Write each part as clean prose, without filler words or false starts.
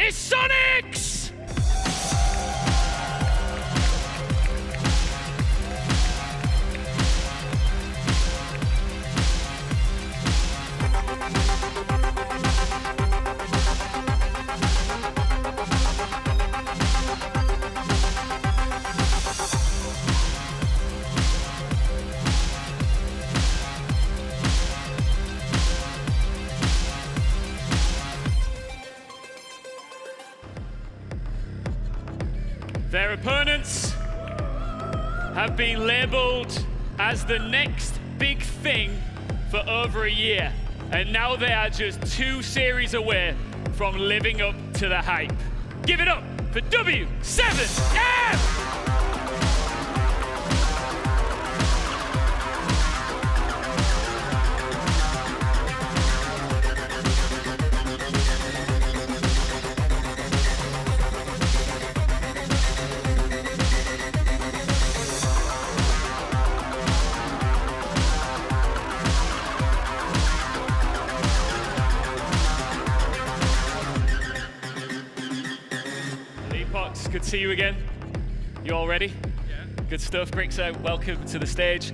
is Soniqs! Their opponents have been labeled as the next big thing for over a year, and now they are just 2 series away from living up to the hype. Give it up for W7M! Good to see you again. You all ready? Yeah. Good stuff. Grixer, welcome to the stage.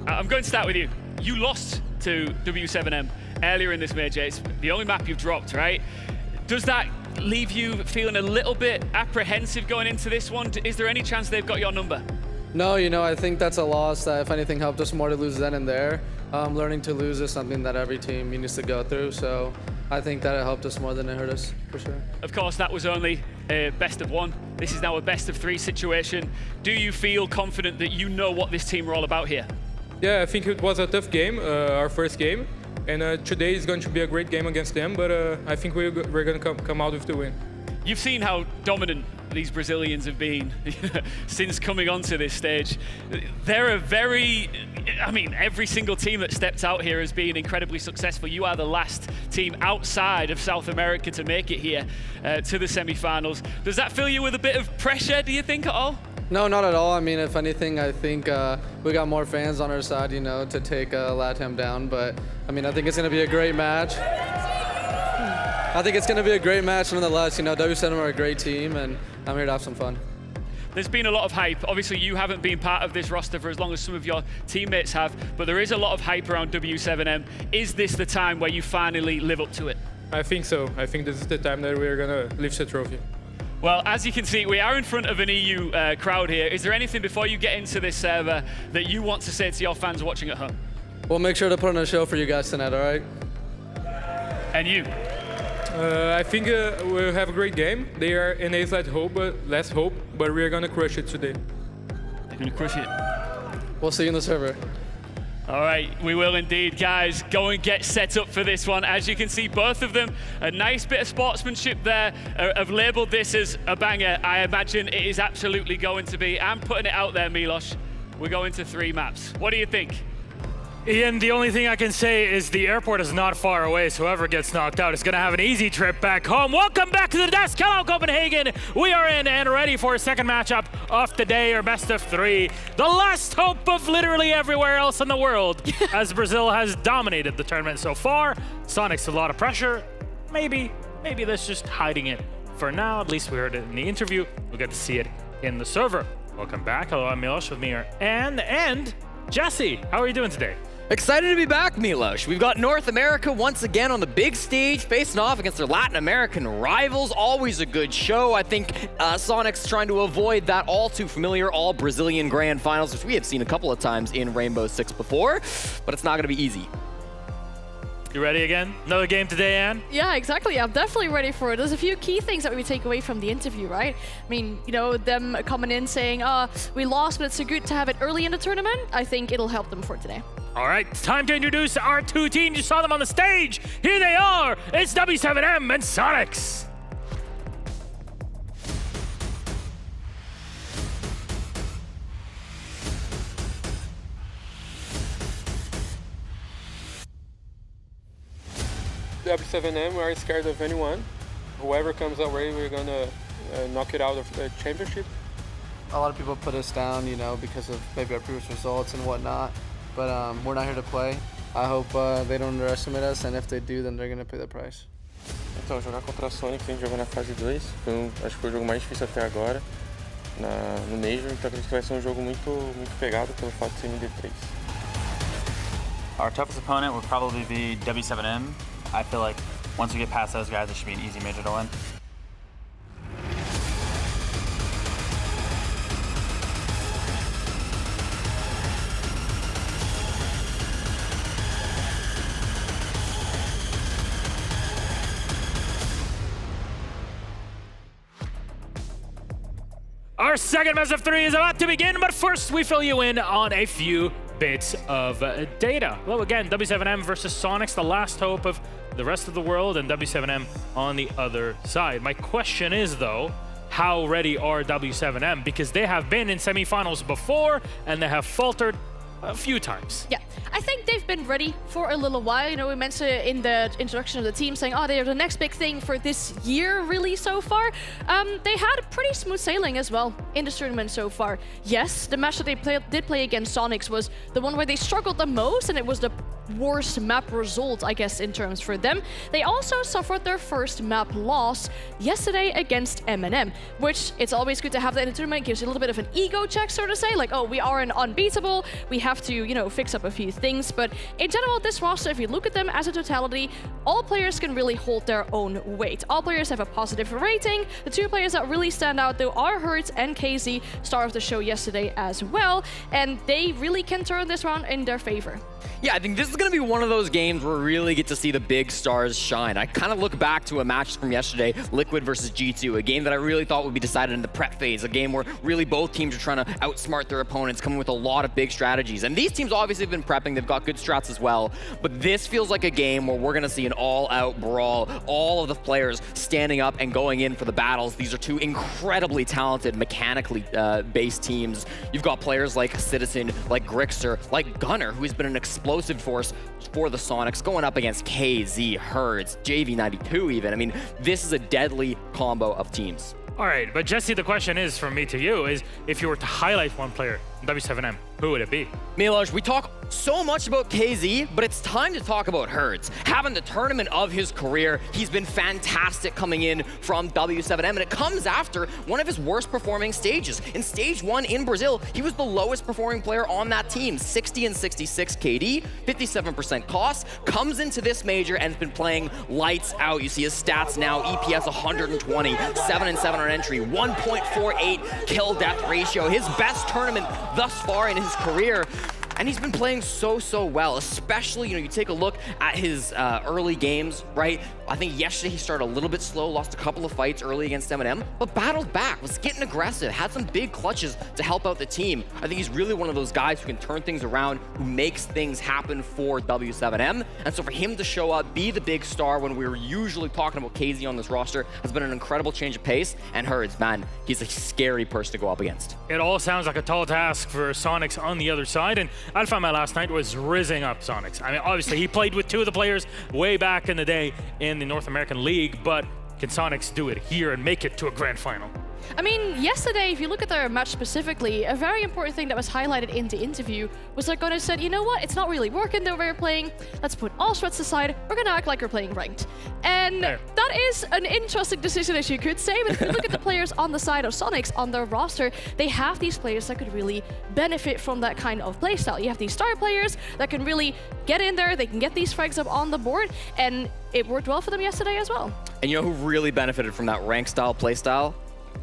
I'm going to start with you. You lost to W7M earlier in this major. It's the only map you've dropped, right? Does that leave you feeling a little bit apprehensive going into this one? Is there any chance they've got your number? No, I think that's a loss that, if anything, helped us more to lose then and there. Learning to lose is something that every team needs to go through, so I think that it helped us more than it hurt us, for sure. Of course, that was only a best of 1. This is now a best of 3 situation. Do you feel confident that you know what this team are all about here? Yeah, I think it was a tough game, our first game, and today is going to be a great game against them, but I think we're going to come out with the win. You've seen how dominant these Brazilians have been since coming onto this stage. They're every single team that stepped out here has been incredibly successful. You are the last team outside of South America to make it here to the semifinals. Does that fill you with a bit of pressure, do you think, at all? No, not at all. I mean, if anything, I think we got more fans on our side, to take LATAM down. But, I think it's going to be a great match. Nonetheless. W7M are a great team, and I'm here to have some fun. There's been a lot of hype. Obviously, you haven't been part of this roster for as long as some of your teammates have, but there is a lot of hype around W7M. Is this the time where you finally live up to it? I think so. I think this is the time that we're going to lift the trophy. Well, as you can see, we are in front of an EU crowd here. Is there anything before you get into this server that you want to say to your fans watching at home? We'll make sure to put on a show for you guys tonight, all right? And you? I think we'll have a great game. They are in a less hope, but we're going to crush it today. They're going to crush it. We'll see you in the server. All right, we will indeed, guys. Go and get set up for this one. As you can see, both of them, a nice bit of sportsmanship there, have labeled this as a banger. I imagine it is absolutely going to be. I'm putting it out there, Milos. We're going to 3 maps. What do you think? Ian, the only thing I can say is the airport is not far away, so whoever gets knocked out is going to have an easy trip back home. Welcome back to the desk. Hello, Copenhagen. We are in and ready for a second matchup of the day, or best of 3. The last hope of literally everywhere else in the world, as Brazil has dominated the tournament so far. Soniqs, a lot of pressure. Maybe that's just hiding it for now. At least we heard it in the interview. We'll get to see it in the server. Welcome back. Hello, I'm Milos. With me are Anne and Jesse. How are you doing today? Excited to be back, Milos. We've got North America once again on the big stage, facing off against their Latin American rivals. Always a good show. I think Soniqs trying to avoid that all too familiar all-Brazilian grand finals, which we have seen a couple of times in Rainbow Six before, but it's not going to be easy. You ready again? Another game today, Anne? Yeah, exactly. I'm definitely ready for it. There's a few key things that we take away from the interview, right? I mean, them coming in saying, we lost, but it's so good to have it early in the tournament. I think it'll help them for today. All right, it's time to introduce our 2 teams. You saw them on the stage. Here they are. It's W7M and Soniqs. W7M, we aren't scared of anyone. Whoever comes our way, we're going to knock it out of the championship. A lot of people put us down, because of maybe our previous results and whatnot. But we're not here to play. I hope they don't underestimate us, and if they do, then they're going to pay the price. Então, jogar contra a Soniqs, a gente jogou na fase 2, acho que foi o jogo mais difícil até agora, no Major, então acredito que vai ser um jogo muito pegado pelo fato de ser MD3. Our toughest opponent would probably be W7M. I feel like once we get past those guys, it should be an easy Major to win. Our second best of 3 is about to begin, but first we fill you in on a few bits of data. Well, again, W7M versus Soniqs, the last hope of the rest of the world, and W7M on the other side. My question is, though, how ready are W7M? Because they have been in semifinals before, and they have faltered a few times. Yeah, I think they've been ready for a little while. You know, we mentioned in the introduction of the team saying, oh, they're the next big thing for this year, really, so far. They had pretty smooth sailing as well in this tournament so far. Yes, the match that they did play against Soniqs was the one where they struggled the most, and it was the worst map result, I guess, in terms for them. They also suffered their first map loss yesterday against M&M, which it's always good to have that in the tournament. It gives you a little bit of an ego check, so to say, like, oh, we aren't unbeatable. We have to, you know, fix up a few things. But in general, this roster, if you look at them as a totality, all players can really hold their own weight. All players have a positive rating. The two players that really stand out, though, are Hertz and KZ, star of the show yesterday as well. And they really can turn this round in their favor. Yeah, I think this is going to be one of those games where we really get to see the big stars shine. I kind of look back to a match from yesterday, Liquid versus G2, a game that I really thought would be decided in the prep phase, a game where really both teams are trying to outsmart their opponents, coming with a lot of big strategies. And these teams obviously have been prepping, they've got good strats as well, but this feels like a game where we're going to see an all-out brawl, all of the players standing up and going in for the battles. These are two incredibly talented, mechanically based teams. You've got players like Citizen, like Grixer, like Gunner, who's been an explosive force for the Soniqs, going up against KZ, Hertz, JV92 even. I mean, this is a deadly combo of teams. All right, but Jesse, the question is from me to you is, if you were to highlight one player in W7M, who would it be? Milosh, we talk so much about KZ, but it's time to talk about Hertz. Having the tournament of his career, he's been fantastic coming in from W7M, and it comes after one of his worst performing stages. In stage 1 in Brazil, he was the lowest performing player on that team, 60 and 66 KD, 57% cost, comes into this major and has been playing lights out. You see his stats now, EPS 120, 7 and 7 on entry, 1.48 kill death ratio, his best tournament thus far in his career. And he's been playing so well, especially, you know, you take a look at his early games, right? I think yesterday he started a little bit slow, lost a couple of fights early against M&M, but battled back, was getting aggressive, had some big clutches to help out the team. I think he's really one of those guys who can turn things around, who makes things happen for W7M. And so for him to show up, be the big star when we were usually talking about KZ on this roster, has been an incredible change of pace. And Hertz, man, he's a scary person to go up against. It all sounds like a tall task for Soniqs on the other side, and Alpha Man last night was rizzing up Soniqs. I mean, obviously he played with two of the players way back in the day in the North American League, but can Soniqs do it here and make it to a grand final? I mean, yesterday, if you look at their match specifically, a very important thing that was highlighted in the interview was that Gunnar said, you know what, it's not really working the way we're playing. Let's put all sweats aside. We're going to act like we're playing ranked. And that is an interesting decision, as you could say. But if you look at the players on the side of Soniqs, on their roster, they have these players that could really benefit from that kind of playstyle. You have these star players that can really get in there. They can get these frags up on the board. And it worked well for them yesterday as well. And you know who really benefited from that rank style playstyle?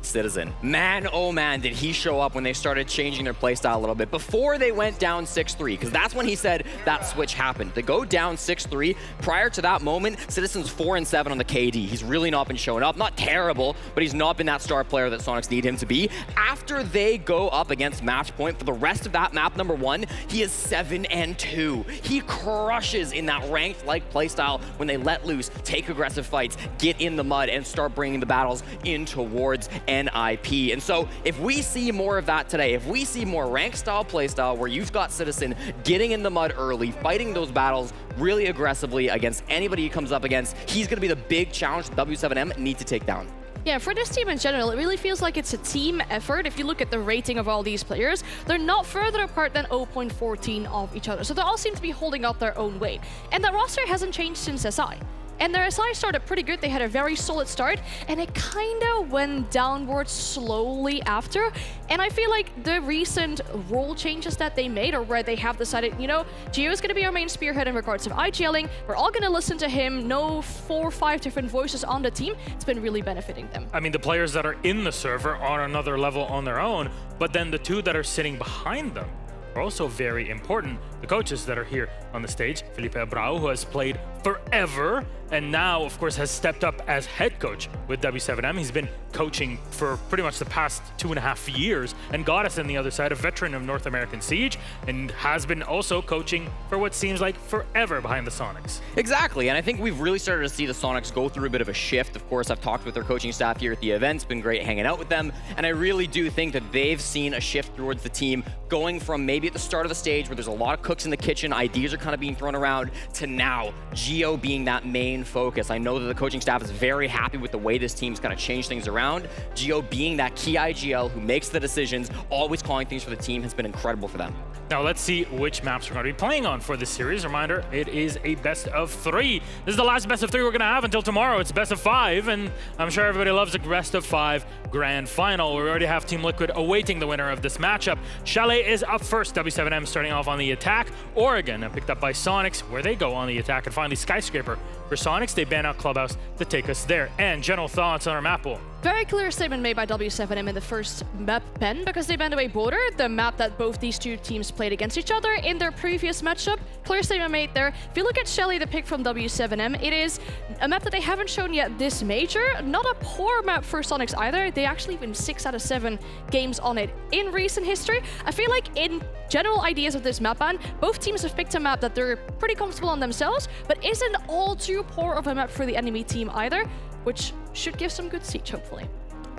Citizen. Man, oh man, did he show up when they started changing their playstyle a little bit before they went down 6-3, because that's when he said that switch happened. They go down 6-3. Prior to that moment, Citizen's 4 and 7 on the KD. He's really not been showing up. Not terrible, but he's not been that star player that Soniqs need him to be. After they go up against match point for the rest of that map number 1, he is 7 and 2. He crushes in that ranked like playstyle when they let loose, take aggressive fights, get in the mud, and start bringing the battles in towards NIP. And so if we see more of that today, if we see more rank style playstyle where you've got Citizen getting in the mud early, fighting those battles really aggressively against anybody he comes up against, he's going to be the big challenge W7M need to take down. Yeah, for this team in general, it really feels like it's a team effort. If you look at the rating of all these players, they're not further apart than 0.14 of each other. So they all seem to be holding up their own weight. And that roster hasn't changed since SI. And their SI started pretty good. They had a very solid start, and it kind of went downwards slowly after. And I feel like the recent role changes that they made, or where they have decided, you know, Gio is going to be our main spearhead in regards of IGLing. We're all going to listen to him. No 4 or 5 different voices on the team. It's been really benefiting them. I mean, the players that are in the server are another level on their own, but then the two that are sitting behind them are also very important. The coaches that are here on the stage, Felipe Abreu, who has played forever, and now, of course, has stepped up as head coach with W7M. He's been coaching for pretty much the past 2.5 years, and got us on the other side, a veteran of North American Siege, and has been also coaching for what seems like forever behind the Soniqs. Exactly, and I think we've really started to see the Soniqs go through a bit of a shift. Of course, I've talked with their coaching staff here at the event. It's been great hanging out with them, and I really do think that they've seen a shift towards the team, going from maybe at the start of the stage where there's a lot of cooks in the kitchen, ideas are kind of being thrown around, to now Gio being that main focus. I know that the coaching staff is very happy with the way this team's kind of changed things around. Gio being that key IGL who makes the decisions, always calling things for the team, has been incredible for them. Now let's see which maps we're going to be playing on for this series. Reminder, it is a best of 3. This is the last best of 3 we're going to have until tomorrow. It's best of 5, and I'm sure everybody loves a best of 5 grand final. We already have Team Liquid awaiting the winner of this matchup. Chalet is up first. W7M starting off on the attack. Oregon picked up by Soniqs, where they go on the attack. And finally, Skyscraper for Soniqs. They ban out Clubhouse to take us there. And general thoughts on our map pool. Very clear statement made by W7M in the first map ban, because they banned away Border, the map that both these two teams played against each other in their previous matchup. Clear statement made there. If you look at Chalet, the pick from W7M, it is a map that they haven't shown yet this major. Not a poor map for Soniqs either. They actually win 6 out of 7 games on it in recent history. I feel like in general ideas of this map ban, both teams have picked a map that they're pretty comfortable on themselves, but isn't all too poor of a map for the enemy team either, which should give some good siege, hopefully.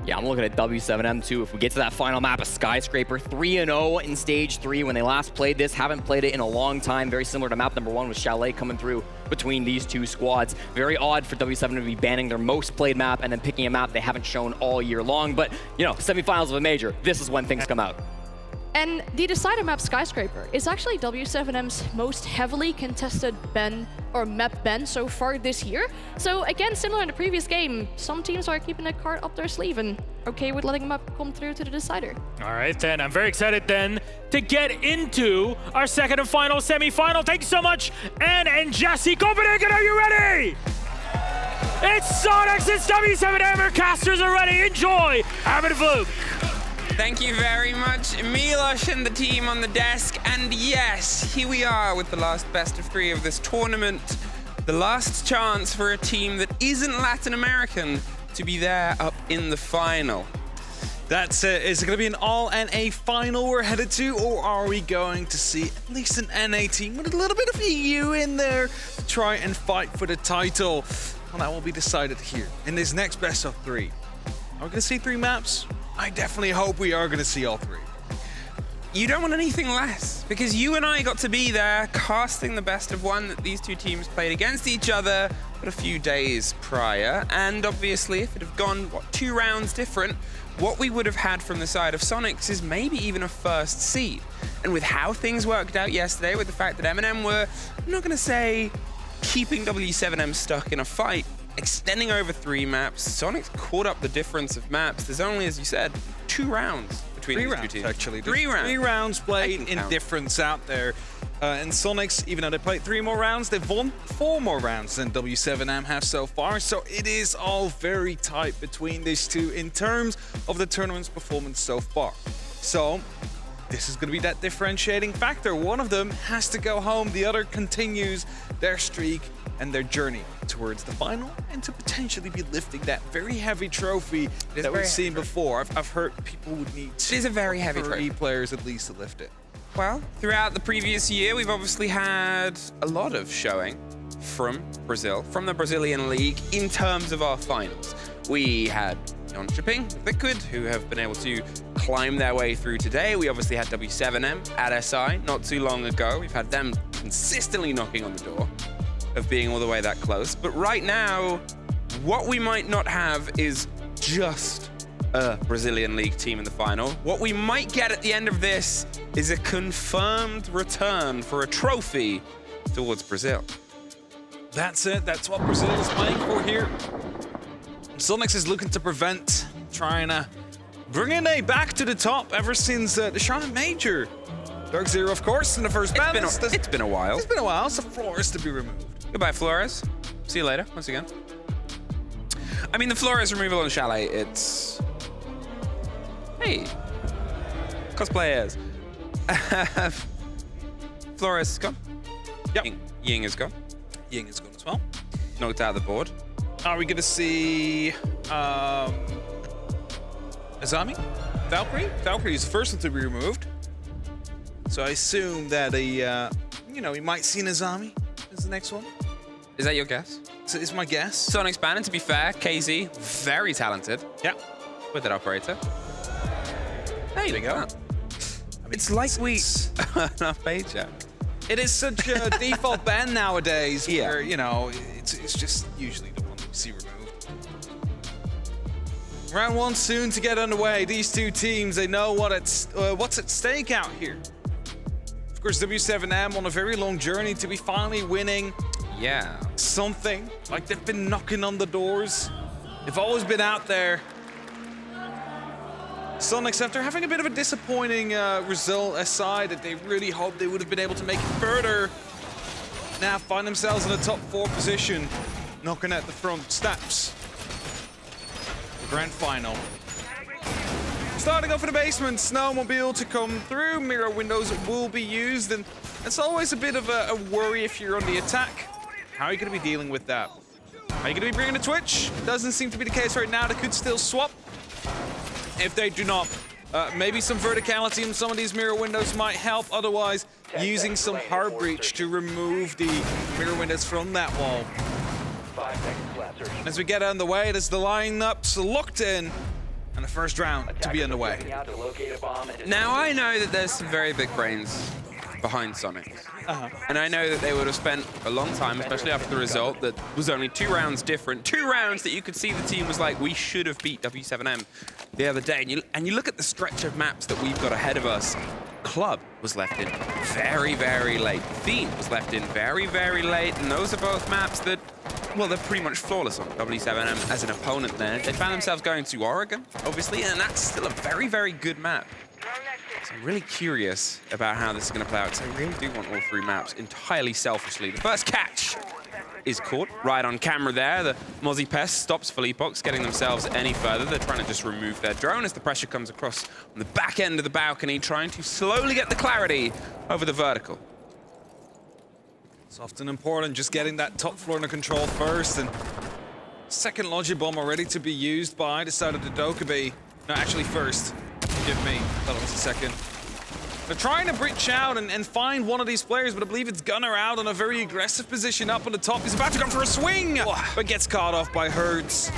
Yeah, I'm looking at W7M too. If we get to that final map, a Skyscraper, 3-0 in Stage 3 when they last played this. Haven't played it in a long time. Very similar to map number 1 with Chalet coming through between these two squads. Very odd for W7 to be banning their most played map and then picking a map they haven't shown all year long. But, you know, semifinals of a major, this is when things come out. And the decider map Skyscraper is actually W7M's most heavily contested ban or map ban so far this year. So again, similar in the previous game, some teams are keeping a card up their sleeve and okay with letting a map come through to the decider. All right, then. I'm very excited then to get into our second and final semifinal. Thank you so much, Anne and Jesse. Copenhagen, are you ready? It's Soniqs, it's W7M. Our casters are ready. Enjoy. Armin Vlook. Thank you very much, Milos and the team on the desk. And yes, here we are with the last best of 3 of this tournament. The last chance for a team that isn't Latin American to be there up in the final. That's it. Is it going to be an all-NA final we're headed to, or are we going to see at least an NA team with a little bit of EU in there to try and fight for the title? Well, that will be decided here in this next best of 3. Are we going to see 3 maps? I definitely hope we are going to see all 3. You don't want anything less, because you and I got to be there casting the best of 1 that these two teams played against each other but a few days prior. And obviously, if it had gone, 2 rounds different, what we would have had from the side of Soniqs is maybe even a first seed. And with how things worked out yesterday, with the fact that M&M were, I'm not going to say keeping W7M stuck in a fight, extending over 3 maps, Soniqs caught up the difference of maps. There's only, as you said, 2 rounds between these two teams. Actually. 3 rounds. 3 rounds played in difference out there. And Soniqs, even though they played 3 more rounds, they've won 4 more rounds than W7M have so far. So it is all very tight between these two in terms of the tournament's performance so far. So this is going to be that differentiating factor. One of them has to go home. The other continues their streak and their journey towards the final and to potentially be lifting that very heavy trophy that we've seen before. I've heard people would need it is a very heavy 3 trophy. players at least to lift it. Well, throughout the previous year, we've obviously had a lot of showing from Brazil, from the Brazilian League, in terms of our finals. We had Yon Shipping, Liquid, who have been able to climb their way through today. We obviously had W7M at SI not too long ago. We've had them consistently knocking on the door of being all the way that close. But right now, what we might not have is just a Brazilian League team in the final. What we might get at the end of this is a confirmed return for a trophy towards Brazil. That's it. That's what Brazil is playing for here. Soniqs is looking to prevent, trying to bring in back to the top ever since the Charlotte Major. Dark Zero, of course, in the first battle. It's been a while. It's been a while, so Flores to be removed. Goodbye, Flores. See you later, once again. I mean, the Flores removal on Chalet, it's... Hey. Cosplayers. Flores is gone. Yep. Ying is gone. Ying is gone as well. Knocked out of the board. Are we going to see Azami? Valkyrie? Valkyrie is the first one to be removed. So I assume that we might see Azami as the next one. Is that your guess? It's my guess. Soniqs ban, and to be fair, KZ, very talented. Yeah. With that operator. There you go. It's like Enough page, yeah. It is such a default ban nowadays Yeah. where, it's just usually the one that we see removed. Round one soon to get underway. These two teams, they know what's at stake out here. Of course, W7M on a very long journey to be finally winning something. Like they've been knocking on the doors. They've always been out there. Soniqs, after having a bit of a disappointing result aside that they really hoped they would have been able to make it further, now find themselves in the top 4 position, knocking at the front steps. The grand final. Starting off in the basement, Snowmobile to come through, mirror windows will be used, and it's always a bit of a worry if you're on the attack. How are you going to be dealing with that? Are you going to be bringing the Twitch? Doesn't seem to be the case right now. They could still swap. If they do not, maybe some verticality in some of these mirror windows might help. Otherwise, using some hard breach to remove the mirror windows from that wall. As we get underway, there's the lineups locked in, and the first round to be underway. Now, I know that there's some very big brains behind Soniqs. And I know that they would have spent a long time, especially after the result that was only 2 rounds different. 2 rounds that you could see the team was like, we should have beat W7M the other day. And you look at the stretch of maps that we've got ahead of us. Club was left in very, very late. Fiend was left in very, very late. And those are both maps that, well, they're pretty much flawless on W7M as an opponent there. They found themselves going to Oregon, obviously, and that's still a very, very good map. So I'm really curious about how this is going to play out, because I really do want all 3 maps entirely selfishly. The first catch is caught right on camera there. The Mozzie Pest stops Felipox getting themselves any further. They're trying to just remove their drone as the pressure comes across on the back end of the balcony, trying to slowly get the clarity over the vertical. It's often important just getting that top floor under control first, and second logic bomb already to be used by the side of the Dokkaebi. No, actually first. Forgive me, thought it was the second. They're trying to breach out and find one of these players, but I believe it's Gunnar out on a very aggressive position up on the top. He's about to go for a swing, but gets caught off by Herds.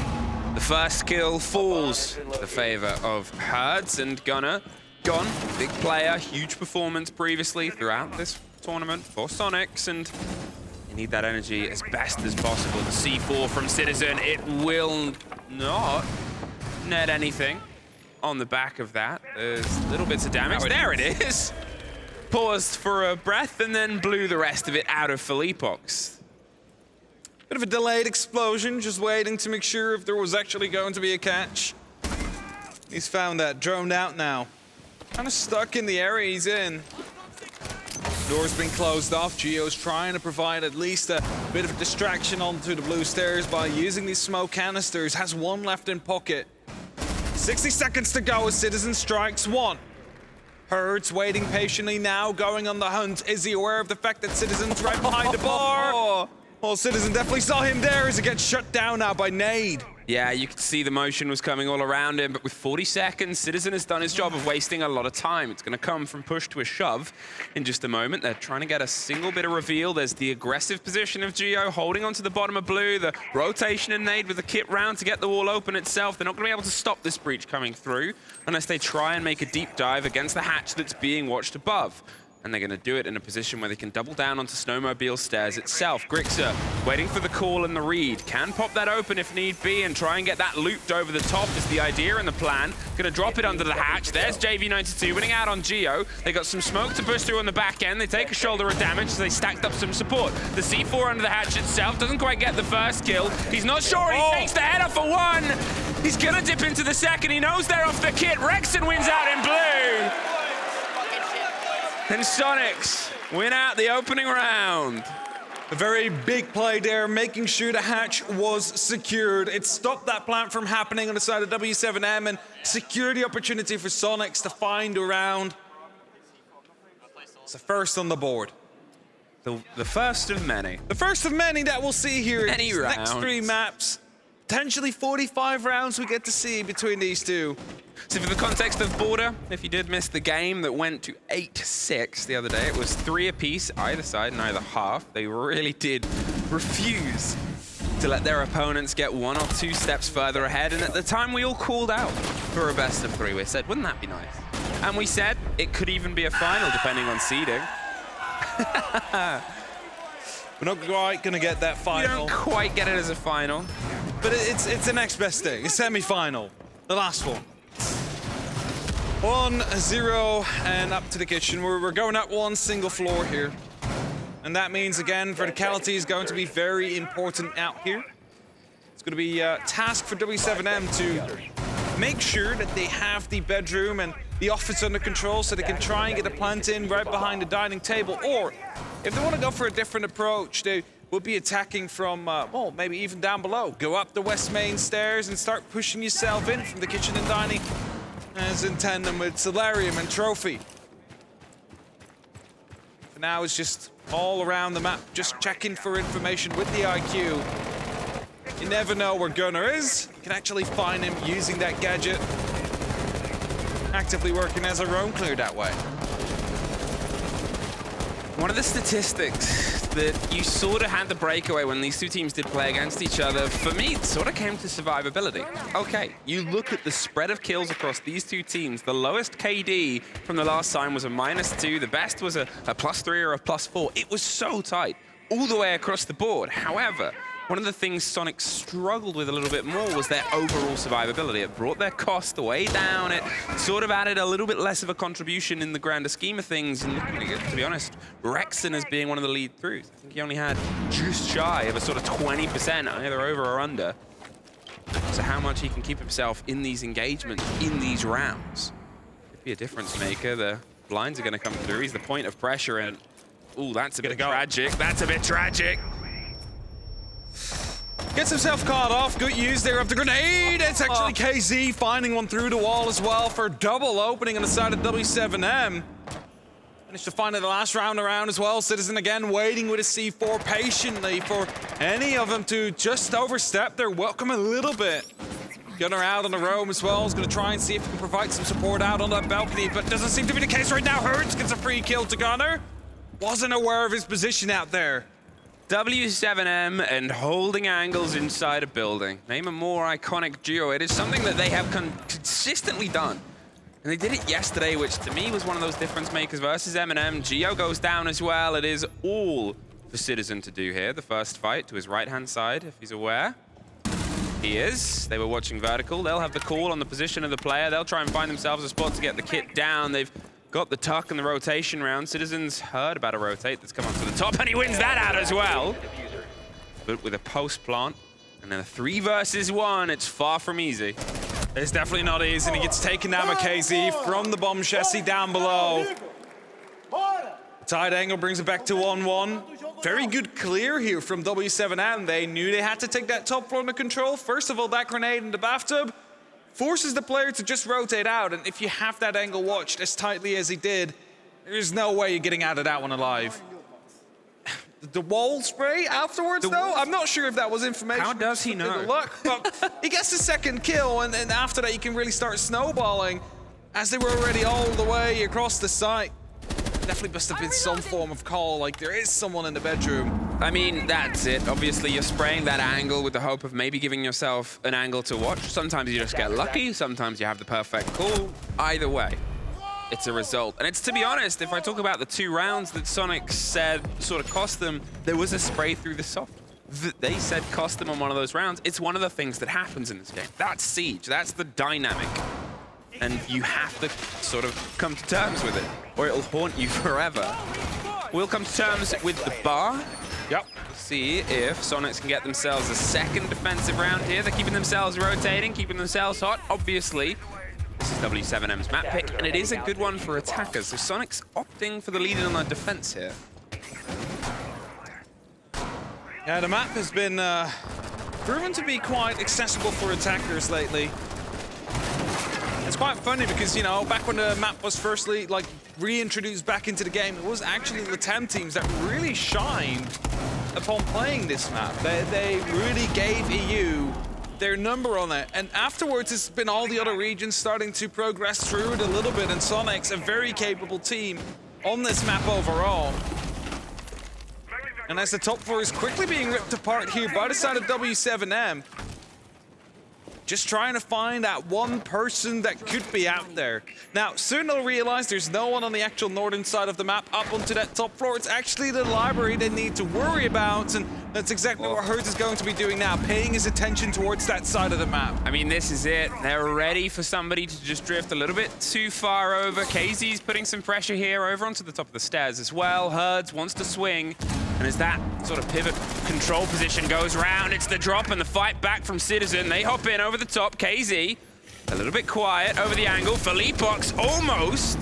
The first kill falls to the favor of Herds, and Gunnar gone. Big player, huge performance previously throughout this tournament for Soniqs, and you need that energy as best as possible. The C4 from Citizen, it will not net anything on the back of that. There's little bits of damage. There it is. Paused for a breath and then blew the rest of it out of Felipox. Bit of a delayed explosion, just waiting to make sure if there was actually going to be a catch. He's found that, droned out now. Kind of stuck in the area he's in. Door's been closed off. Gio's trying to provide at least a bit of a distraction onto the blue stairs by using these smoke canisters. Has 1 left in pocket. 60 seconds to go as Citizen strikes 1. Herds waiting patiently now, going on the hunt. Is he aware of the fact that Citizen's right behind the bar? Well, Citizen definitely saw him there as he gets shut down now by Nade. Yeah, you could see the motion was coming all around him, but with 40 seconds, Citizen has done his job of wasting a lot of time. It's going to come from push to a shove in just a moment. They're trying to get a single bit of reveal. There's the aggressive position of Gio holding onto the bottom of blue, the rotation and Nade with the kit round to get the wall open itself. They're not going to be able to stop this breach coming through unless they try and make a deep dive against the hatch that's being watched above. And they're going to do it in a position where they can double down onto Snowmobile Stairs itself. Grixer waiting for the call and the read. Can pop that open if need be and try and get that looped over the top is the idea and the plan. Going to drop it under the hatch. There's JV92 winning out on Geo. They got some smoke to push through on the back end. They take a shoulder of damage as they stacked up some support. The C4 under the hatch itself doesn't quite get the first kill. He's not sure. He takes the header for one. He's going to dip into the second. He knows they're off the kit. Rexon wins out in blue. And Soniqs win out the opening round. A very big play there, making sure the hatch was secured. It stopped that plant from happening on the side of W7M and secured the opportunity for Soniqs to find a round. It's the first on the board. The first of many. The first of many that we'll see here in these rounds. next 3 maps. Potentially 45 rounds we get to see between these two. So for the context of Border, if you did miss the game that went to 8-6 the other day, it was 3 apiece, either side and either half. They really did refuse to let their opponents get 1 or 2 steps further ahead. And at the time, we all called out for a best of 3. We said, wouldn't that be nice? And we said it could even be a final, depending on seeding. We're not quite going to get that final. We don't quite get it as a final. But it's the next best thing. It's semi-final. The last one. 1-0 and up to the kitchen. We're going up 1 single floor here. And that means, again, verticality is going to be very important out here. It's going to be a task for W7M to make sure that they have the bedroom and the office under control so they can try and get a plant in right behind the dining table. Or if they want to go for a different approach, they will be attacking from, well, maybe even down below. Go up the west main stairs and start pushing yourself in from the kitchen and dining, as in tandem with Solarium and Trophy. For now, it's just all around the map, just checking for information with the IQ. You never know where Gunnar is. You can actually find him using that gadget. Actively working as a roam clear that way. One of the statistics that you sort of had the breakaway when these two teams did play against each other, for me, it sort of came to survivability. Okay, you look at the spread of kills across these two teams. The lowest KD from the last time was a -2. The best was a +3 or a +4. It was so tight all the way across the board. However, one of the things Soniqs struggled with a little bit more was their overall survivability. It brought their cost way down. It sort of added a little bit less of a contribution in the grander scheme of things. And to be honest, Rexon as being one of the lead throughs. I think he only had just shy of a sort of 20%, either over or under. So how much he can keep himself in these engagements, in these rounds. Could be a difference maker. The blinds are going to come through. He's the point of pressure. And, ooh, that's a bit tragic. That's a bit tragic. Gets himself caught off. Good use there of the grenade. It's actually KZ finding one through the wall as well for double opening on the side of W7M. Managed to find it the last round around as well. Citizen again waiting with a C4 patiently for any of them to just overstep their welcome a little bit. Gunnar out on the roam as well. Is going to try and see if he can provide some support out on that balcony, but doesn't seem to be the case right now. Hurts gets a free kill to Gunnar. Wasn't aware of his position out there. W7M and holding angles inside a building. Name a more iconic duo. It is something that they have consistently done. And they did it yesterday, which to me was one of those difference makers versus M&M. Geo goes down as well. It is all for Citizen to do here. The first fight to his right-hand side, if he's aware. He is. They were watching vertical. They'll have the call on the position of the player. They'll try and find themselves a spot to get the kit down. They've got the tuck and the rotation round. Citizen's heard about a rotate that's come onto the top, and he wins that out as well. But with a post plant and then a 3 versus 1, it's far from easy. It's definitely not easy, and he gets taken down by KZ from the bomb chassis down below. Tight angle brings it back to 1-1. Very good clear here from W7M. They knew they had to take that top floor under control. First of all, that grenade in the bathtub forces the player to just rotate out, and if you have that angle watched as tightly as he did, there's no way you're getting out of that one alive. The wall spray afterwards, though? I'm not sure if that was information. How does he know? Look, he gets the second kill, and after that, you can really start snowballing, as they were already all the way across the site. Definitely must have been some form of call, like there is someone in the bedroom. I mean, that's it. Obviously, you're spraying that angle with the hope of maybe giving yourself an angle to watch. Sometimes you just get lucky, sometimes you have the perfect call. Either way, it's a result. And it's, to be honest, if I talk about the 2 rounds that Soniqs said sort of cost them, there was a spray through the soft. They said cost them on one of those rounds. It's one of the things that happens in this game. That's Siege, that's the dynamic. And you have to sort of come to terms with it, or it'll haunt you forever. We'll come to terms with the bar. Yep. See if Soniqs can get themselves a second defensive round here. They're keeping themselves rotating, keeping themselves hot. Obviously, this is W7M's map pick, and it is a good one for attackers. So Soniqs opting for the lead on their defense here. Yeah, the map has been proven to be quite accessible for attackers lately. It's quite funny because, you know, back when the map was firstly like reintroduced back into the game, it was actually the TEM teams that really shined upon playing this map. They really gave EU their number on it. And afterwards, it's been all the other regions starting to progress through it a little bit, and Soniqs, a very capable team on this map overall. And as the top 4 is quickly being ripped apart here by the side of W7M, just trying to find that one person that could be out there. Now, soon they'll realize there's no one on the actual northern side of the map up onto that top floor. It's actually the library they need to worry about, and that's exactly what Hurts is going to be doing now, paying his attention towards that side of the map. I mean, this is it. They're ready for somebody to just drift a little bit too far over. KZ's putting some pressure here over onto the top of the stairs as well. Hurts wants to swing. And as that sort of pivot control position goes round, it's the drop and the fight back from Citizen. They hop in over the top. KZ, a little bit quiet over the angle. Philippox almost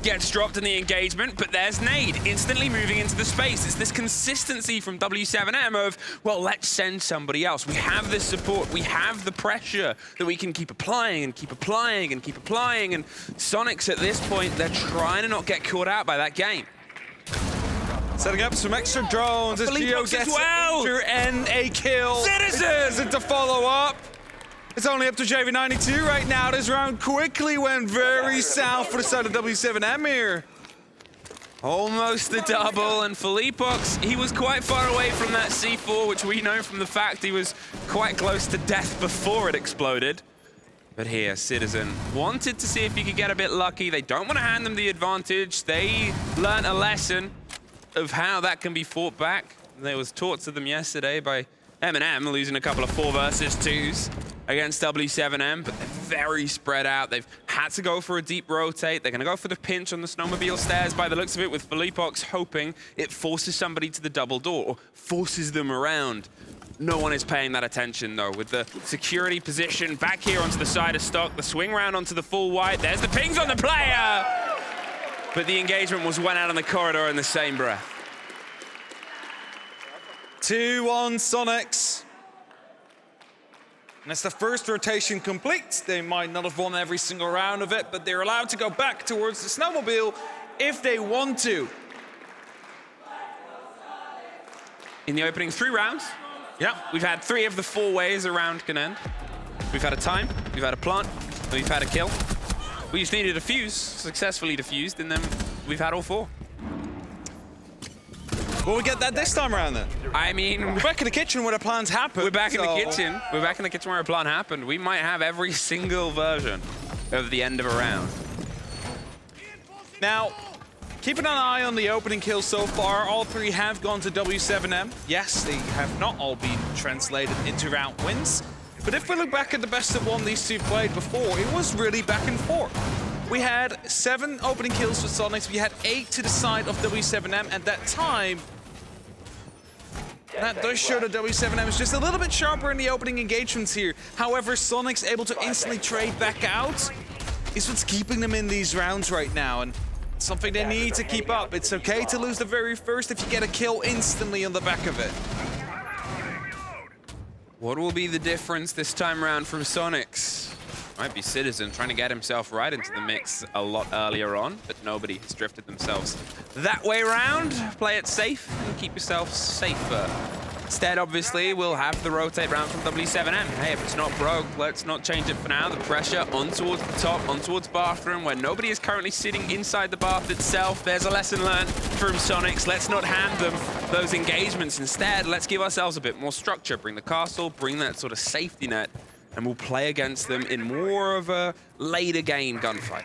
gets dropped in the engagement, but there's Nade instantly moving into the space. It's this consistency from W7M of, well, let's send somebody else. We have this support. We have the pressure that we can keep applying and keep applying and keep applying. And Soniqs at this point, they're trying to not get caught out by that game. Setting up some extra drones as Geo gets well. and a kill. Citizen to follow up. It's only up to JV92 right now. This round quickly went very south for the side of W7M here. Almost the double, and Philippox, he was quite far away from that C4, which we know from the fact he was quite close to death before it exploded. But here, Citizen wanted to see if he could get a bit lucky. They don't want to hand them the advantage. They learned a lesson of how that can be fought back. That was taught to them yesterday by M&M, losing a couple of 4 versus 2s against W7M, but they're very spread out. They've had to go for a deep rotate. They're going to go for the pinch on the snowmobile stairs by the looks of it, with Philippox hoping it forces somebody to the double door or forces them around. No one is paying that attention, though, with the security position back here onto the side of stock, the swing round onto the full white. There's the pings on the player! But the engagement was went out on the corridor in the same breath. 2-1 Soniqs. And it's the first rotation complete. They might not have won every single round of it, but they're allowed to go back towards the snowmobile if they want to. In the opening 3 rounds, yeah, we've had 3 of the 4 ways a round can end. We've had a time, we've had a plant, and we've had a kill. We just needed a fuse, successfully defused, and then we've had all 4. Will we get that this time around then? I mean, we're back in the kitchen where the plans happen. We're back in the kitchen. We're back in the kitchen where a plan happened. We might have every single version of the end of a round. Now, keeping an eye on the opening kills so far, all 3 have gone to W7M. Yes, they have not all been translated into round wins. But if we look back at the best of 1 these 2 played before, it was really back and forth. We had 7 opening kills for Soniqs. We had 8 to the side of W7M at that time. That does show that W7M is just a little bit sharper in the opening engagements here. However, Soniqs able to instantly trade back out is what's keeping them in these rounds right now, and something they need to keep up. It's okay to lose the very first if you get a kill instantly on the back of it. What will be the difference this time around from Soniqs? Might be Citizen trying to get himself right into the mix a lot earlier on, but nobody has drifted themselves that way around. Play it safe and keep yourself safer. Instead, obviously, we'll have the rotate round from W7M. Hey, if it's not broke, let's not change it for now. The pressure on towards the top, on towards bathroom, where nobody is currently sitting inside the bath itself. There's a lesson learned from Soniqs. Let's not hand them those engagements. Instead, let's give ourselves a bit more structure. Bring the castle, bring that sort of safety net, and we'll play against them in more of a later game gunfight.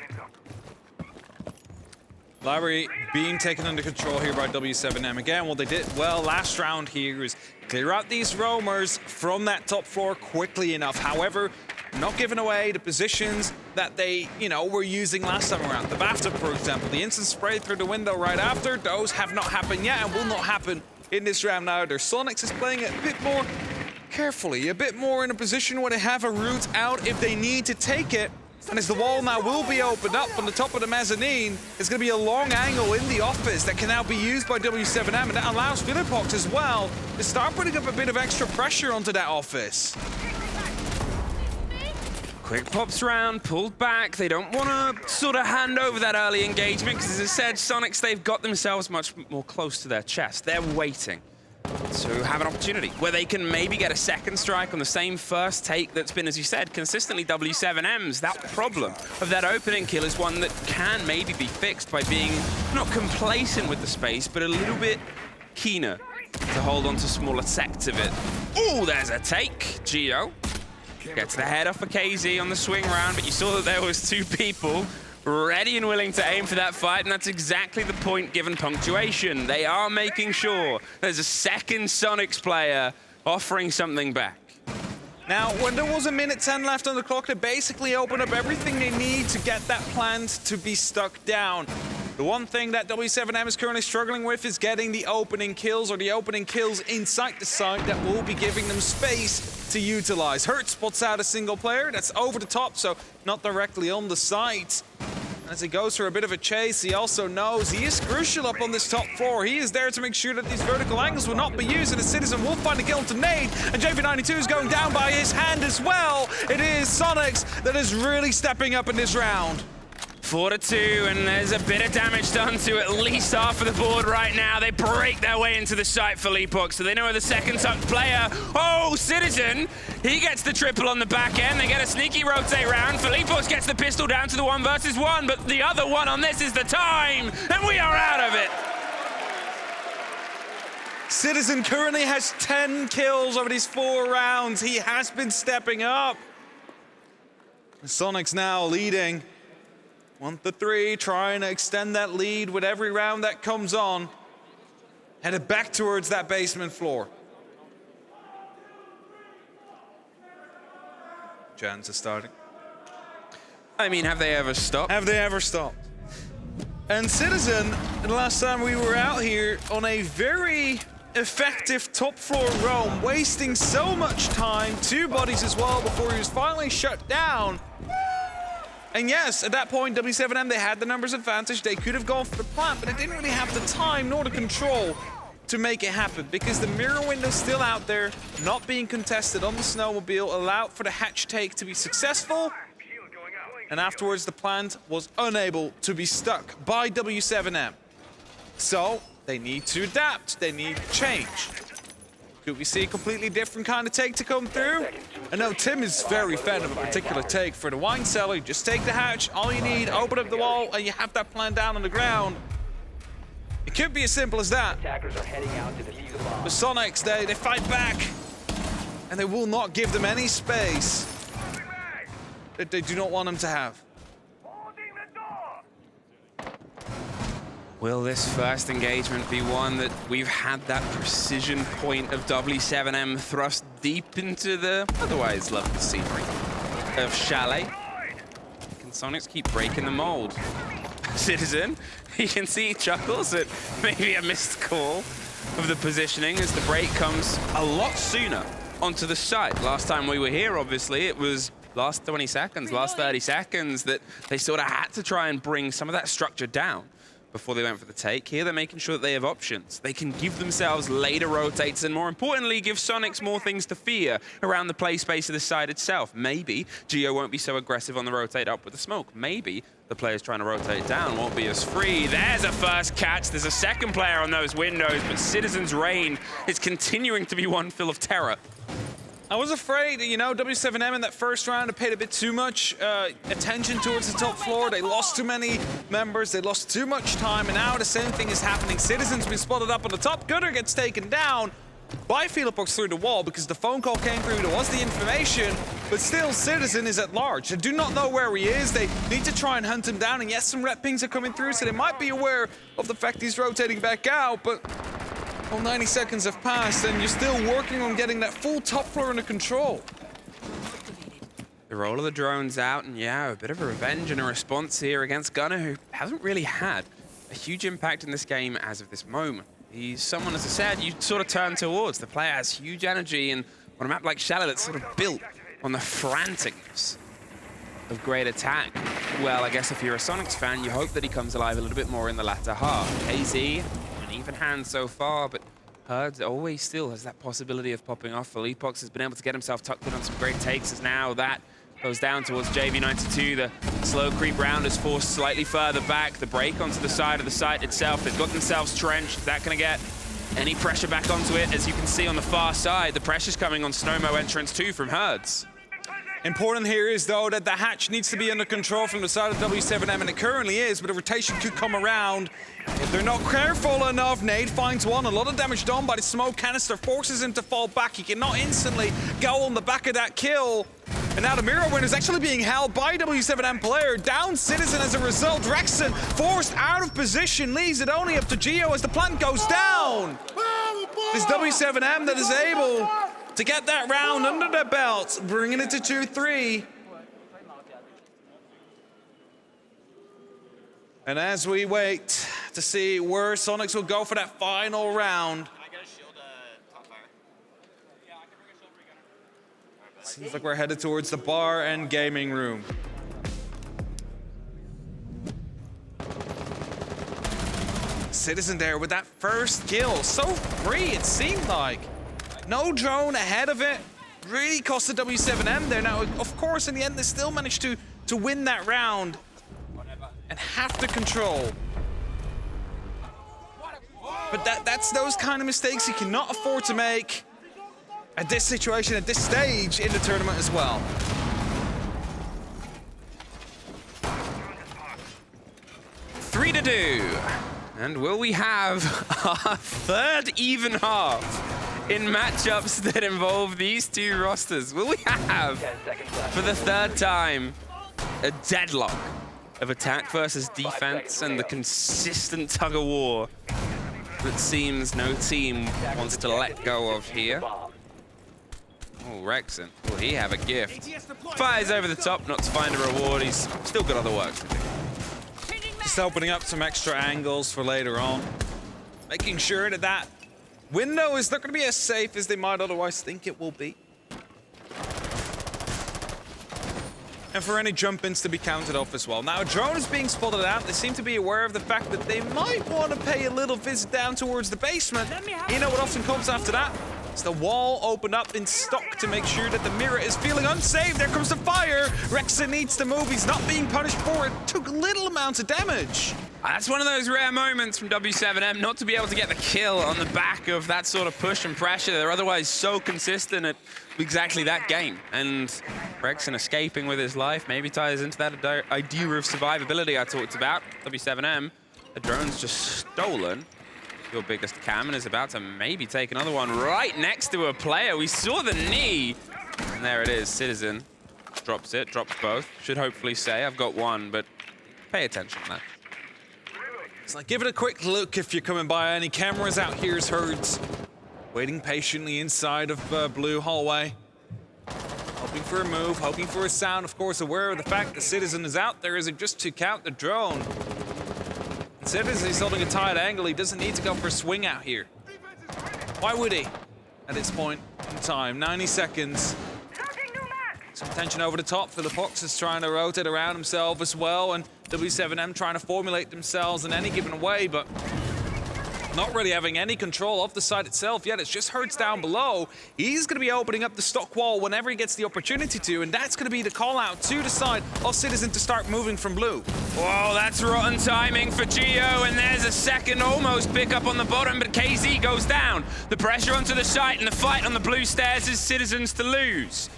Library being taken under control here by W7M. Again, what they did well last round here is clear out these roamers from that top floor quickly enough. However, not giving away the positions that they, were using last time around. The BAFTA, for example, the instant spray through the window right after, those have not happened yet and will not happen in this round either. Soniqs is playing it a bit more carefully, a bit more in a position where they have a route out if they need to take it. And as the wall now will be opened up on the top of the mezzanine, it's going to be a long angle in the office that can now be used by W7M, and that allows Philippox as well to start putting up a bit of extra pressure onto that office. Quick pops round, pulled back. They don't want to sort of hand over that early engagement because, as I said, Soniqs, they've got themselves much more close to their chest. They're waiting to have an opportunity where they can maybe get a second strike on the same first take that's been, as you said, consistently W7M's. That problem of that opening kill is one that can maybe be fixed by being not complacent with the space, but a little bit keener to hold on to smaller sets of it. Oh, there's a take. Geo gets the head off for KZ on the swing round, but you saw that there was two people ready and willing to aim for that fight, and that's exactly the point given punctuation. They are making sure there's a second Soniqs player offering something back. Now, when there was 1:10 left on the clock, they basically opened up everything they need to get that plant to be stuck down. The one thing that W7M is currently struggling with is getting the opening kills, or the opening kills inside the site that will be giving them space to utilize. Hurt spots out a single player that's over the top, so not directly on the site. As he goes for a bit of a chase, he also knows he is crucial up on this top floor. He is there to make sure that these vertical angles will not be used, and the Citizen will find a kill to nade, and JV92 is going down by his hand as well. It is Soniqs that is really stepping up in this round. 4-2, and there's a bit of damage done to at least half of the board right now. They break their way into the site for Philippox, so they know the second tucked player. Oh, Citizen, he gets the triple on the back end. They get a sneaky rotate round. Philippox gets the pistol down to the 1 versus 1, but the other one on this is the time, and we are out of it. Citizen currently has 10 kills over these 4 rounds. He has been stepping up. Soniqs now leading 1-3, trying to extend that lead with every round that comes on. Headed back towards that basement floor. Jans are starting. I mean, have they ever stopped? Have they ever stopped? And Citizen, the last time we were out here on a very effective top floor roam, wasting so much time, 2 bodies as well, before he was finally shut down. And yes, at that point, W7M, they had the numbers advantage. They could have gone for the plant, but they didn't really have the time nor the control to make it happen, because the mirror window's still out there, not being contested on the snowmobile, allowed for the hatch take to be successful. And afterwards, the plant was unable to be stuck by W7M. So they need to adapt. They need to change. Could we see a completely different kind of take to come through? I know Tim is very fan of a particular take. For the wine cellar, you just take the hatch, all you need, open up the wall, and you have that plant down on the ground. It could be as simple as that. The Soniqs, they fight back, and they will not give them any space that they do not want them to have. Will this first engagement be one that we've had that precision point of W7M thrust deep into the otherwise lovely scenery of Chalet? Can Soniqs keep breaking the mold? Citizen, you can see he chuckles at maybe a missed call of the positioning as the break comes a lot sooner onto the site. Last time we were here, obviously, it was last 20 seconds, last 30 seconds that they sort of had to try and bring some of that structure down before they went for the take. Here, they're making sure that they have options. They can give themselves later rotates and, more importantly, give Soniqs more things to fear around the play space of the side itself. Maybe Geo won't be so aggressive on the rotate up with the smoke. Maybe the players trying to rotate down won't be as free. There's a first catch. There's a second player on those windows, but Citizen's reign is continuing to be one full of terror. I was afraid, W7M in that first round had paid a bit too much attention towards the top floor. They lost too many members, they lost too much time, and now the same thing is happening. Citizen's been spotted up on the top. Gunner gets taken down. by Philippox through the wall because the phone call came through, there was the information, but still Citizen is at large. They do not know where he is. They need to try and hunt him down, and yes, some red pings are coming through, so they might be aware of the fact he's rotating back out, but well, 90 seconds have passed, and you're still working on getting that full top floor under control. The roll of the drones out, and yeah, a bit of a revenge and a response here against Gunnar, who hasn't really had a huge impact in this game as of this moment. He's someone, as I said, you sort of turn towards. The player has huge energy, and on a map like Chalet that's sort of built on the franticness of great attack, well, I guess if you're a Soniqs fan, you hope that he comes alive a little bit more in the latter half. KZ, an even hand so far, but Herds always still has that possibility of popping off. Philippox has been able to get himself tucked in on some great takes, as now that goes down towards JV92. The slow creep round is forced slightly further back. The break onto the side of the site itself. They've got themselves trenched. Is that going to get any pressure back onto it? As you can see on the far side, the pressure's coming on Snowmo entrance too from Herds. Important here is, though, that the hatch needs to be under control from the side of W7M, and it currently is, but a rotation could come around. If they're not careful enough, Nade finds one. A lot of damage done by the smoke canister, forces him to fall back. He cannot instantly go on the back of that kill. And now the mirror win is actually being held by W7M player. Down Citizen as a result. Rexon forced out of position, leaves it only up to Geo as the plant goes down. It's W7M that is able to get that round under their belt, bringing it to 2-3. And as we wait to see where Soniqs will go for that final round, seems like we're headed towards the bar and gaming room. Citizen there with that first kill. So free, it seemed like. No drone ahead of it. Really cost the W7M there. Now, of course, in the end, they still managed to win that round and have the control. But that's those kind of mistakes you cannot afford to make at this situation, at this stage in the tournament as well. Three to do. And will we have our third even half in matchups that involve these two rosters? Will we have, for the third time, a deadlock of attack versus defense and the consistent tug-of-war that seems no team wants to let go of here? Oh, Rexon, will he have a gift? Fires over the top, not to find a reward. He's still got other work to do. Just opening up some extra angles for later on. Making sure that that window is not going to be as safe as they might otherwise think it will be. And for any jump-ins to be counted off as well. Now, a drone is being spotted out. They seem to be aware of the fact that they might want to pay a little visit down towards the basement. You know what often comes after that? It's the wall opened up in stock to make sure that the mirror is feeling unsafe. There comes the fire. Rexon needs to move. He's not being punished for it. Took little amounts of damage. That's one of those rare moments from W7M not to be able to get the kill on the back of that sort of push and pressure. They're otherwise so consistent at exactly that game. And Rexon escaping with his life maybe ties into that idea of survivability I talked about. W7M, the drone's just stolen your biggest cam and is about to maybe take another one right next to a player. We saw the knee. And there it is, Citizen drops it, drops both. Should hopefully say, I've got one, but pay attention to that. It's like, give it a quick look if you're coming by. Any cameras out here is Herds. Waiting patiently inside of blue hallway. Hoping for a move, hoping for a sound. Of course, aware of the fact the Citizen is out there. Is it just to count the drone? Citizen is holding a tight angle. He doesn't need to go for a swing out here. Why would he? At this point in time, 90 seconds. Some tension over the top. Philippox is trying to rotate around himself as well, and W7M trying to formulate themselves in any given way, but not really having any control of the site itself yet. It's just Hertz down below. He's going to be opening up the stock wall whenever he gets the opportunity to, and that's going to be the call out to the side of Citizen to start moving from blue. Whoa, that's rotten timing for Geo, and there's a second almost pick up on the bottom, but KZ goes down. The pressure onto the site and the fight on the blue stairs is Citizen's to lose.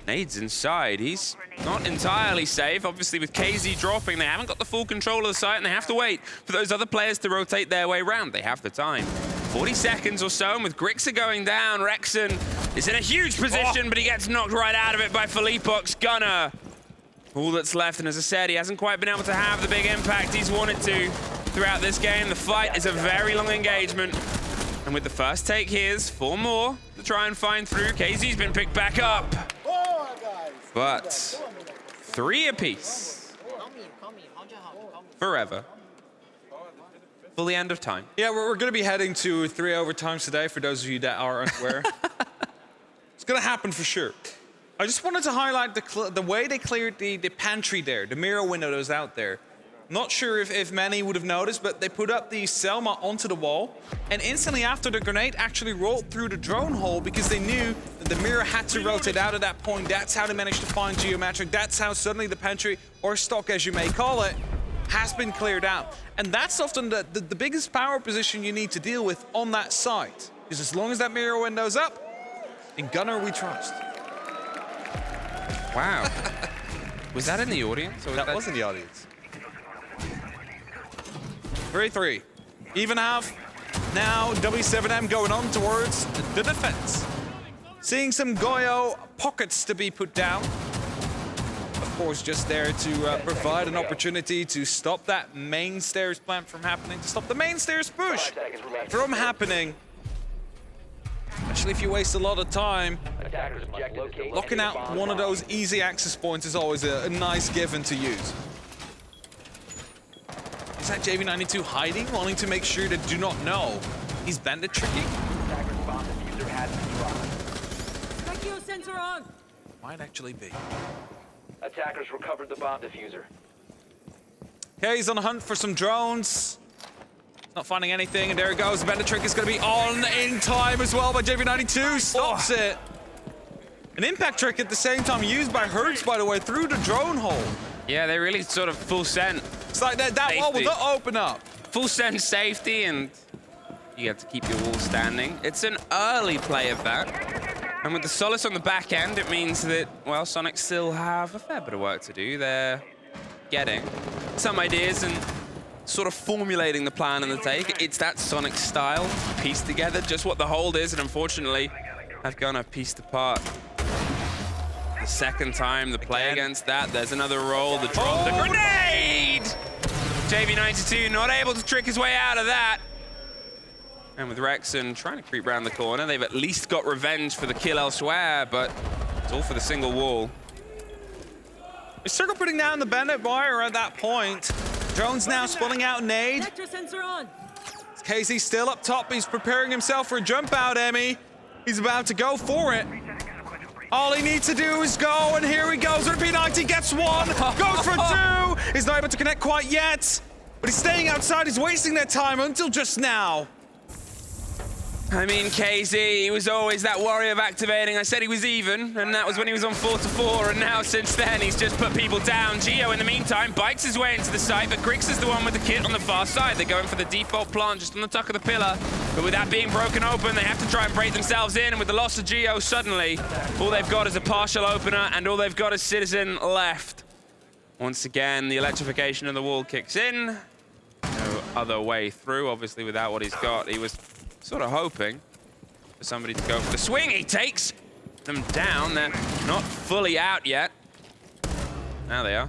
Nade's inside. He's not entirely safe. Obviously, with KZ dropping, they haven't got the full control of the site, and they have to wait for those other players to rotate their way around. They have the time. 40 seconds or so, and with Grixer going down, Rexon is in a huge position, but he gets knocked right out of it by Felipox. Gunner, all that's left, and as I said, he hasn't quite been able to have the big impact he's wanted to throughout this game. The fight is a very long engagement, and with the first take, here's 4 more to try and find through. KZ's been picked back up, but 3 apiece. Forever. Till the end of time. Yeah, we're going to be heading to 3 overtimes today, for those of you that are unaware. It's going to happen for sure. I just wanted to highlight the way they cleared the pantry there, the mirror window that was out there. Not sure if many would have noticed, but they put up the Selma onto the wall, and instantly after, the grenade actually rolled through the drone hole because they knew that the mirror had to rotate out at that point. That's how they managed to find Geometric. That's how suddenly the pantry, or stock as you may call it, has been cleared out. And that's often the biggest power position you need to deal with on that site. Because as long as that mirror window's up, in Gunner we trust. Wow. Was that in the audience? Or That was in the audience. 3-3. Even half. Now W7M going on towards the defense. Seeing some Goyo pockets to be put down. Of course, just there to provide an opportunity to stop that main stairs plant from happening, to stop the main stairs push from happening. Especially if you waste a lot of time. Locking out one of those easy access points is always a nice given to use. Is that JV92 hiding, wanting to make sure they do not know he's bandit tricking? Sensor on. Might actually be. Attackers recovered the bomb diffuser. Okay, he's on the hunt for some drones. Not finding anything, and there it goes. The bandit trick is going to be on in time as well by JV92. Stops it. An impact trick at the same time used by Hertz, by the way, through the drone hole. Yeah, they really sort of full send. It's like that wall will not open up. Full send safety, and you have to keep your wall standing. It's an early play of that. And with the Solace on the back end, it means that, well, Soniqs still have a fair bit of work to do. They're getting some ideas and sort of formulating the plan and the take. It's that Soniqs style, pieced together, just what the hold is, and unfortunately, have gone pieced apart. The second time, the play against that, there's another roll, the drop, the grenade! JV92 not able to trick his way out of that. And with Rexon trying to creep around the corner, they've at least got revenge for the kill elsewhere, but it's all for the single wall. Is Circle putting down the bandit wire at that point? Drone's now spawning out nade. Sensor on. KZ still up top. He's preparing himself for a jump out, Emmy. He's about to go for it. All he needs to do is go, and here he goes. P90 gets one, goes for 2. He's not able to connect quite yet, but he's staying outside. He's wasting their time until just now. I mean, KZ, he was always that worry of activating. I said he was even, and that was when he was on 4-4, and now since then, he's just put people down. Geo, in the meantime, bikes his way into the site, but Grix is the one with the kit on the far side. They're going for the default plant just on the tuck of the pillar, but with that being broken open, they have to try and break themselves in, and with the loss of Geo, suddenly, all they've got is a partial opener, and all they've got is Citizen left. Once again, the electrification of the wall kicks in. No other way through, obviously, without what he's got. He was sort of hoping for somebody to go for the swing. He takes them down. They're not fully out yet. Now they are.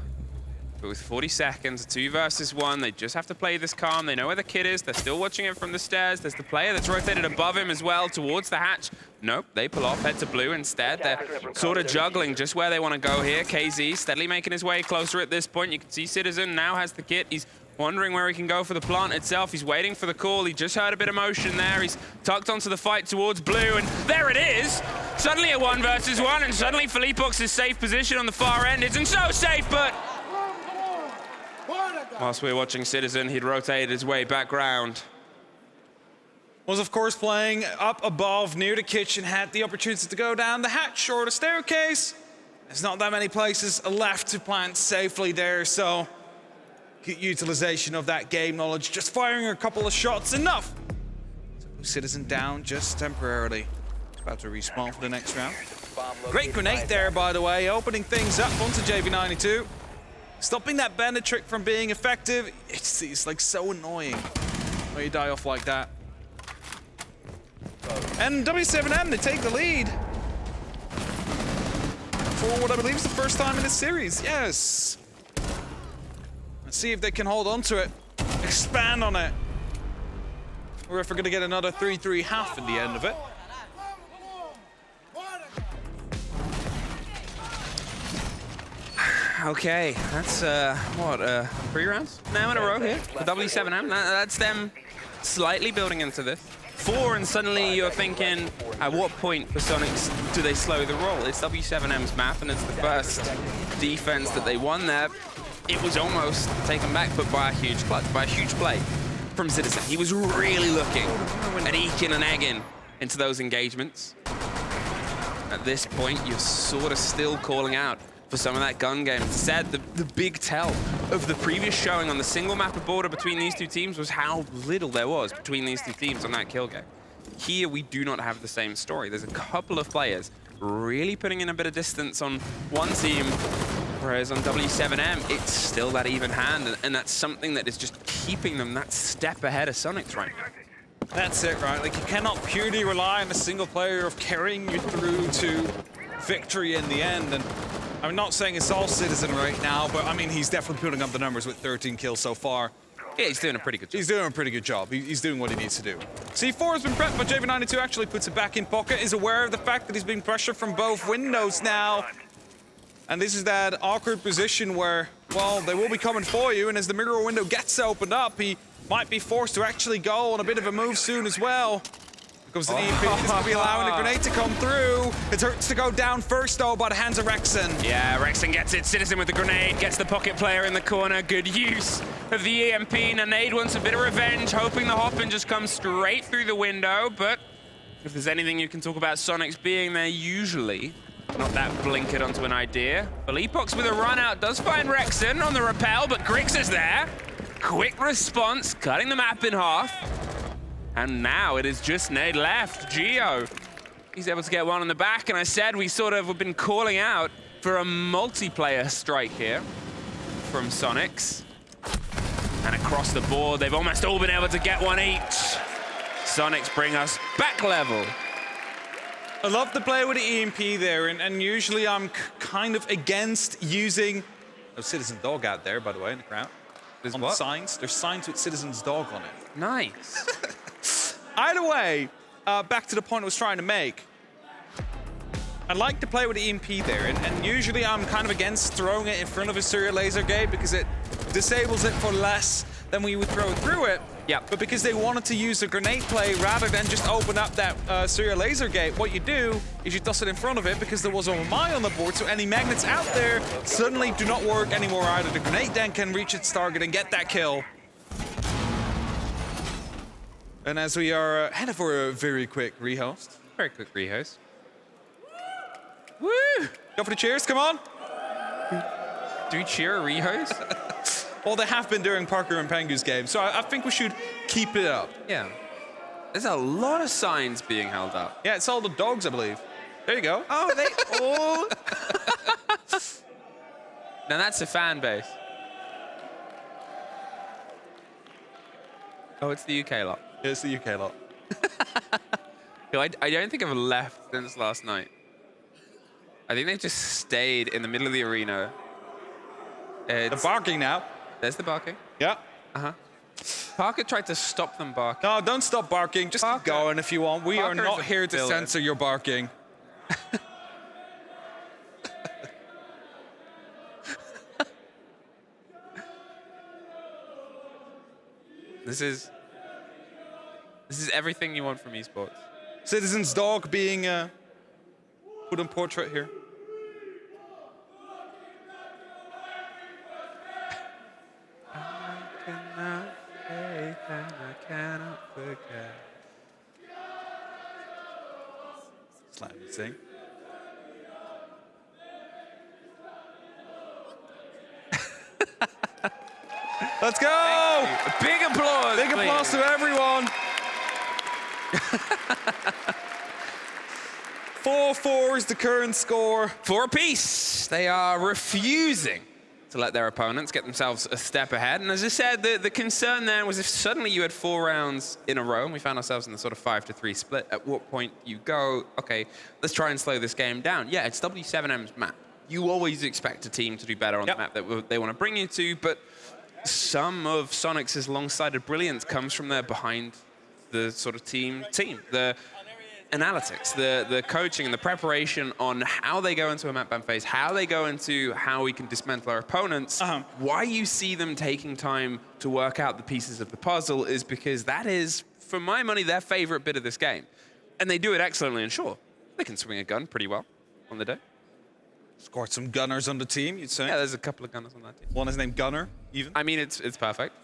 But with 40 seconds, 2 versus 1, they just have to play this calm. They know where the kid is. They're still watching it from the stairs. There's the player that's rotated above him as well towards the hatch. Nope, they pull off, head to blue instead. They're sort of juggling just where they want to go here. KZ steadily making his way closer at this point. You can see Citizen now has the kit. He's wondering where he can go for the plant itself. He's waiting for the call. He just heard a bit of motion there. He's tucked onto the fight towards blue, and there it is! Suddenly a 1 versus 1, and suddenly Felipox' safe position on the far end isn't so safe, but whilst we were watching Citizen, he'd rotated his way back round. Was, of course, playing up above near the kitchen, had the opportunity to go down the hatch or the staircase. There's not that many places left to plant safely there, so good utilization of that game knowledge. Just firing a couple of shots, enough. Citizen down just temporarily. About to respawn for the next round. Great grenade there, by the way, opening things up onto JV92. Stopping that bandit trick from being effective. It's like so annoying when you die off like that. And W7M, they take the lead. For what I believe is the first time in this series, yes. Let's see if they can hold on to it, expand on it, or if we're gonna get another 3-3 half in the end of it. Okay, that's what 3 rounds now in a row here for W7M. That's them slightly building into this. 4, and suddenly you're thinking, at what point for Soniqs do they slow the roll? It's W7M's map, and it's the first defense that they won there. It was almost taken back, but by a huge clutch, by a huge play from Citizen. He was really looking at eking and egging into those engagements. At this point, you're sort of still calling out for some of that gun game. As I said, the big tell of the previous showing on the single map of border between these two teams was how little there was between these two teams on that kill game. Here, we do not have the same story. There's a couple of players really putting in a bit of distance on one team, whereas on W7M, it's still that even hand, and that's something that is just keeping them that step ahead of Soniqs right now. That's it, right? Like, you cannot purely rely on a single player of carrying you through to victory in the end. And I'm not saying it's all Citizen right now, but I mean, he's definitely putting up the numbers with 13 kills so far. Yeah, he's doing a pretty good job. He's doing a pretty good job. He's doing what he needs to do. C4 has been prepped, but JV92 actually puts it back in pocket, is aware of the fact that he's being pressured from both windows now. And this is that awkward position where, well, they will be coming for you, and as the mirror window gets opened up, he might be forced to actually go on a bit of a move soon as well. Here comes the EP, this will be allowing the grenade to come through. It hurts to go down first, though, by the hands of Rexon. Yeah, Rexon gets it. Citizen with the grenade, gets the pocket player in the corner. Good use of the EMP. Nade wants a bit of revenge, hoping the hop-in just comes straight through the window, but if there's anything you can talk about Soniqs being there, usually not that blinkered onto an idea. Epox with a run out does find Rexon on the rappel, but Grix is there. Quick response, cutting the map in half. And now it is just Nade left. Geo, he's able to get one on the back, and I said we sort of have been calling out for a multiplayer strike here from Soniqs. And across the board, they've almost all been able to get one each. Soniqs bring us back level. I love to play with the EMP there, and usually I'm kind of against using... Oh, Citizen Dog out there, by the way, in the crowd. There's on what? The signs. There's signs with Citizen's Dog on it. Nice. Either way, back to the point I was trying to make. I like to play with the EMP there, and usually I'm kind of against throwing it in front of a serial laser gate because it disables it for less than we would throw through it. Yeah. But because they wanted to use a grenade play rather than just open up that serial laser gate, what you do is you toss it in front of it because there was a mine on the board, so any magnets out there suddenly do not work anymore either. The grenade then can reach its target and get that kill. And as we are headed for a very quick rehost. Very quick rehost. Woo! Go for the cheers, come on. Do we cheer a rehost? Well, they have been during Parker and Pengu's game, so I think we should keep it up. Yeah. There's a lot of signs being held up. Yeah, it's all the dogs, I believe. There you go. Oh, they all... Now that's a fan base. Oh, it's the UK lot. Yeah, it's the UK lot. I don't think I've left since last night. I think they've just stayed in the middle of the arena. They're barking now. There's the barking. Yeah. Uh-huh. Parker tried to stop them barking. No, don't stop barking. Just keep going if you want. We are not here to censor your barking. This is everything you want from esports. Citizen's Dog being put on portrait here. Slam and sing. Let's go! Big applause! Big applause to everyone! 4-4 is the current score. 4 apiece. They are refusing to let their opponents get themselves a step ahead. And as I said, the concern there was if suddenly you had 4 rounds in a row and we found ourselves in the sort of 5-3 split, at what point you go, okay, let's try and slow this game down. Yeah, it's W7M's map. You always expect a team to do better on the map that they want to bring you to, but some of Soniqs' long-sighted brilliance comes from their behind the sort of team. The analytics, the coaching and the preparation on how they go into a map ban phase, how they go into how we can dismantle our opponents. Why you see them taking time to work out the pieces of the puzzle is because that is, for my money, their favorite bit of this game. And they do it excellently, and sure, they can swing a gun pretty well on the day. Scored some gunners on the team, you'd say? Yeah, there's a couple of gunners on that team. One is named Gunner, even. I mean, it's perfect.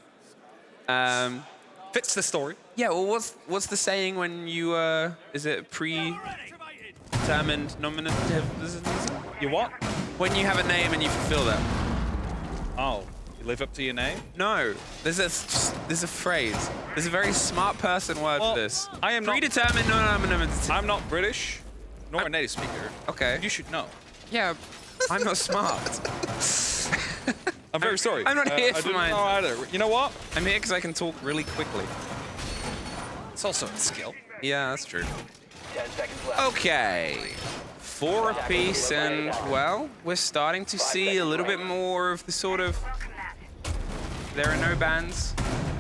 Fits the story. Yeah, well, what's the saying when you, is it predetermined nominative? You what? When you have a name and you fulfill that. Oh, you live up to your name? No, there's a phrase. There's a very smart person word for this. I am predetermined nominative. I'm not British, nor a native speaker. Okay. You should know. Yeah, I'm not smart. I'm very sorry. I'm not here for mine. I didn't know either. You know what? I'm here because I can talk really quickly. It's also a skill. Yeah, that's true. 10 seconds left. Okay. 4 apiece, and, well, we're starting to see a little bit more of the sort of... There are no bans.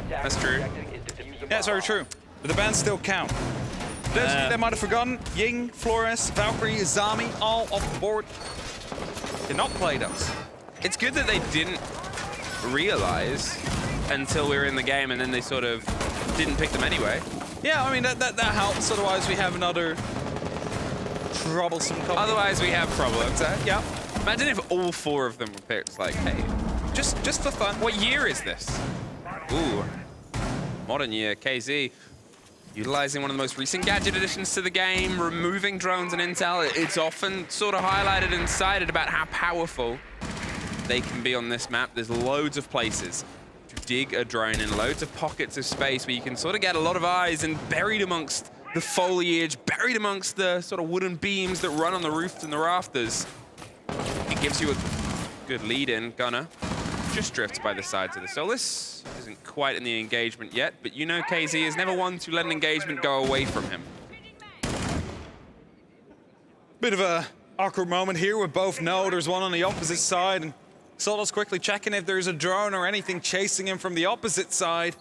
That's true. Yeah, it's very true. But the bans still count. They might have forgotten. Ying, Flores, Valkyrie, Izami, all off the board. Did not play those. It's good that they didn't realize until we were in the game, and then they sort of didn't pick them anyway. Yeah, I mean, that helps. Otherwise, we have another troublesome couple. Otherwise, we have problems. Yeah. Imagine if all 4 of them were picked. Like, hey, just for fun. What year is this? Ooh, modern year. KZ. Utilizing one of the most recent gadget additions to the game, removing drones and intel. It's often sort of highlighted and cited about how powerful they can be on this map. There's loads of places to dig a drone in, loads of pockets of space where you can sort of get a lot of eyes, and buried amongst the foliage, buried amongst the sort of wooden beams that run on the roofs and the rafters. It gives you a good lead-in. Gunner just drifts by the sides of the Solus. Isn't quite in the engagement yet, but you know KZ is never one to let an engagement go away from him. Bit of a awkward moment here. We both know there's one on the opposite side, and Solo's quickly checking if there's a drone or anything chasing him from the opposite side.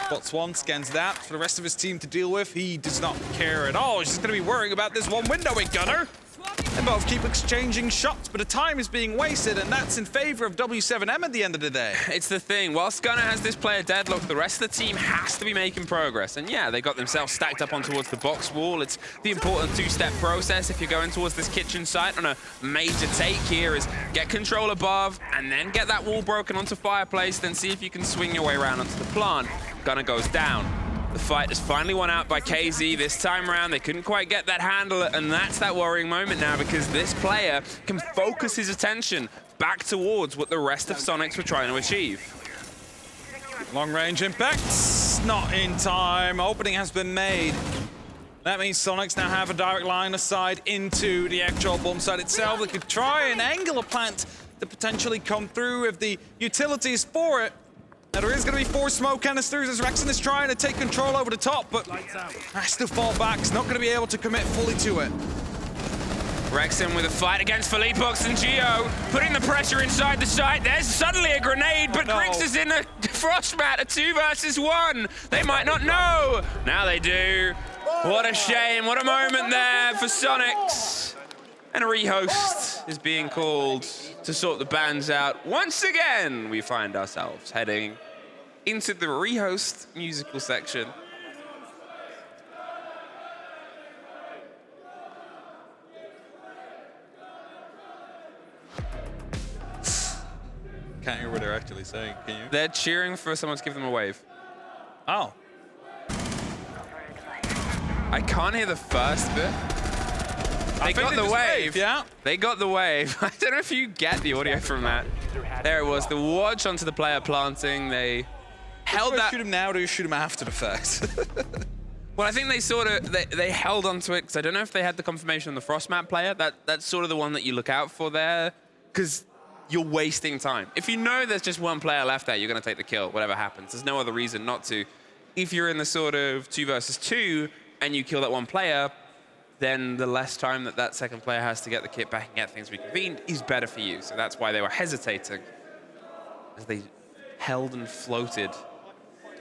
Spots one, scans that for the rest of his team to deal with. He does not care at all. He's just going to be worrying about this one window with Gunner. They both keep exchanging shots, but the time is being wasted, and that's in favor of W7M at the end of the day. It's the thing. Whilst Gunner has this player deadlocked, the rest of the team has to be making progress. And yeah, they got themselves stacked up on towards the box wall. It's the important 2-step process if you're going towards this kitchen site on a major take here is get control above and then get that wall broken onto fireplace, then see if you can swing your way around onto the plant. Gunner goes down. The fight is finally won out by KZ this time around. They couldn't quite get that handle, and that's that worrying moment now because this player can focus his attention back towards what the rest of Soniqs were trying to achieve. Long-range impacts, not in time. Opening has been made. That means Soniqs now have a direct line of sight into the actual bomb site itself. They could try and angle a plant to potentially come through if the utilities for it. Now there is going to be 4 smoke canisters as Rexon is trying to take control over the top, but has to fall back. He's not going to be able to commit fully to it. Rexon with a fight against Philippux and Geo, putting the pressure inside the site. There's suddenly a grenade, but Grix is in a frost mat, a 2 versus 1. They might not know. Now they do. What a shame, what a moment there for Soniqs. And a rehost is being called to sort the bans out. Once again, we find ourselves heading into the rehost musical section. Can't hear what they're actually saying, can you? They're cheering for someone to give them a wave. Oh. I can't hear the first bit. They got the wave. Yeah. They got the wave. I don't know if you get the audio from that. There it was. The watch onto the player planting. They held that. Shoot him now, or do you shoot him after the fact? Well, I think they sort of they held onto it because I don't know if they had the confirmation on the frost map player. That's sort of the one that you look out for there, because you're wasting time. If you know there's just one player left there, you're going to take the kill, whatever happens. There's no other reason not to. If you're in the sort of 2 versus 2 and you kill that one player, then the less time that that second player has to get the kit back and get things reconvened is better for you. So that's why they were hesitating as they held and floated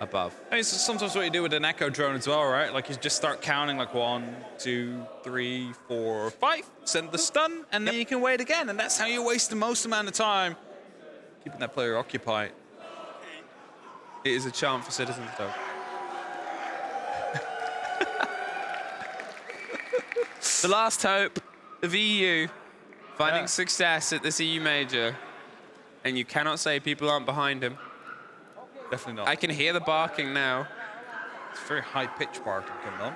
above. I mean, it's sometimes what you do with an echo drone as well, right? Like you just start counting like 1, 2, 3, 4, 5, send the stun, and then you can wait again. And that's how you waste the most amount of time keeping that player occupied. It is a charm for Citizens, though. The last hope of EU finding success at this EU major, and you cannot say people aren't behind him. Definitely not. I can hear the barking now. It's very high-pitched barking coming on.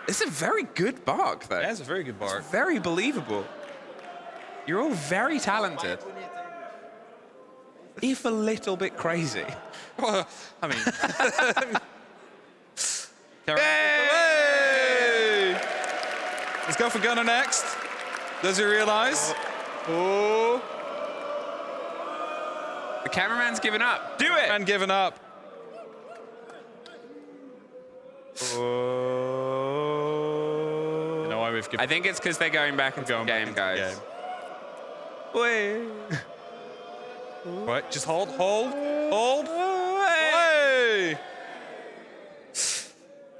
It's a very good bark, though. Yeah, it's a very good bark. It's very believable. You're all very talented. If a little bit crazy. Well, I mean... Hey! Let's go for Gunner next. Does he realize? Oh. The cameraman's given up. Do it! And given up. Oh. You know why we've given I think it's because they're going back into the game, guys. Wait. Right, just hold. Hey!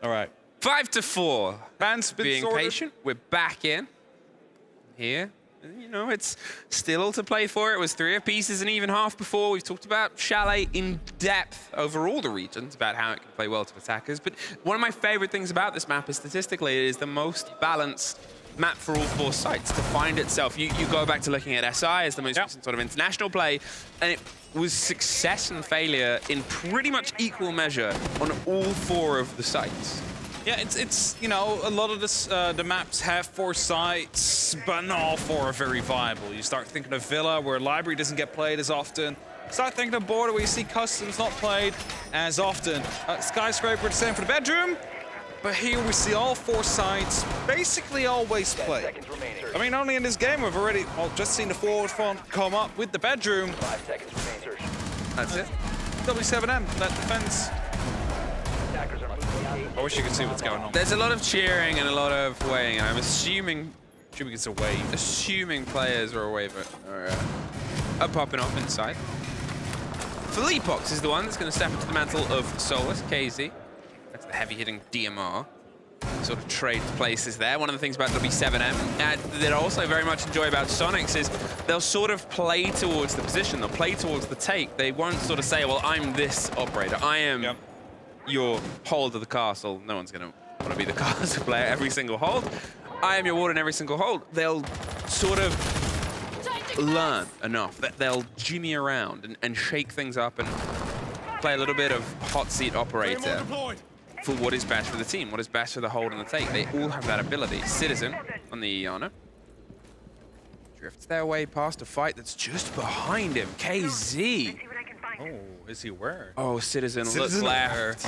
All right. 5-4. Fans been Being sorted. patient. We're back in here. You know, it's still all to play for. It was 3 apiece and even half before. We've talked about Chalet in depth over all the regions, about how it can play well to attackers. But one of my favorite things about this map is statistically it is the most balanced map for all 4 sites to find itself. You go back to looking at SI as the most recent sort of international play, and it was success and failure in pretty much equal measure on all 4 of the sites. Yeah, it's you know, a lot of this, the maps have 4 sites, but not all 4 are very viable. You start thinking of Villa, where Library doesn't get played as often. Start thinking of Border, where you see Customs not played as often. Skyscraper, the same for the bedroom. But here we see all 4 sites basically always play. I mean, only in this game we've already just seen the forward front come up with the bedroom. 5 seconds remain, sir. That's it. W7M, that defense. Attackers are moving out. I wish you could see what's going on. There's a lot of cheering and a lot of weighing, and I'm assuming It's a wave. players are away, but are popping off inside. Philippox is the one that's going to step into the mantle of Solus, KZ. That's the heavy-hitting DMR. Sort of trade places there. One of the things about W7M that I also very much enjoy about Soniqs is they'll sort of play towards the position. They'll play towards the take. They won't sort of say, well, I'm this operator. I am your hold of the castle. No one's going to want to be the castle player every single hold. I am your warden every single hold. They'll sort of learn enough that they'll jimmy around and shake things up and play a little bit of hot seat operator for what is best for the team, what is best for the hold and the take. They all have that ability. Citizen on the Iana drifts their way past a fight that's just behind him. KZ. Oh, is he where? Oh, Citizen look left.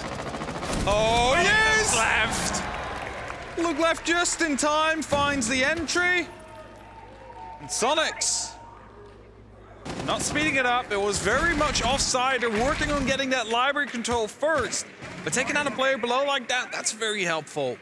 Oh, yes! Left. Look left just in time, finds the entry. And Soniqs not speeding it up. It was very much offside. They're working on getting that library control first. But taking out a player below like that, that's very helpful.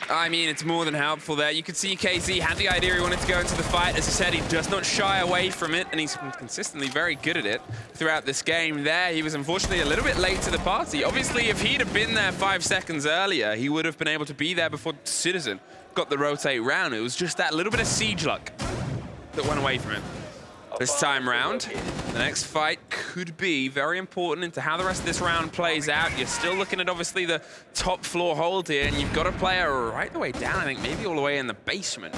I mean, it's more than helpful there. You could see KZ had the idea he wanted to go into the fight. As I said, he does not shy away from it, and he's consistently very good at it throughout this game there. He was unfortunately a little bit late to the party. Obviously, if he'd have been there 5 seconds earlier, he would have been able to be there before Citizen got the rotate round. It was just that little bit of siege luck that went away from him. This time round, the next fight could be very important into how the rest of this round plays out. You're still looking at, obviously, the top floor hold here, and you've got a player right the way down, I think, maybe all the way in the basement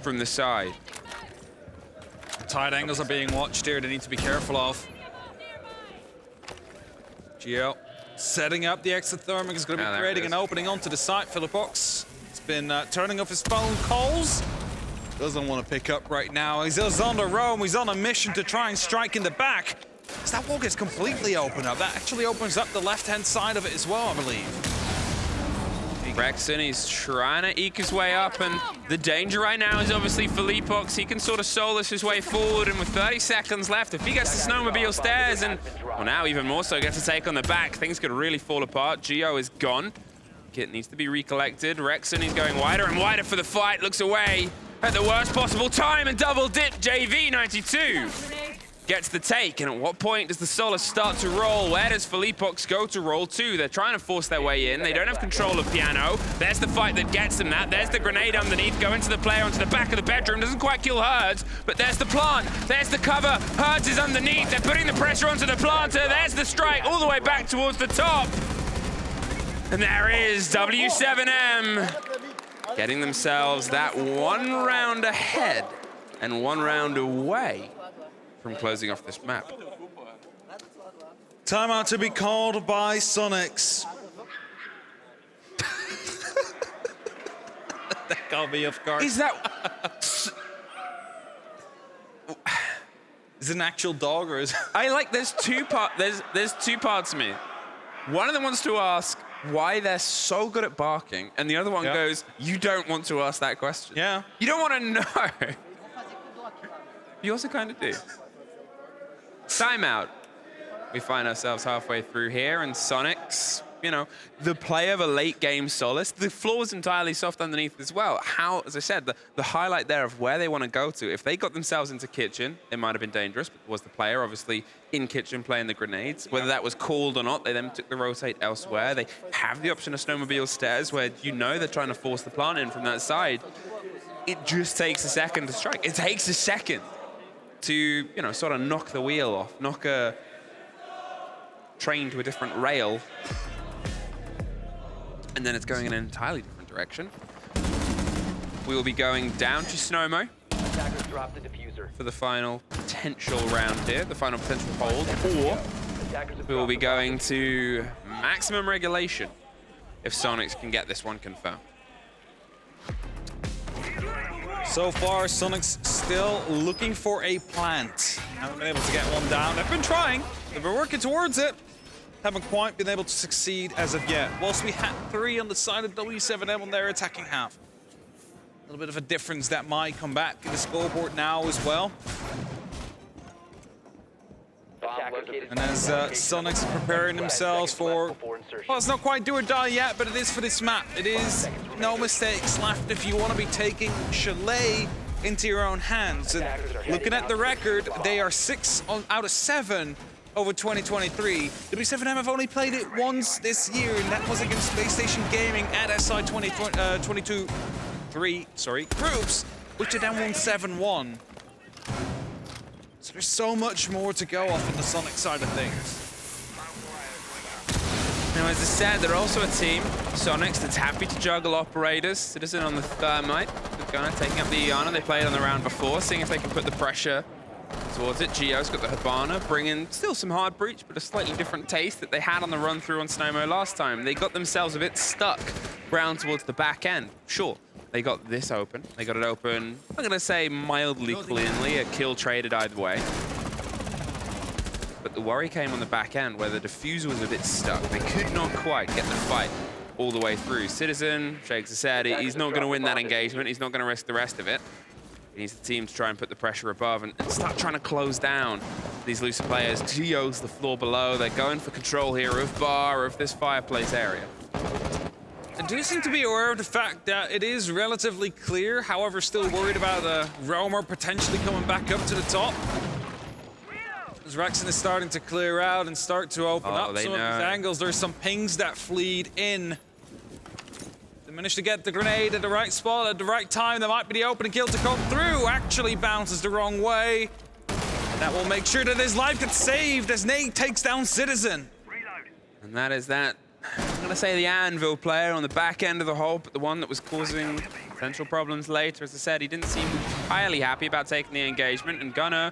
from the side. Tight angles are being watched here. They need to be careful of. Gio setting up the exothermic is going to be creating an opening onto the site. Philippox has been turning off his phone calls. Doesn't want to pick up right now. He's on the roam. He's on a mission to try and strike in the back. As that wall gets completely opened up, that actually opens up the left-hand side of it as well, I believe. He Rexon, he's trying to eke his way up, and the danger right now is obviously Felipox. He can sort of solace his way forward, and with 30 seconds left, if he gets the snowmobile stairs, and well, now even more so gets to take on the back, things could really fall apart. Geo is gone. Kit needs to be recollected. Rexon, he's going wider and wider for the fight, looks away at the worst possible time, and double dip JV92. Gets the take, and at what point does the Solace start to roll? Where does Felipox go to roll to? They're trying to force their way in. They don't have control of Piano. There's the fight that gets them that. There's the grenade underneath, going to the player onto the back of the bedroom. Doesn't quite kill Herds, but there's the plant. There's the cover. Herds is underneath. They're putting the pressure onto the planter. There's the strike all the way back towards the top. And there is W7M getting themselves that 1 round ahead and 1 round away from closing off this map. Timeout to be called by Soniqs. That got me off guard. Is that... Is it an actual dog or is... I like, there's two parts to me. One of them wants to ask why they're so good at barking, and the other one goes, you don't want to ask that question. Yeah. You don't want to know. You also kind of do. Timeout. We find ourselves halfway through here, and Soniqs, you know, the play of a late game Solace. The floor was entirely soft underneath as well. How, as I said, the highlight there of where they want to go to. If they got themselves into Kitchen, it might have been dangerous, but was the player obviously in Kitchen playing the grenades. Whether that was called or not, they then took the rotate elsewhere. They have the option of snowmobile stairs where you know they're trying to force the plant in from that side. It just takes a second to strike. It takes a second to, you know, sort of knock the wheel off, knock a train to a different rail, and then it's going in an entirely different direction. We will be going down to Snowmo for the final potential round here, the final potential hold, or we will be going to maximum regulation if Soniqs can get this one confirmed. So far, Soniqs still looking for a plant. Haven't been able to get one down. They've been trying. They've been working towards it. Haven't quite been able to succeed as of yet. Whilst we had 3 on the side of W7M on their attacking half. A little bit of a difference that might come back in the scoreboard now as well. And as Soniqs are preparing themselves for, well, it's not quite do or die yet, but it is for this map. It is no mistakes left if you want to be taking Chalet into your own hands. And looking at the record, they are 6 out of 7 over 2023. W7M have only played it once this year, and that was against PlayStation Gaming at SI 22-3 groups, which they then won 7-1. So there's so much more to go off on the Sonic side of things. Now, as I said, they're also a team, Soniqs, that's happy to juggle operators. Citizen on the Thermite, the gunner taking up the Iana. They played on the round before, seeing if they can put the pressure towards it. Geo's got the Hibana, bringing still some hard breach, but a slightly different taste that they had on the run through on Snowmo last time. They got themselves a bit stuck round towards the back end. Sure, they got this open. They got it open, I'm going to say mildly cleanly, a kill traded either way. But the worry came on the back end where the diffuser was a bit stuck. They could not quite get the fight all the way through. Citizen shakes his head. He's not going to win that engagement. He's not going to risk the rest of it. He needs the team to try and put the pressure above and start trying to close down these looser players. Geo's the floor below. They're going for control here of bar, of this fireplace area. I do seem to be aware of the fact that it is relatively clear, however, still worried about the roamer potentially coming back up to the top. As Rexon is starting to clear out and start to open up some of these angles, there's some pings that fleed in. They managed to get the grenade at the right spot at the right time. There might be the opening kill to come through. Actually bounces the wrong way. That will make sure that his life gets saved as Nate takes down Citizen. And that is that. I'm going to say the Anvil player on the back end of the hole, but the one that was causing potential problems later. As I said, he didn't seem entirely happy about taking the engagement, and Gunner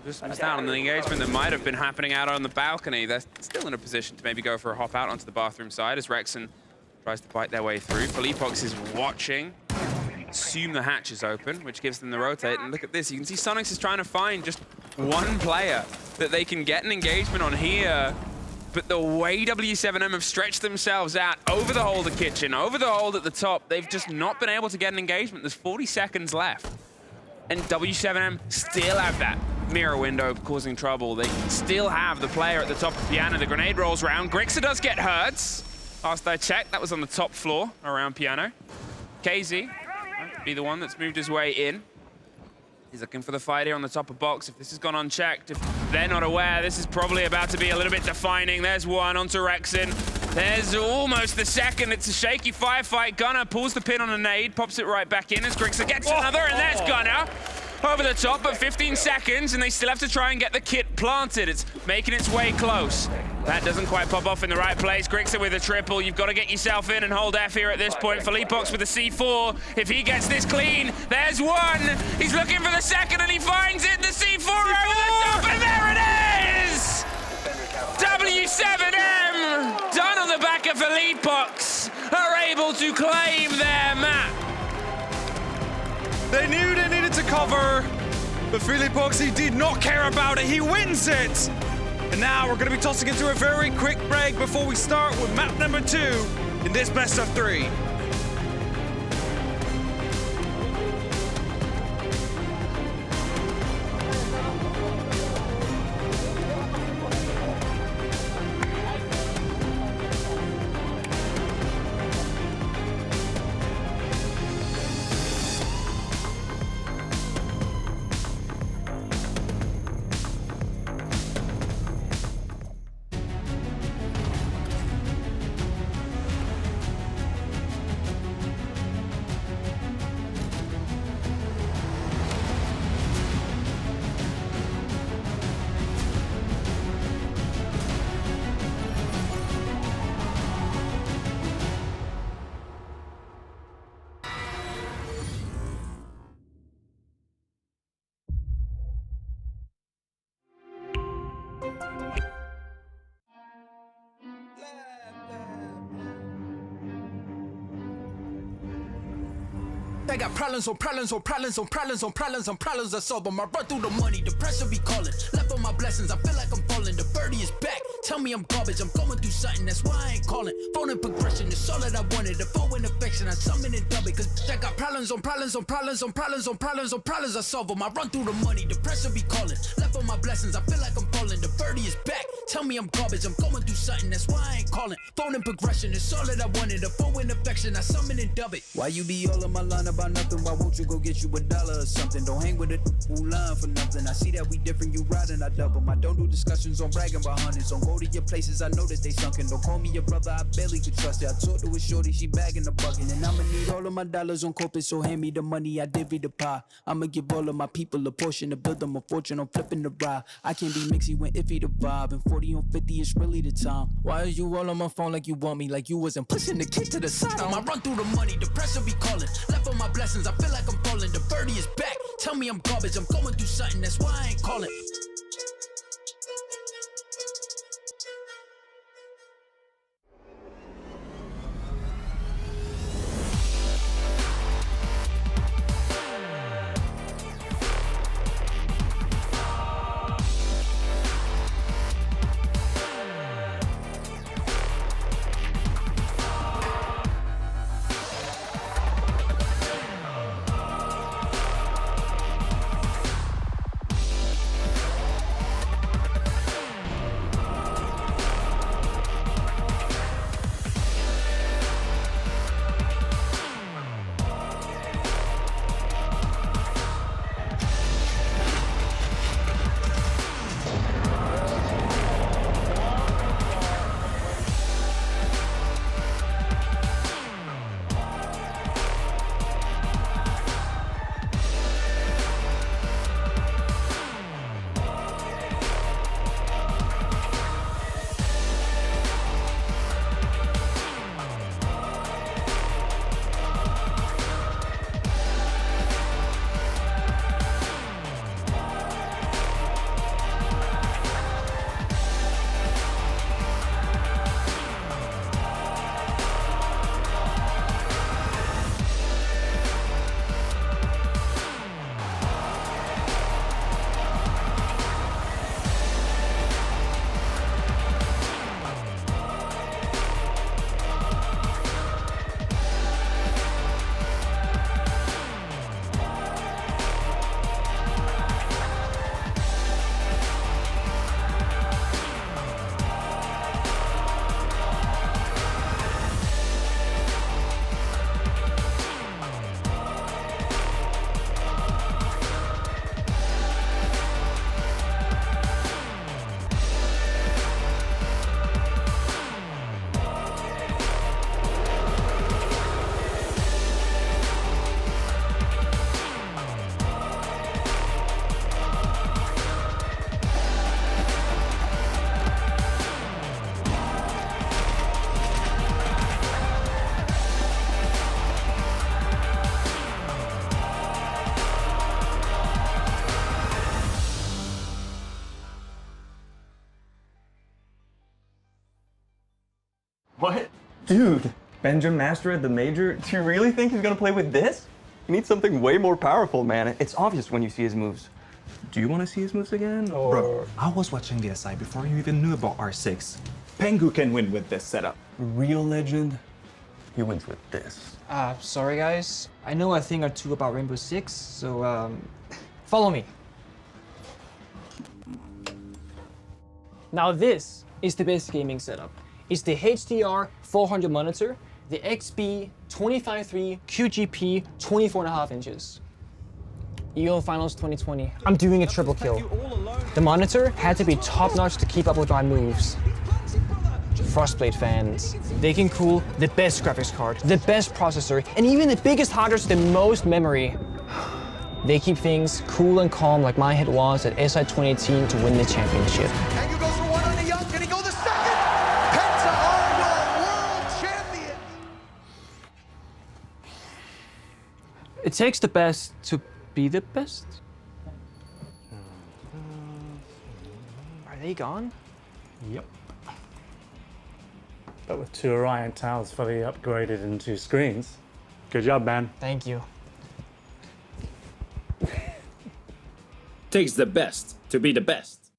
just missed out on the engagement that might have been happening out on the balcony. They're still in a position to maybe go for a hop out onto the bathroom side as Rexon tries to bite their way through. Felipox is watching. Assume the hatch is open, which gives them the rotate. And look at this. You can see Soniqs is trying to find just one player that they can get an engagement on here. But the way W7M have stretched themselves out over the hold of Kitchen, over the hold at the top, they've just not been able to get an engagement. There's 40 seconds left. And W7M still have that mirror window causing trouble. They still have the player at the top of Piano. The grenade rolls round. Grixer does get hurt. Last I checked, that was on the top floor around Piano. KZ might be the one that's moved his way in. He's looking for the fight here on the top of box. If this has gone unchecked, if they're not aware, this is probably about to be a little bit defining. There's one onto Rexin. There's almost the second. It's a shaky firefight. Gunner pulls the pin on a nade, pops it right back in as Grixer gets another, and there's Gunner. Over the top, but 15 seconds, and they still have to try and get the kit planted. It's making its way close. That doesn't quite pop off in the right place. Grixer with a triple. You've got to get yourself in and hold F here at this point. Philippox with a C4. If he gets this clean, there's one. He's looking for the second, and he finds it. The C4 over the top, and there it is! W7M, done on the back of Philippox, are able to claim their map. They knew they needed to cover, but Philippox, he did not care about it. He wins it. And now we're going to be tossing into a very quick break before we start with map number 2 in this best of 3. I got problems on problems on problems on problems on problems on problems. I solve them. I run through the money. The pressure be calling. Left on my blessings. I feel like I'm falling. The birdie is back. Tell me I'm garbage. I'm going through something. That's why I ain't calling. Phone and progression is all that I wanted. The phone and affection. I summon and dub it. Cause I got problems on problems on problems on problems on problems on problems. I solve them. I run through the money. The pressure be calling. Left on my blessings. I feel like I'm falling. The birdie is back. Tell me I'm garbage. I'm going through something. That's why I ain't calling. Phone and progression is all that I wanted. The phone and affection. I summon and dub it. Why you be all on my line about nothing? Why won't you go get you $1 or something? Don't hang with it who line for nothing. I see that we different, you riding, I double. I don't do discussions on bragging about hundreds. Don't go to your places, I know that they sunken. Don't call me your brother, I barely could trust it. I talked to a shorty, she bagging the bucket. And I'ma need all of my dollars on corporate, so hand me the money, I divvy the pie. I'ma give all of my people a portion to build them a fortune. I'm flipping the ride. I can't be mixy when iffy the vibe. And 40 on 50 is really the time. Why is you all on my phone like you want me? Like you wasn't pushing the kid to the side. I run through the money, the pressure be calling. Left on my blessings, I feel like I'm falling. The birdie is back. Tell me I'm garbage. I'm going through something. That's why I ain't calling. What? Dude, Benjamin Master at the Major? Do you really think he's gonna play with this? He needs something way more powerful, man. It's obvious when you see his moves. Do you want to see his moves again, or...? Bro, I was watching the SI before you even knew about R6. Pengu can win with this setup. Real legend, he wins with this. Sorry guys. I know a thing or two about Rainbow Six, so follow me. Now this is the best gaming setup. It's the HDR 400 monitor, the XB 25.3 QGP 24.5 inches. EO Finals 2020. I'm doing a triple kill. The monitor had to be top-notch to keep up with my moves. Frostblade fans, they can cool the best graphics card, the best processor, and even the biggest hard drive with the most memory. They keep things cool and calm like my head was at SI 2018 to win the championship. Pengu goes for one on the young. Can he go the second? Penta are your world champions. It takes the best to be the best. Are they gone? Yep. But with 2 Orion towers fully upgraded and 2 screens. Good job, man. Thank you. Takes the best to be the best.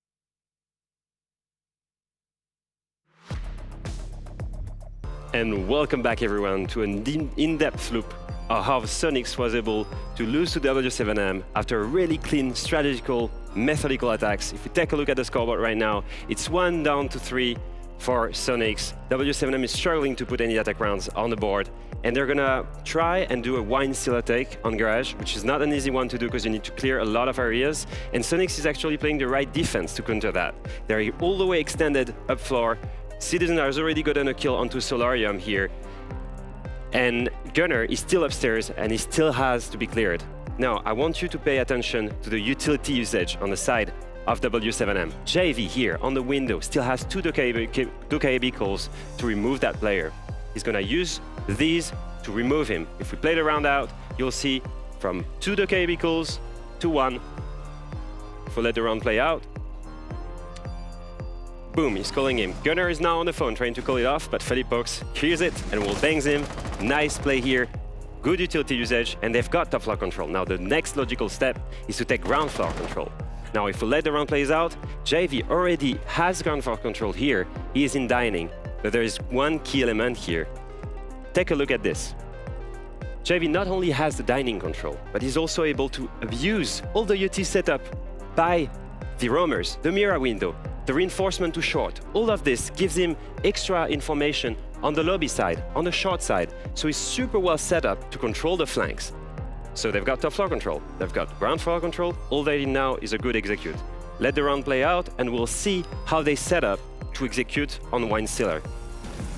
And welcome back everyone to an in-depth look of how Soniqs was able to lose to W7M after a really clean, strategical, methodical attacks. If we take a look at the scoreboard right now, it's 1 down to 3 for Soniqs. W7M is struggling to put any attack rounds on the board, and they're gonna try and do a wine cellar take on Garage, which is not an easy one to do because you need to clear a lot of areas, and Soniqs is actually playing the right defense to counter that. They're all the way extended up floor. Citizen has already gotten a kill onto Solarium here, and Gunner is still upstairs and he still has to be cleared. Now, I want you to pay attention to the utility usage on the side of W7M. JV here on the window still has 2 Dokkaebi calls to remove that player. He's gonna use these to remove him. If we play the round out, you'll see from 2 Dokkaebi calls to 1. If we let the round play out, boom, he's calling him. Gunner is now on the phone trying to call it off, but Felipox hears it and will bangs him. Nice play here. Good utility usage, and they've got top floor control. Now the next logical step is to take ground floor control. Now if we let the round plays out, JV already has ground floor control here. He is in dining, but there is one key element here. Take a look at this. JV not only has the dining control, but he's also able to abuse all the UT setup by the roamers, the mirror window, the reinforcement to short. All of this gives him extra information on the lobby side, on the short side, so he's super well set up to control the flanks. So they've got top floor control, they've got ground floor control, all they need now is a good execute. Let the round play out and we'll see how they set up to execute on Wine Cellar.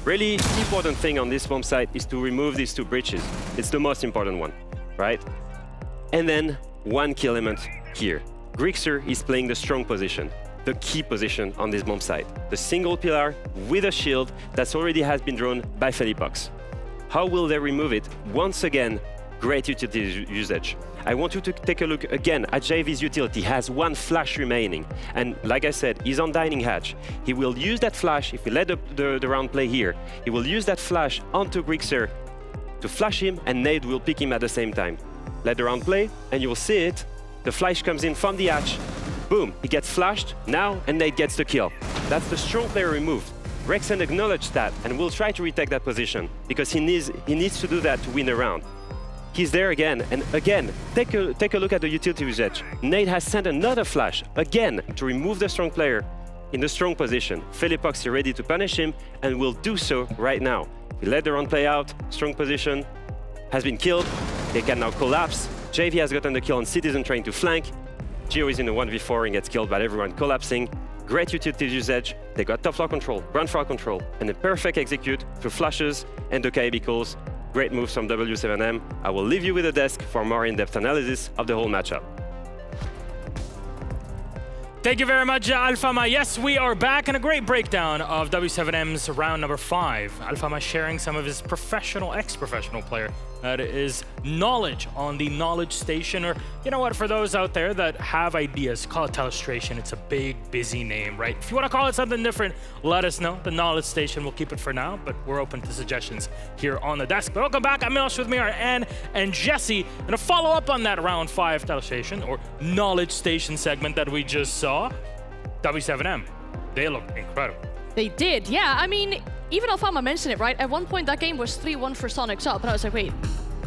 Really important thing on this bomb site is to remove these 2 breaches. It's the most important one, right? And then one key element here. Grixer is playing the strong position, the key position on this bomb site. The single pillar with a shield that's already has been drawn by Felipox. How will they remove it? Once again, great utility usage. I want you to take a look again at JV's utility. He has 1 flash remaining. And like I said, he's on dining hatch. He will use that flash, if we let the round play here, he will use that flash onto Grixer to flash him, and Nade will pick him at the same time. Let the round play, and you'll see it. The flash comes in from the hatch. Boom, he gets flashed now, and Nade gets the kill. That's the strong player removed. Rexen acknowledged that and will try to retake that position because he needs to do that to win the round. He's there again, and again, take a look at the utility usage. Nade has sent another flash, again, to remove the strong player in the strong position. Felipox is ready to punish him, and will do so right now. He let the round play out, strong position, has been killed, they can now collapse. JV has gotten the kill on Citizen trying to flank. Geo is in a 1v4 and gets killed by everyone collapsing. Great utility usage, they got top floor control, ground floor control, and a perfect execute through flashes and Dokkaebi calls. Great moves from W7M. I will leave you with a desk for more in-depth analysis of the whole matchup. Thank you very much, Alfama. Yes, we are back, and a great breakdown of W7M's round number 5. Alfama sharing some of his professional, ex-professional player That is knowledge on the knowledge station, or you know what, for those out there that have ideas, call it telestration. It's a big, busy name, right? If you want to call it something different, let us know. The knowledge station, we'll keep it for now, but we're open to suggestions here on the desk. But welcome back. I'm Milosh, with me are Ann and Jesse. And to follow up on that round 5 telestation or knowledge station segment that we just saw, W7M, they look incredible. They did, yeah. I mean, even Alfama mentioned it, right? At one point, that game was 3-1 for Soniqs up, and I was like, wait.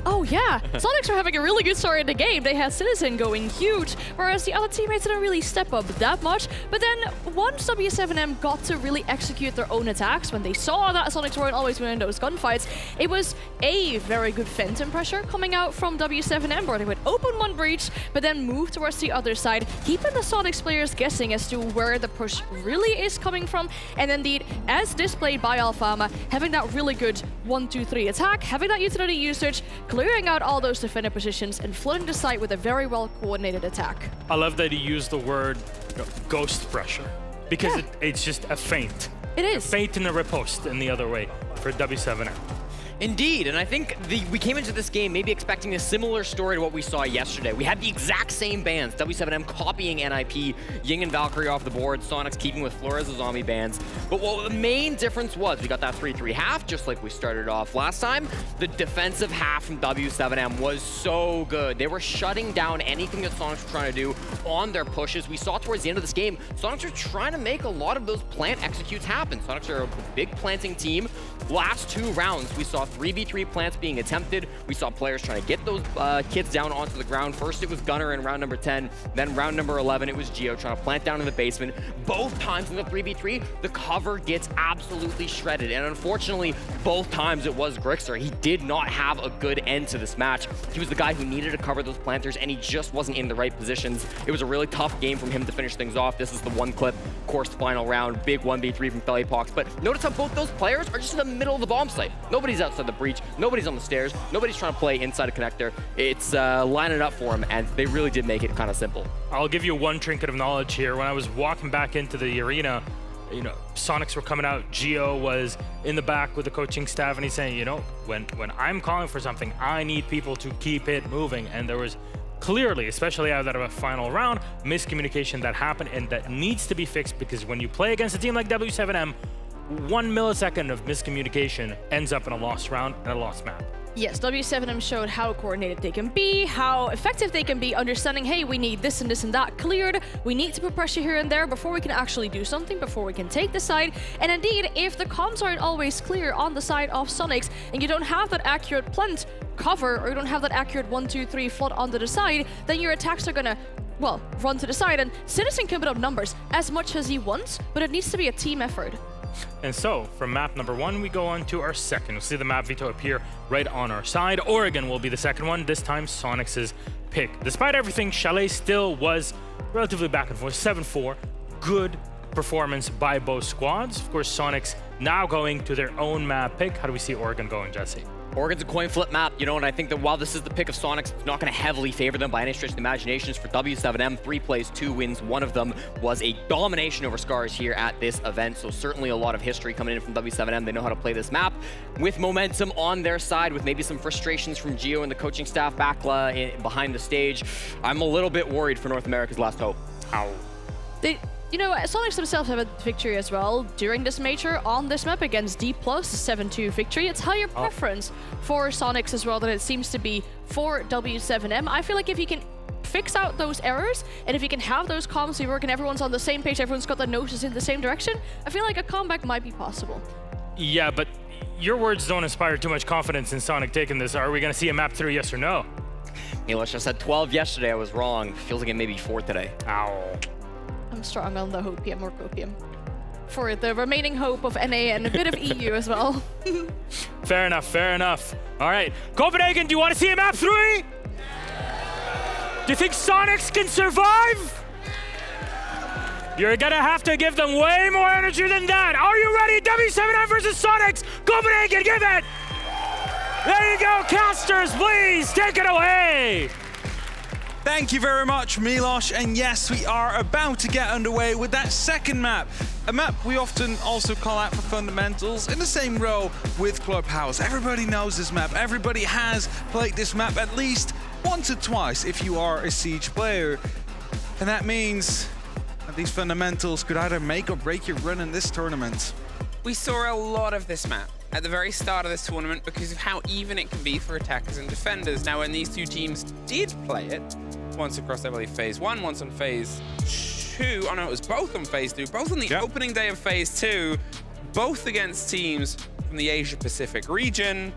Oh yeah, Soniqs are having a really good start in the game. They had Citizen going huge, whereas the other teammates didn't really step up that much. But then once W7M got to really execute their own attacks, when they saw that Soniqs weren't always winning those gunfights, it was a very good Phantom pressure coming out from W7M, where they would open one breach, but then move towards the other side, keeping the Soniqs players guessing as to where the push really is coming from. And indeed, as displayed by Alfama, having that really good 1-2-3 attack, having that utility usage, clearing out all those defender positions and flooding the site with a very well-coordinated attack. I love that he used the word ghost pressure, because it's just a feint. It is. A feint and a riposte in the other way for W7M. Indeed, and I think we came into this game maybe expecting a similar story to what we saw yesterday. We had the exact same bans, W7M copying NIP, Ying and Valkyrie off the board, Soniqs keeping with Flores' zombie bans. But what the main difference was, we got that 3-3 half, just like we started off last time. The defensive half from W7M was so good. They were shutting down anything that Soniqs were trying to do on their pushes. We saw towards the end of this game, Soniqs are trying to make a lot of those plant executes happen. Soniqs are a big planting team. Last 2 rounds, we saw 3v3 plants being attempted. We saw players trying to get those kids down onto the ground. First it was Gunnar in round number 10, then round number 11 it was Geo trying to plant down in the basement. Both times in the 3v3, the cover gets absolutely shredded, and unfortunately, both times it was Grixer. He did not have a good end to this match. He was the guy who needed to cover those planters, and he just wasn't in the right positions. It was a really tough game from him to finish things off. This is the one clip, of course, final round, big 1v3 from Felipox, but notice how both those players are just in the middle of the bomb site. Nobody's outside the breach, nobody's on the stairs, nobody's trying to play inside a connector. It's lining up for him, and they really did make it kind of simple. I'll give you one trinket of knowledge here. When I was walking back into the arena, you know, Soniqs were coming out, Geo was in the back with the coaching staff, and he's saying, you know, when I'm calling for something, I need people to keep it moving. And there was clearly, especially out of a final round, miscommunication that happened and that needs to be fixed, because when you play against a team like W7M, 1 millisecond of miscommunication ends up in a lost round and a lost map. Yes, W7M showed how coordinated they can be, how effective they can be, understanding, hey, we need this and this and that cleared, we need to put pressure here and there before we can actually do something, before we can take the side. And indeed, if the comms aren't always clear on the side of Soniqs, and you don't have that accurate plant cover, or you don't have that accurate 1-2-3 flood onto the side, then your attacks are gonna, well, run to the side. And Citizen can put up numbers as much as he wants, but it needs to be a team effort. And so, from map number 1, we go on to our second. We'll see the map veto appear right on our side. Oregon will be the second one, this time Soniqs' pick. Despite everything, Chalet still was relatively back and forth, 7-4. Good performance by both squads. Of course, Soniqs now going to their own map pick. How do we see Oregon going, Jesse? Oregon's a coin flip map, you know, and I think that while this is the pick of Soniqs, it's not going to heavily favor them by any stretch of the imaginations. For W7M, 3 plays, 2 wins. One of them was a domination over Scars here at this event, so certainly a lot of history coming in from W7M. They know how to play this map with momentum on their side, with maybe some frustrations from Geo and the coaching staff back behind the stage. I'm a little bit worried for North America's last hope. Ow. You know, Soniqs themselves have a victory as well during this major on this map against D+, 7-2 victory. It's higher preference for Soniqs as well than it seems to be for W7M. I feel like if you can fix out those errors, and if you can have those comms be working, everyone's on the same page, everyone's got their noses in the same direction, I feel like a comeback might be possible. Yeah, but your words don't inspire too much confidence in Sonic taking this. Are we going to see a map through, yes or no? Milosh, I said 12 yesterday, I was wrong. Feels like it may be 4 today. Ow. I'm strong on the Hopium or Copium. For the remaining hope of NA and a bit of EU as well. Fair enough, fair enough. All right, Copenhagen, do you want to see a map 3? Do you think Soniqs can survive? You're gonna have to give them way more energy than that. Are you ready? W7M versus Soniqs. Copenhagen, give it! There you go, casters, please, take it away! Thank you very much, Milos. And yes, we are about to get underway with that second map. A map we often also call out for fundamentals in the same row with Clubhouse. Everybody knows this map. Everybody has played this map at least once or twice if you are a Siege player. And that means that these fundamentals could either make or break your run in this tournament. We saw a lot of this map at the very start of this tournament because of how even it can be for attackers and defenders. Now, when these two teams did play it, once across, I believe, phase 1, once on phase 2. Oh no, it was both on phase 2, both on the opening day of phase 2, both against teams from the Asia Pacific region,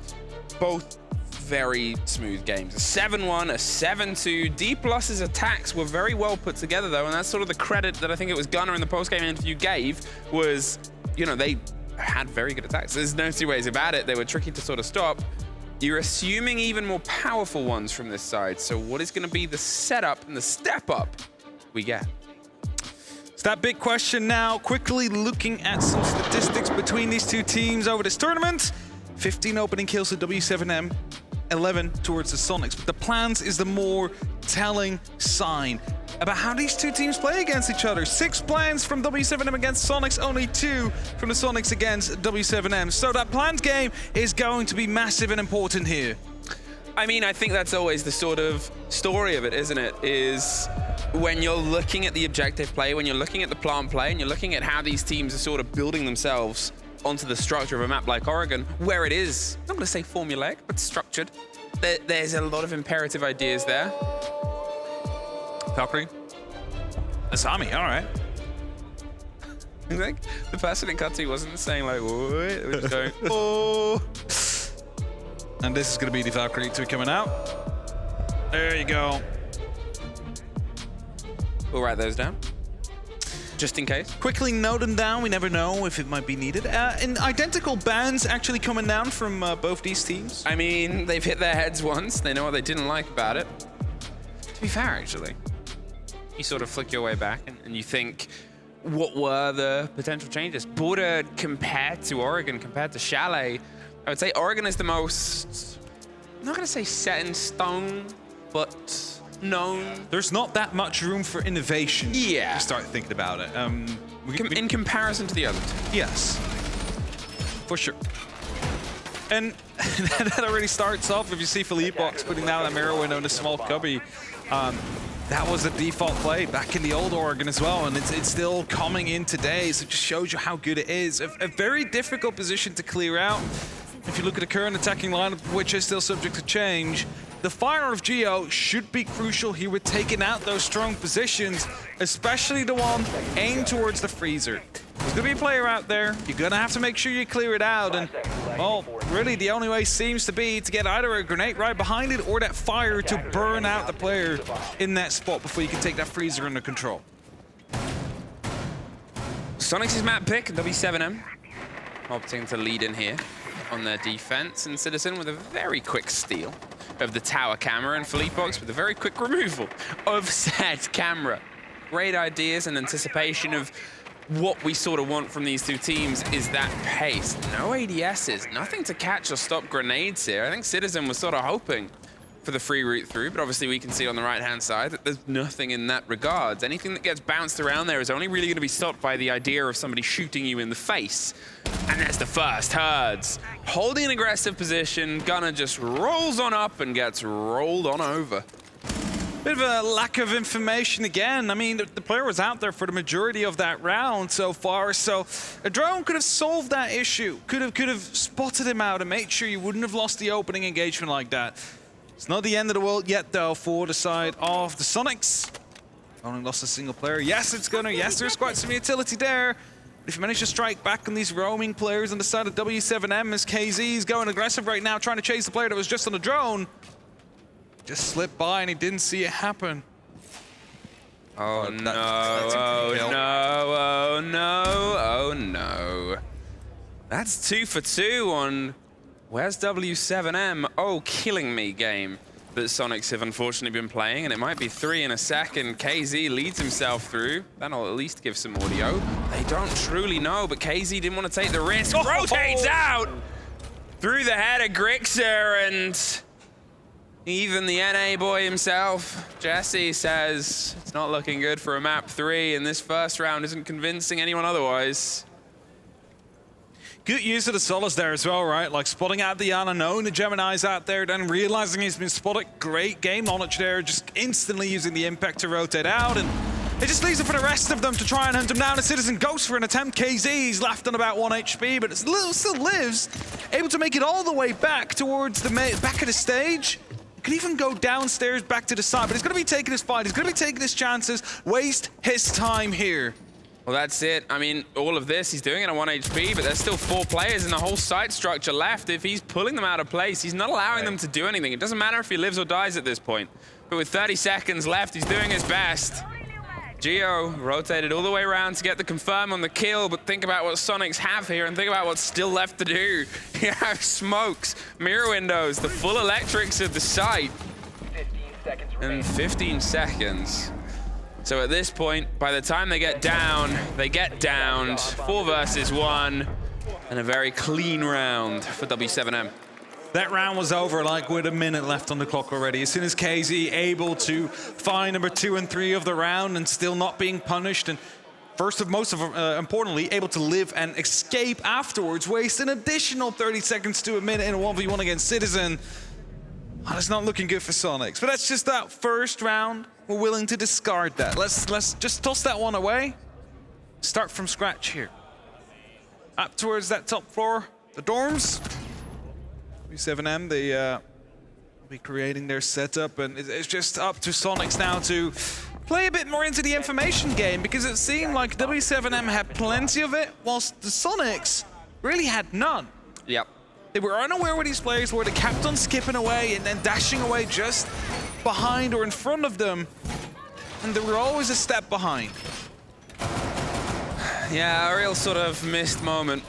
both very smooth games. A 7-1, a 7-2. D+'s attacks were very well put together though, and that's sort of the credit that I think it was Gunnar in the post-game interview gave was, you know, they had very good attacks. There's no two ways about it. They were tricky to sort of stop. You're assuming even more powerful ones from this side. So what is going to be the setup and the step up we get? It's that big question now. Quickly looking at some statistics between these two teams over this tournament. 15 opening kills to W7M, 11 towards the Soniqs. But the plans is the more telling sign about how these two teams play against each other. 6 plans from W7M against Soniqs, only 2 from the Soniqs against W7M. So that planned game is going to be massive and important here. I mean, I think that's always the sort of story of it, isn't it? Is when you're looking at the objective play, when you're looking at the plan play, and you're looking at how these teams are sort of building themselves onto the structure of a map like Oregon, where it is, I'm not going to say formulaic, but structured. There's a lot of imperative ideas there. Valkyrie. Asami, all right. Like, the person in cut to wasn't saying like, what? They were just going, oh. And this is going to be the Valkyrie 2 coming out. There you go. We'll write those down, just in case. Quickly note them down. We never know if it might be needed. And identical bans actually coming down from both these teams. I mean, they've hit their heads once. They know what they didn't like about it. To be fair, actually, you sort of flick your way back and you think, what were the potential changes? Border compared to Oregon, compared to Chalet, I would say Oregon is the most, I'm not going to say set in stone, but known. There's not that much room for innovation. Yeah. To start thinking about it. In comparison to the other two. Yes. For sure. And that already starts off. If you see Philippe putting down that mirror window in a small cubby, that was the default play back in the old Oregon as well, and it's still coming in today, so it just shows you how good it is. A very difficult position to clear out. If you look at the current attacking lineup, which is still subject to change, the fire of Geo should be crucial here with taking out those strong positions, especially the one aimed towards the freezer. There's gonna be a player out there. You're gonna have to make sure you clear it out, and well, really the only way seems to be to get either a grenade right behind it or that fire to burn out the player in that spot before you can take that freezer under control. Soniqs' map pick, W7M, opting to lead in here on their defense, and Citizen with a very quick steal of the tower camera, and Philippe with a very quick removal of said camera. Great ideas and anticipation of what we sort of want from these two teams is that pace. No ADSs, nothing to catch or stop grenades here. I think Citizen was sort of hoping for the free route through, but obviously we can see on the right-hand side that there's nothing in that regards. Anything that gets bounced around there is only really going to be stopped by the idea of somebody shooting you in the face. And that's the first Herds. Holding an aggressive position, Gunnar just rolls on up and gets rolled on over. Bit of a lack of information again. I mean, the player was out there for the majority of that round so far, so a drone could have solved that issue, could have spotted him out and made sure you wouldn't have lost the opening engagement like that. It's not the end of the world yet, though, for the side of the Soniqs. Only lost a single player. Yes, it's Gunnar. Yes, there's quite some utility there. If you manage to strike back on these roaming players on the side of W7M, as KZ is going aggressive right now, trying to chase the player that was just on the drone. Just slipped by and he didn't see it happen. Oh no, oh no, oh no, oh no. That's 2 for 2 on where's W7M? Oh, killing me game that Soniqs have unfortunately been playing, and it might be 3 in a second. KZ leads himself through. That'll at least give some audio. They don't truly know, but KZ didn't want to take the risk. Rotates out through the head of Grixer, and Even the NA boy himself, Jesse, says it's not looking good for a map 3, and this first round isn't convincing anyone otherwise. Good use of the solos there as well, right? Like spotting out the Yana, knowing the Gemini's out there, then realizing he's been spotted. Great game knowledge there, just instantly using the impact to rotate out, and it just leaves it for the rest of them to try and hunt him down. The Citizen goes for an attempt. KZ, he's left on about 1 HP, but still lives, able to make it all the way back towards the back of the stage. Can even go downstairs back to the side, but he's going to be taking his fight. He's going to be taking his chances, waste his time here. Well, that's it. I mean, all of this, he's doing it on 1 HP, but there's still 4 players in the whole site structure left. If he's pulling them out of place, he's not allowing them to do anything. It doesn't matter if he lives or dies at this point. But with 30 seconds left, he's doing his best. Geo rotated all the way around to get the confirm on the kill, but think about what Soniqs have here and think about what's still left to do. You have smokes, mirror windows, the full electrics of the site. 15 seconds and 15 seconds. So at this point, by the time they get downed, 4 versus 1, and a very clean round for W7M. That round was over like with a minute left on the clock already. As soon as KZ able to find number 2 and 3 of the round and still not being punished, and importantly, able to live and escape afterwards, waste an additional 30 seconds to a minute in a 1v1 against Citizen. Oh, it's not looking good for Soniqs, but that's just that first round. We're willing to discard that. Let's just toss that one away. Start from scratch here. Up towards that top floor, the dorms. W7M, they will be creating their setup, and it's just up to Soniqs now to play a bit more into the information game, because it seemed like W7M had plenty of it, whilst the Soniqs really had none. Yep. They were unaware where these players were. They kept on skipping away and then dashing away just behind or in front of them, and they were always a step behind. Yeah, a real sort of missed moment.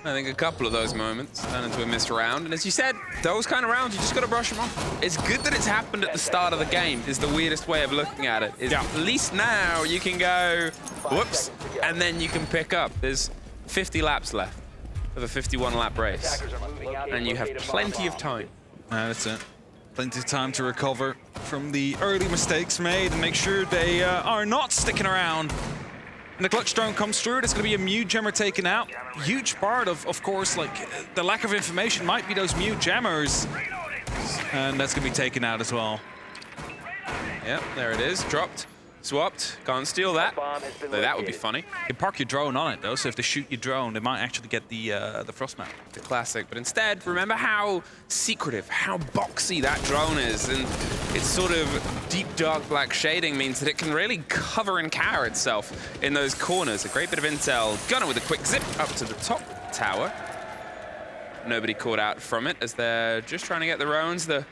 I think a couple of those moments turned into a missed round. And as you said, those kind of rounds, you just got to brush them off. It's good that it's happened at the start of the game, is the weirdest way of looking at it. At least now you can go, whoops, and then you can pick up. There's 50 laps left of a 51-lap race. And you have plenty of time. That's it. Plenty of time to recover from the early mistakes made and make sure they are not sticking around. And the clutch drone comes through, there's going to be a mute gemmer taken out. Huge part of course, like the lack of information might be those mute gemmers. And that's going to be taken out as well. Yep, there it is, dropped. Swapped, can't steal that. Though that would be funny. You can park your drone on it though, so if they shoot your drone, they might actually get the frost map. The classic, but instead, remember how secretive, how boxy that drone is, and its sort of deep dark black shading means that it can really cover and cower itself in those corners. A great bit of intel. Gunner with a quick zip up to the top tower. Nobody caught out from it as they're just trying to get their owns. The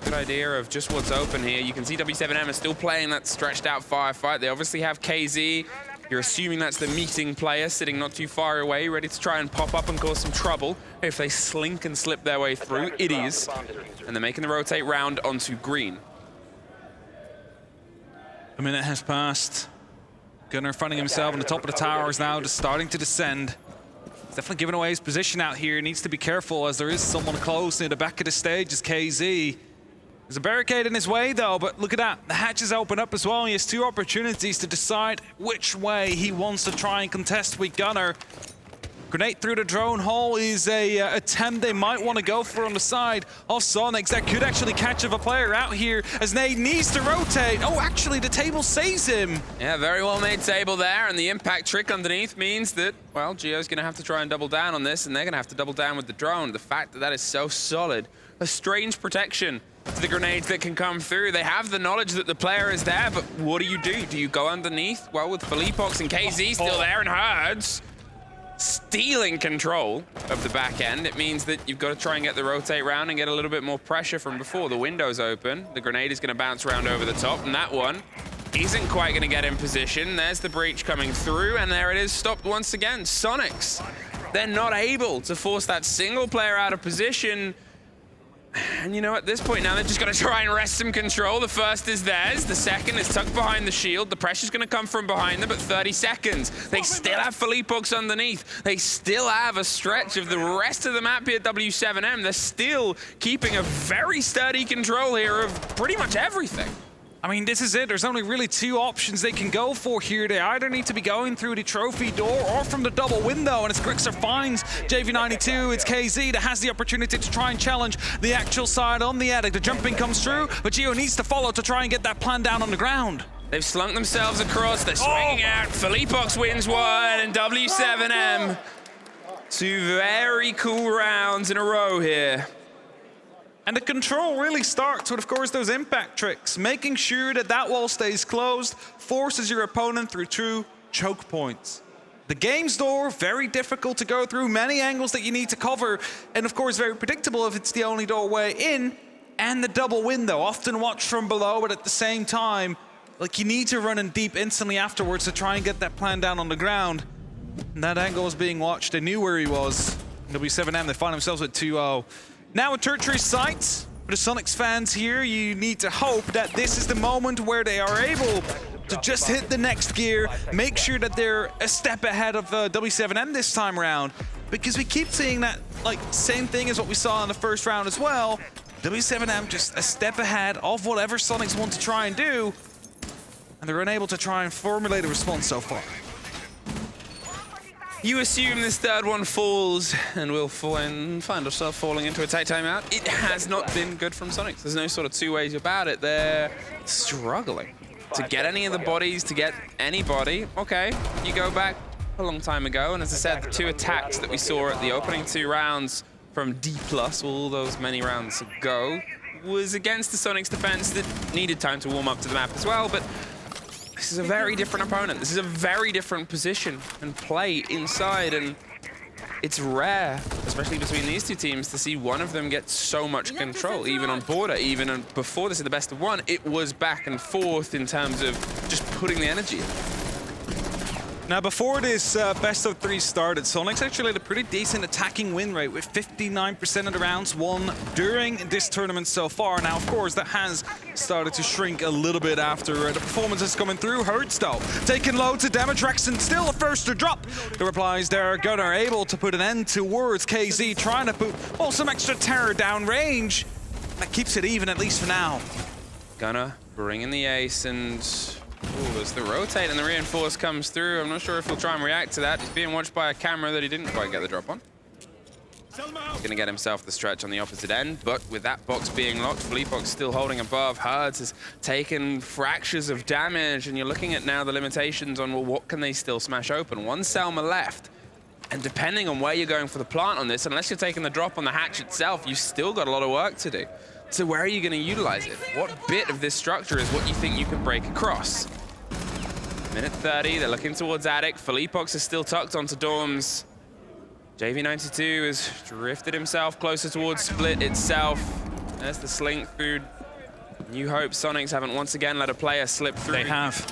good idea of just what's open here. You can see W7M is still playing that stretched out firefight. They obviously have KZ. You're assuming that's the meeting player sitting not too far away, ready to try and pop up and cause some trouble. If they slink and slip their way through, it is. And they're making the rotate round onto green. A minute has passed. Gunner finding himself on the top of the towers now, just starting to descend. He's definitely giving away his position out here. He needs to be careful as there is someone close near the back of the stage as KZ. There's a barricade in his way though, but look at that. The hatches open up as well. He has 2 opportunities to decide which way he wants to try and contest with Gunner. Grenade through the drone hole is a attempt they might want to go for on the side of Soniqs. That could actually catch a player out here as Nate needs to rotate. Oh, actually the table saves him. Yeah, very well made table there, and the impact trick underneath means that, well, Geo's gonna have to try and double down on this, and they're gonna have to double down with the drone. The fact that that is so solid, a strange protection to the grenades that can come through. They have the knowledge that the player is there, but what do? Do you go underneath? Well, with Felipox and KZ still there and Herds stealing control of the back end, it means that you've got to try and get the rotate round and get a little bit more pressure from before. The window's open. The grenade is going to bounce around over the top, and that one isn't quite going to get in position. There's the breach coming through, and there it is, stopped once again. Soniqs, they're not able to force that single player out of position. And you know, at this point now, they're just going to try and wrest some control. The first is theirs. The second is tucked behind the shield. The pressure's going to come from behind them, but 30 seconds. They still have Philippebox underneath. They still have a stretch of the rest of the map here at W7M. They're still keeping a very sturdy control here of pretty much everything. I mean, this is it. There's only really two options they can go for here. They either need to be going through the trophy door or from the double window. And as Grixer finds JV92, it's KZ that has the opportunity to try and challenge the actual side on the attic. The jumping comes through, but Gio needs to follow to try and get that plan down on the ground. They've slunk themselves across. They're swinging out. Philippebox wins one, and W7M. 2 very cool rounds in a row here. And the control really starts with, of course, those impact tricks. Making sure that that wall stays closed forces your opponent through 2 choke points. The game's door, very difficult to go through, many angles that you need to cover, and of course very predictable if it's the only doorway in, and the double window, often watched from below, but at the same time, like you need to run in deep instantly afterwards to try and get that plan down on the ground. And that angle was being watched, they knew where he was. W7M, they find themselves at 2-0. Now a tertiary site, for the Soniqs fans here, you need to hope that this is the moment where they are able to just hit the next gear, make sure that they're a step ahead of W7M this time around, because we keep seeing that like same thing as what we saw in the first round as well. W7M just a step ahead of whatever Soniqs want to try and do, and they're unable to try and formulate a response so far. You assume this third one falls, and we'll find ourselves falling into a tight timeout. It has not been good from Soniqs. There's no sort of two ways about it. They're struggling to get any of the bodies, to get anybody. Okay, you go back a long time ago, and as I said, the 2 attacks that we saw at the opening 2 rounds from D+, all those many rounds ago, was against the Soniqs defense that needed time to warm up to the map as well, but this is a very different opponent. This is a very different position and play inside, and it's rare, especially between these 2 teams, to see one of them get so much control, even on border, even before this is the best of 1. It was back and forth in terms of just putting the energy in. Now, before this best of 3 started, Soniqs actually had a pretty decent attacking win rate with 59% of the rounds won during this tournament so far. Now, of course, that has started to shrink a little bit after the performances coming through. Hurts, though, taking loads of damage. Rexon still the first to drop. The replies there, Gunnar able to put an end towards KZ, trying to put some extra terror down range. That keeps it even, at least for now. Gunnar bringing the ace, and as the rotate and the reinforce comes through, I'm not sure if he'll try and react to that. He's being watched by a camera that he didn't quite get the drop on. He's going to get himself the stretch on the opposite end, but with that box being locked, Philippebox still holding above. Herds has taken fractures of damage, and you're looking at now the limitations on, well, what can they still smash open? 1 Selma left, and depending on where you're going for the plant on this, unless you're taking the drop on the hatch itself, you've still got a lot of work to do. So where are you going to utilize it? What bit of this structure is what you think you can break across? Minute 30, they're looking towards attic. Philippebox is still tucked onto dorms. JV92 has drifted himself closer towards split itself. There's the slink through. New Hope Soniqs haven't once again let a player slip through. They have.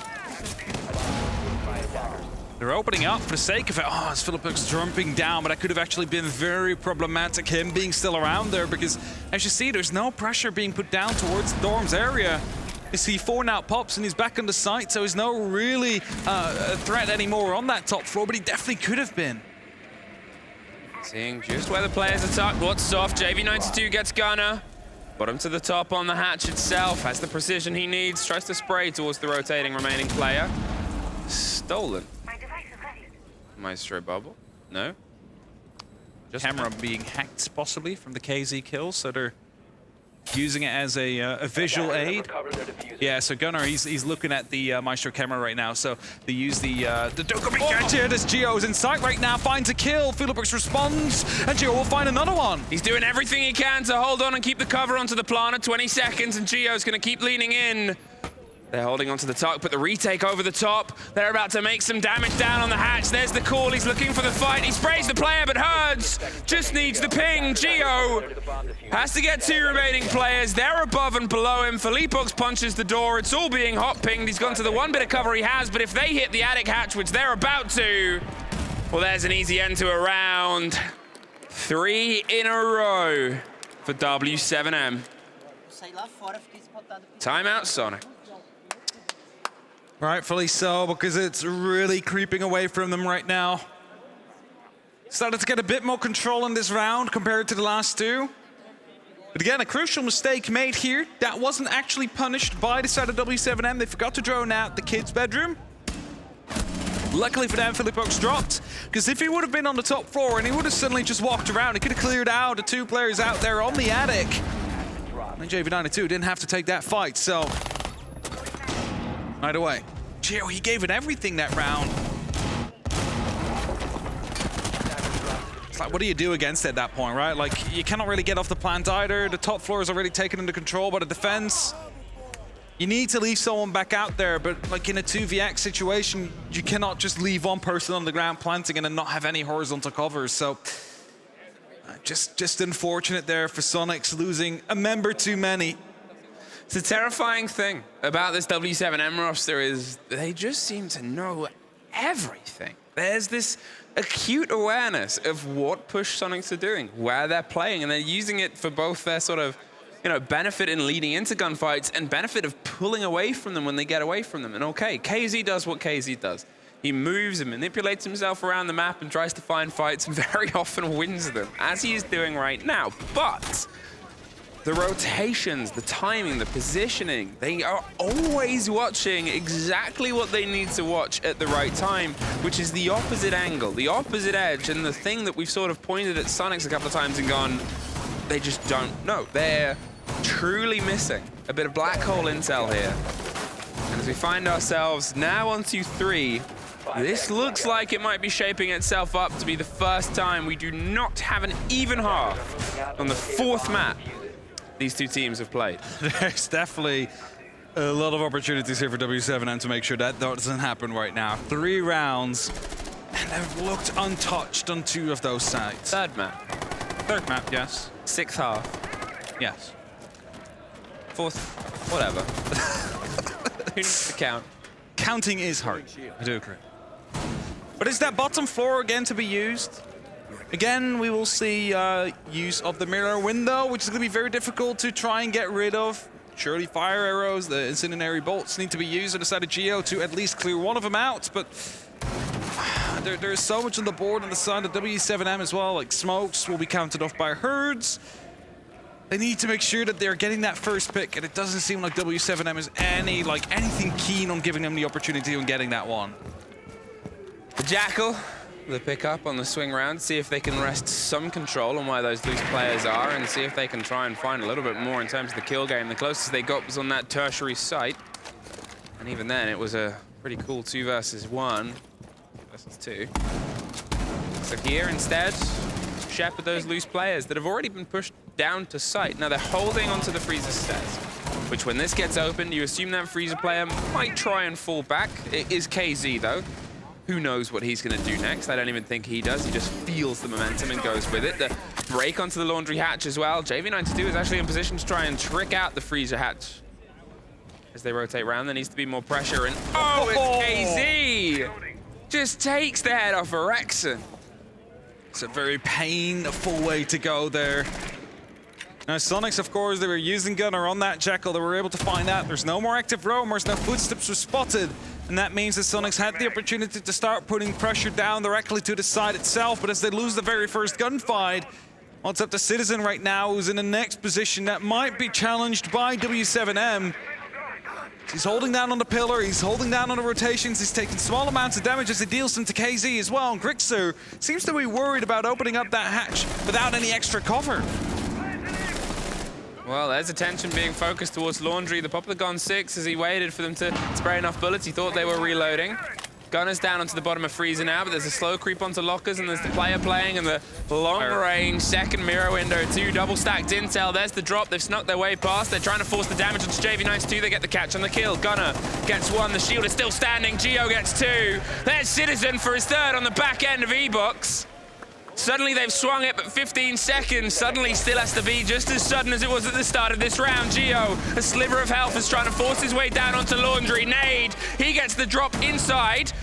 They're opening up for the sake of it. Oh, it's Philippebox jumping down, but that could have actually been very problematic, him being still around there, because as you see, there's no pressure being put down towards the dorms area. You see 4 now pops and he's back on the site, so he's no really threat anymore on that top floor, but he definitely could have been. Seeing just where the players are tucked. What's soft? JV92 gets Gunner. Bottom to the top on the hatch itself. Has the precision he needs. Tries to spray towards the rotating remaining player. Stolen. Maestro bubble. No. Just camera being hacked possibly from the KZ kills, so they're using it as a visual aid. Yeah, so Gunnar, he's looking at the Maestro camera right now, so they use the Dokumi gadget as Gio's in sight right now, finds a kill, Philippebox responds, and Gio will find another one. He's doing everything he can to hold on and keep the cover onto the plant at 20 seconds, and Gio's going to keep leaning in. They're holding onto the tuck, but the retake over the top. They're about to make some damage down on the hatch. There's the call. He's looking for the fight. He sprays the player, but Herds just needs the ping. Gio has to get 2 remaining players. They're above and below him. Philippebox punches the door. It's all being hot pinged. He's gone to the 1 bit of cover he has, but if they hit the attic hatch, which they're about to, well, there's an easy end to a round. 3 in a row for W7M. Timeout, Sonic. Rightfully so, because it's really creeping away from them right now. Started to get a bit more control in this round compared to the last two. But again, a crucial mistake made here. That wasn't actually punished by the side of W7M. They forgot to drone out the kid's bedroom. Luckily for them, Philippokes dropped, because if he would have been on the top floor and he would have suddenly just walked around, he could have cleared out the two players out there on the attic. And JV92 didn't have to take that fight, so right away. Gio, he gave it everything that round. It's like, what do you do against it at that point, right? Like, you cannot really get off the plant either. The top floor is already taken into control by the defense. You need to leave someone back out there, but like in a 2vx situation, you cannot just leave one person on the ground planting and then not have any horizontal covers. So just unfortunate there for Soniqs, losing a member too many. It's a terrifying thing about this W7M roster is they just seem to know everything. There's this acute awareness of what push Soniqs are doing, where they're playing, and they're using it for both their sort of, you know, benefit in leading into gunfights and benefit of pulling away from them when they get away from them. And okay, KZ does what KZ does. He moves and manipulates himself around the map and tries to find fights and very often wins them, as he is doing right now. But the rotations, the timing, the positioning, they are always watching exactly what they need to watch at the right time, which is the opposite angle, the opposite edge, and the thing that we've sort of pointed at Soniqs a couple of times and gone, they just don't know. They're truly missing a bit of black hole intel here. And as we find ourselves now on 2-3, this looks like it might be shaping itself up to be the first time we do not have an even half on the fourth map these two teams have played. There's definitely a lot of opportunities here for W7M to make sure that doesn't happen right now. 3 rounds, and they've looked untouched on 2 of those sides. Third map. Third map, yes. 6th half. Yes. 4th, whatever. Who needs to count? Counting is hard, I do agree. But is that bottom floor again to be used? Again, we will see use of the mirror window, which is going to be very difficult to try and get rid of. Surely fire arrows, the incendiary bolts need to be used on the side of Geo to at least clear one of them out, but there's so much on the board on the side of W7M as well, like smokes will be counted off by herds. They need to make sure that they're getting that first pick, and it doesn't seem like W7M is anything keen on giving them the opportunity on getting that one. The Jackal, the pickup on the swing round, see if they can wrest some control on where those loose players are and see if they can try and find a little bit more in terms of the kill game. The closest they got was on that tertiary site. And even then, it was a pretty cool 2 versus 1. Versus 2. So here, instead, shepherd those loose players that have already been pushed down to site. Now, they're holding onto the freezer stairs, which when this gets opened, you assume that freezer player might try and fall back. It is KZ, though. Who knows what he's going to do next? I don't even think he does. He just feels the momentum and goes with it. The break onto the laundry hatch as well. JV92 is actually in position to try and trick out the freezer hatch. As they rotate around, there needs to be more pressure. And oh, it's KZ! Just takes the head off Erexon. It's a very painful way to go there. Now, Soniqs, of course, they were using Gunner on that Jackal. They were able to find out there's no more active roamers, no footsteps were spotted. And that means that Soniqs had the opportunity to start putting pressure down directly to the side itself. But as they lose the very first gunfight, well, it's up to Citizen right now, who's in the next position that might be challenged by W7M. He's holding down on the pillar, he's holding down on the rotations, he's taking small amounts of damage as he deals them to KZ as well. And Grixer seems to be worried about opening up that hatch without any extra cover. Well, there's attention being focused towards Laundry. The pop of the Gon 6 as he waited for them to spray enough bullets. He thought they were reloading. Gunner's down onto the bottom of Freezer now, but there's a slow creep onto lockers, and there's the player playing, and the long-range second mirror window, 2 double-stacked intel. There's the drop. They've snuck their way past. They're trying to force the damage onto JV92. They get the catch on the kill. Gunner gets 1. The shield is still standing. Geo gets 2. There's Citizen for his 3rd on the back end of E-Box. Suddenly they've swung it, but 15 seconds suddenly still has to be just as sudden as it was at the start of this round. Geo, a sliver of health, is trying to force his way down onto Laundry. Nade, he gets the drop inside.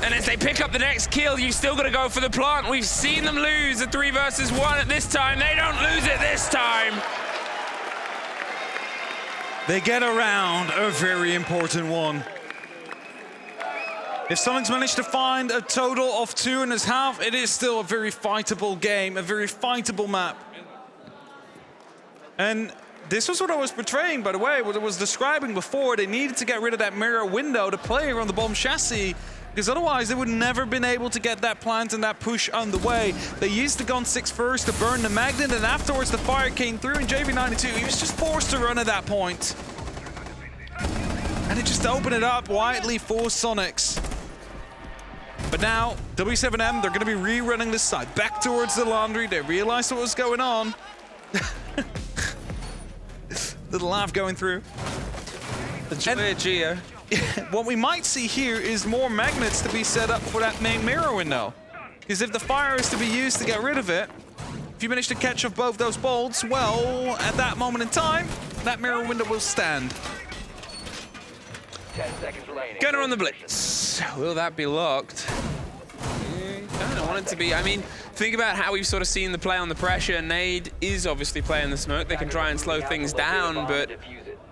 And as they pick up the next kill, you've still got to go for the plant. We've seen them lose a 3 versus 1 at this time. They don't lose it this time. They get around a very important one. If Soniqs managed to find a total of 2.5, it is still a very fightable game, a very fightable map. And this was what I was portraying, by the way, what I was describing before. They needed to get rid of that mirror window to play on the bomb chassis, because otherwise they would never been able to get that plant and that push underway. They used the gun 6 first to burn the magnet, and afterwards the fire came through, and JV92, he was just forced to run at that point. And it just opened it up widely for Soniqs. But now, W7M, they're going to be rerunning this side back towards the laundry. They realized what was going on. Little laugh going through. The joy of Geo. What we might see here is more magnets to be set up for that main mirror window. Because if the fire is to be used to get rid of it, if you manage to catch off both those bolts, well, at that moment in time, that mirror window will stand. 10 seconds remaining. Gunner on the blitz. Will that be locked? I don't want it to be. I mean, think about how we've sort of seen the play on the pressure. Nade is obviously playing the smoke. They can try and slow things down, but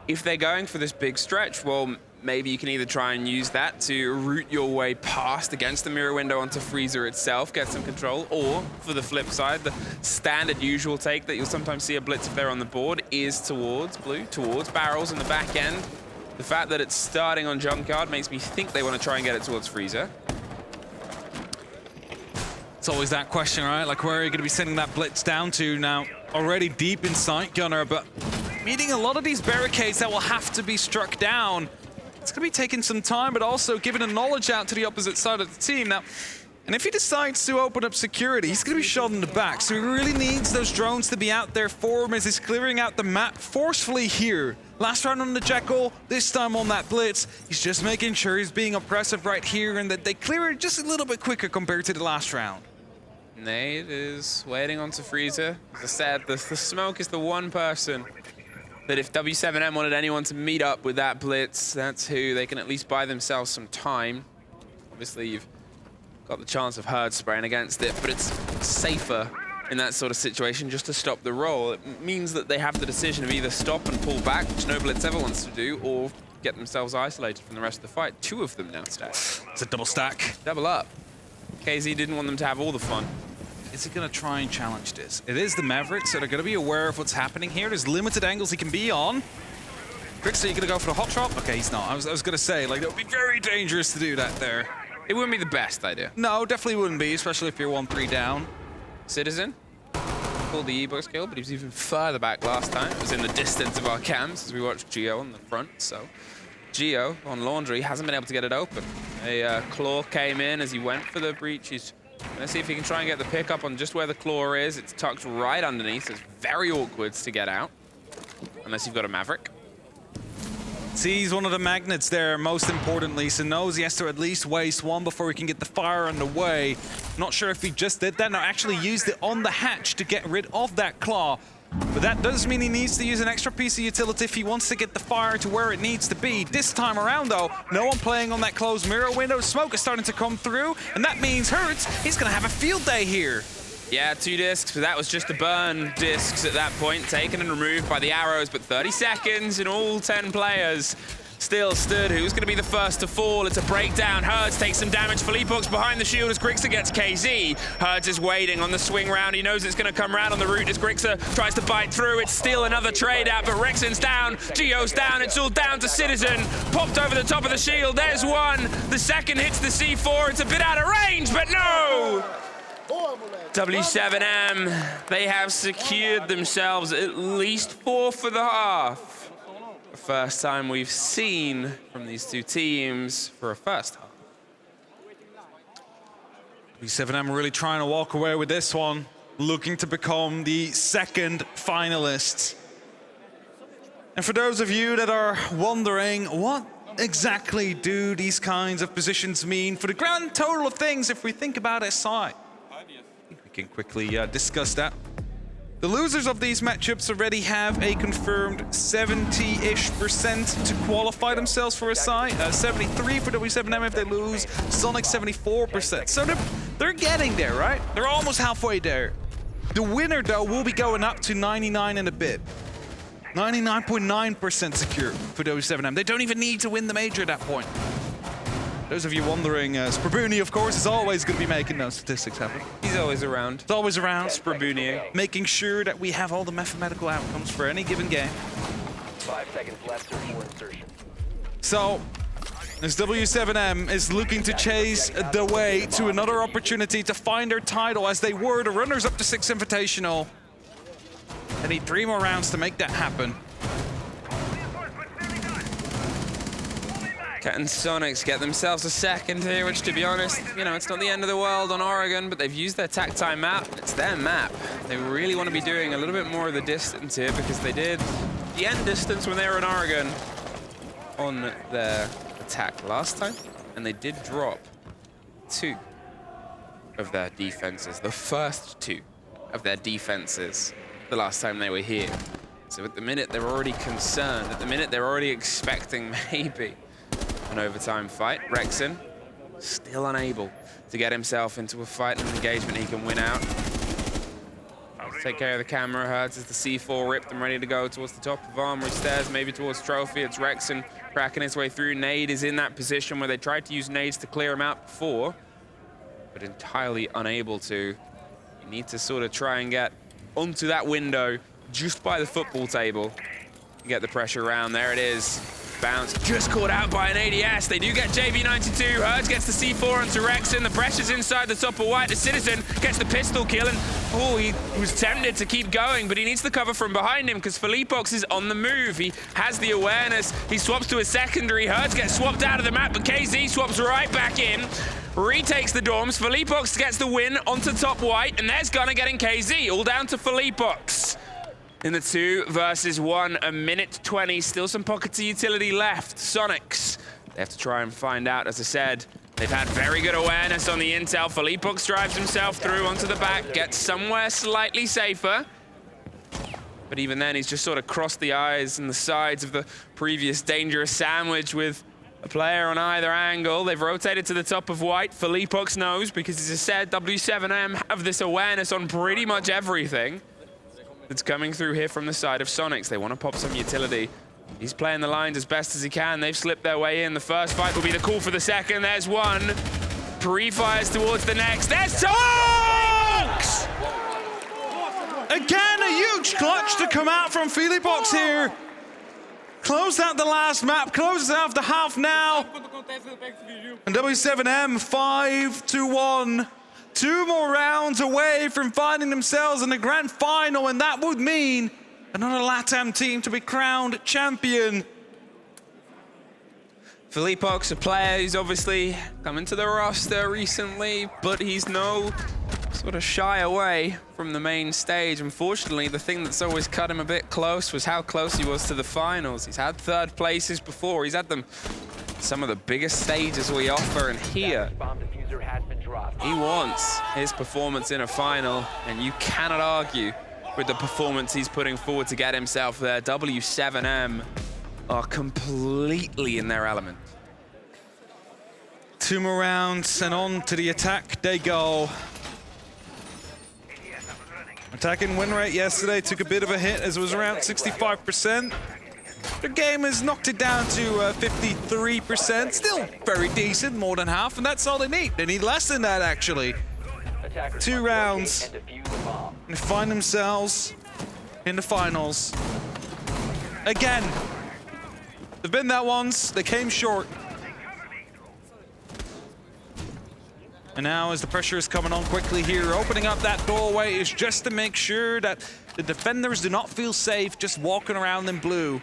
if they're going for this big stretch, well, maybe you can either try and use that to route your way past against the mirror window onto Freezer itself, get some control, or for the flip side, the standard usual take that you'll sometimes see a blitz if they're on the board is towards blue, towards barrels in the back end. The fact that it's starting on Junkyard makes me think they want to try and get it towards Freezer. It's always that question, right? Like, where are you going to be sending that blitz down to now? Already deep in sight, Gunner, but meeting a lot of these barricades that will have to be struck down. It's going to be taking some time, but also giving a knowledge out to the opposite side of the team. Now, and if he decides to open up security, he's going to be shot in the back. So he really needs those drones to be out there for him as he's clearing out the map forcefully here. Last round on the Jackal, this time on that blitz. He's just making sure he's being oppressive right here and that they clear it just a little bit quicker compared to the last round. Nade is waiting onto Freezer. As I said, the smoke is the one person that if W7M wanted anyone to meet up with that blitz, that's who they can at least buy themselves some time. Obviously, you've got the chance of Herd spraying against it, but it's safer in that sort of situation just to stop the roll. It means that they have the decision of either stop and pull back, which no blitz ever wants to do, or get themselves isolated from the rest of the fight. 2 of them now stacked. It's a double stack. Double up. KZ didn't want them to have all the fun. Is he going to try and challenge this? It is the Mavericks, so they're going to be aware of what's happening here. There's limited angles he can be on. Grixer, are you going to go for the hot drop? Okay, he's not. I was going to say, like, it would be very dangerous to do that there. It wouldn't be the best idea. No, definitely wouldn't be, especially if you're 1-3 down. Citizen pulled the E-Box kill, but he was even further back last time. It was in the distance of our cams as we watched Geo on the front, so Geo on Laundry hasn't been able to get it open. A claw came in as he went for the breach. He's going to see if he can try and get the pickup on just where the claw is. It's tucked right underneath. It's very awkward to get out, unless you've got a Maverick. Sees one of the magnets there, most importantly, so knows he has to at least waste one before he can get the fire underway. Not sure if he just did that. No, actually used it on the hatch to get rid of that claw. But that does mean he needs to use an extra piece of utility if he wants to get the fire to where it needs to be. This time around, though, no one playing on that closed mirror window. Smoke is starting to come through, and that means Hurts, he's going to have a field day here. Yeah, 2 discs, but that was just the burn discs at that point, taken and removed by the arrows, but 30 seconds and all 10 players still stood. Who's going to be the first to fall? It's a breakdown. Herds takes some damage. Philippokes behind the shield as Grixer gets KZ. Herds is waiting on the swing round. He knows it's going to come round on the route as Grixer tries to bite through. It's still another trade out, but Rexon's down. Geo's down. It's all down to Citizen. Popped over the top of the shield. There's one. The second hits the C4. It's a bit out of range, but no! W7M, they have secured themselves at least 4 for the half. The first time we've seen from these 2 teams for a first half. W7M really trying to walk away with this one, looking to become the second finalists. And for those of you that are wondering, what exactly do these kinds of positions mean for the grand total of things if we think about SI? I think we can quickly discuss that. The losers of these matchups already have a confirmed 70-ish% to qualify themselves for a side. 73 for W7M if they lose. Soniqs 74%. So they're getting there, right? They're almost halfway there. The winner, though, will be going up to 99 and a bit. 99.9% secure for W7M. They don't even need to win the major at that point. Those of you wondering, Sprabuni, of course, is always going to be making those statistics happen. He's always around. He's always around. Sprabuni. Making sure that we have all the mathematical outcomes for any given game. 5 seconds left before insertion. So, as W7M is looking to chase the way to another opportunity to find their title, as they were the runners-up to 6 Invitational. They need 3 more rounds to make that happen. And Soniqs get themselves a second here, which, to be honest, you know, it's not the end of the world on Oregon, but they've used their tac time map. It's their map. They really want to be doing a little bit more of the distance here because they did the end distance when they were in Oregon on their attack last time, and they did drop 2 of their defenses, the first 2 of their defenses the last time they were here. So at the minute, they're already concerned. At the minute, they're already expecting maybe an overtime fight. Rexon still unable to get himself into a fight and an engagement he can win out. Take care of the camera. Hertz is the C4 ripped and ready to go towards the top of Armory Stairs, maybe towards Trophy. It's Rexon cracking his way through. Nade is in that position where they tried to use nades to clear him out before, but entirely unable to. You need to sort of try and get onto that window just by the football table to get the pressure around. There it is. Bounce just caught out by an ADS. They do get JV92. Hertz gets the C4 onto Rexon. The pressure's inside the top of White. The Citizen gets the pistol kill, and he was tempted to keep going, but he needs the cover from behind him because Felipox is on the move. He has the awareness. He swaps to a secondary. Hertz gets swapped out of the map, but KZ swaps right back in. Retakes the dorms. Felipox gets the win onto top White, and there's Gunner getting KZ. All down to Felipox. In the 2 versus 1, a minute 20, still some pockets of utility left. Soniqs, they have to try and find out, as I said. They've had very good awareness on the intel. Felipox drives himself through onto the back, gets somewhere slightly safer. But even then, he's just sort of crossed the eyes and the sides of the previous dangerous sandwich with a player on either angle. They've rotated to the top of White. Felipox knows, because as I said, W7M have this awareness on pretty much everything that's coming through here from the side of Soniqs. They want to pop some utility. He's playing the lines as best as he can. They've slipped their way in. The first fight will be the call for the second. There's one. Pre-fires towards the next. There's Soniqs! Again, a huge clutch to come out from Felipox here. Closed out the last map, closes out the half now. And W7M 5-1. 2 more rounds away from finding themselves in the grand final, and that would mean another LATAM team to be crowned champion. Felipox, a player who's obviously come into the roster recently, but he's no sort of shy away from the main stage. Unfortunately, the thing that's always cut him a bit close was how close he was to the finals. He's had 3rd places before. He's had them some of the biggest stages we offer, and here he wants his performance in a final, and you cannot argue with the performance he's putting forward to get himself there. W7M are completely in their element. 2 more rounds and on to the attack they go. Attacking win rate yesterday took a bit of a hit as it was around 65%. The game has knocked it down to 53%. Still very decent, more than half, and that's all they need. They need less than that, actually. 2 rounds and find themselves in the finals. Again, they've been there once, they came short. And now as the pressure is coming on quickly here, opening up that doorway is just to make sure that the defenders do not feel safe just walking around in blue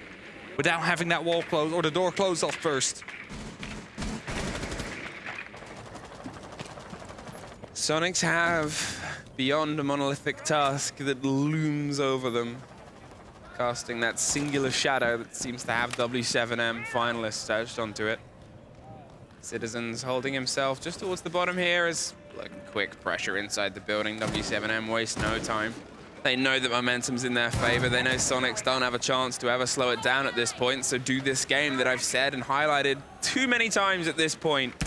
without having that wall closed or the door closed off first. Soniqs have beyond a monolithic task that looms over them, casting that singular shadow that seems to have W7M finalists etched onto it. Citizen's holding himself just towards the bottom here as like quick pressure inside the building. W7M wastes no time. They know that momentum's in their favor. They know Soniqs don't have a chance to ever slow it down at this point. So do this game that I've said and highlighted too many times at this point.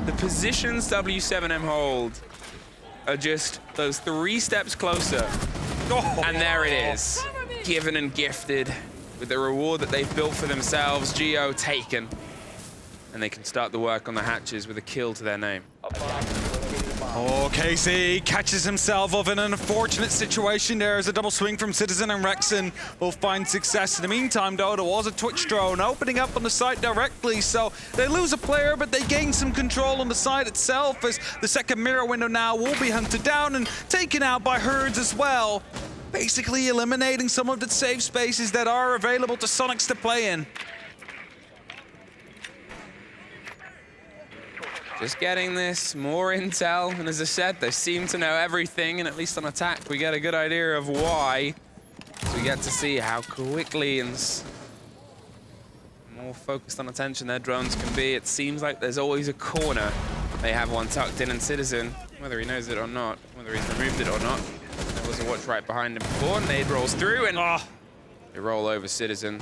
The positions W7M hold are just those 3 steps closer. Oh. And there it is, given and gifted with the reward that they've built for themselves. Geo taken. And they can start the work on the hatches with a kill to their name. Oh, Casey catches himself off in an unfortunate situation there as a double swing from Citizen, and Rexon will find success. In the meantime, though, there was a Twitch drone opening up on the site directly, so they lose a player, but they gain some control on the site itself as the second mirror window now will be hunted down and taken out by Herds as well, basically eliminating some of the safe spaces that are available to Soniqs to play in. Just getting this more intel, and as I said, they seem to know everything, and at least on attack, we get a good idea of why. So we get to see how quickly and more focused on attention their drones can be. It seems like there's always a corner. They have one tucked in, and Citizen, whether he knows it or not, whether he's removed it or not, there was a watch right behind him before. Nade rolls through, and they roll over Citizen.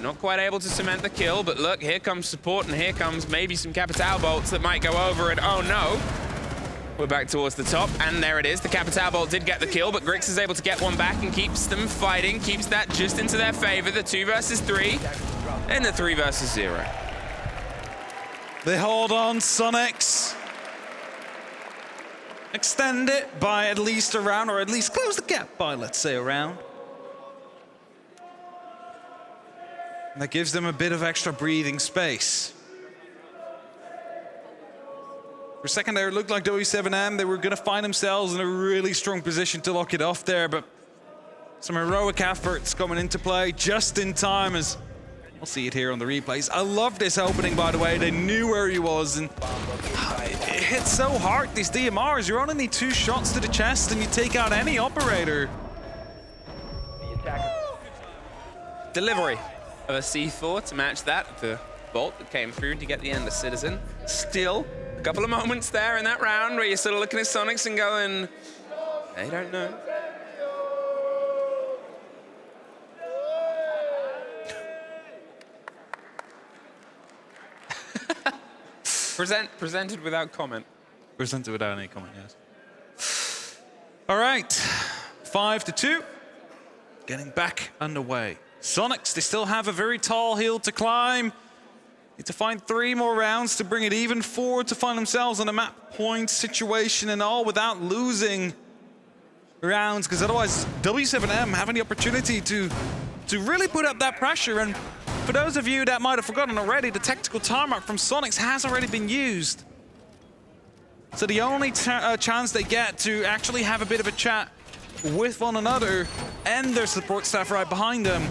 Not quite able to cement the kill, but look, here comes support, and here comes maybe some Capital bolts that might go over, and oh no. We're back towards the top, and there it is. The Capital bolt did get the kill, but Grix is able to get one back and keeps them fighting, keeps that just into their favor. The 2 versus 3, and the 3 versus 0. They hold on, Soniqs. Extend it by at least a round, or at least close the gap by, let's say, a round. And that gives them a bit of extra breathing space. For a second there, it looked like W7M, they were going to find themselves in a really strong position to lock it off there, but some heroic efforts coming into play just in time as we'll see it here on the replays. I love this opening, by the way. They knew where he was, and it hits so hard, these DMRs. You only need 2 shots to the chest and you take out any operator. Delivery of a C4 to match that, the bolt that came through to get the end of Citizen. Still, a couple of moments there in that round where you're sort of looking at Soniqs and going, they don't know. Presented without comment. Presented without any comment, yes. All right, 5-2. Getting back underway. Soniqs, they still have a very tall hill to climb. Need to find 3 more rounds to bring it even, 4 to find themselves in a map point situation and all without losing rounds, because otherwise W7M having the opportunity to really put up that pressure. And for those of you that might have forgotten already, the tactical timeout from Soniqs has already been used. So the only chance they get to actually have a bit of a chat with one another and their support staff right behind them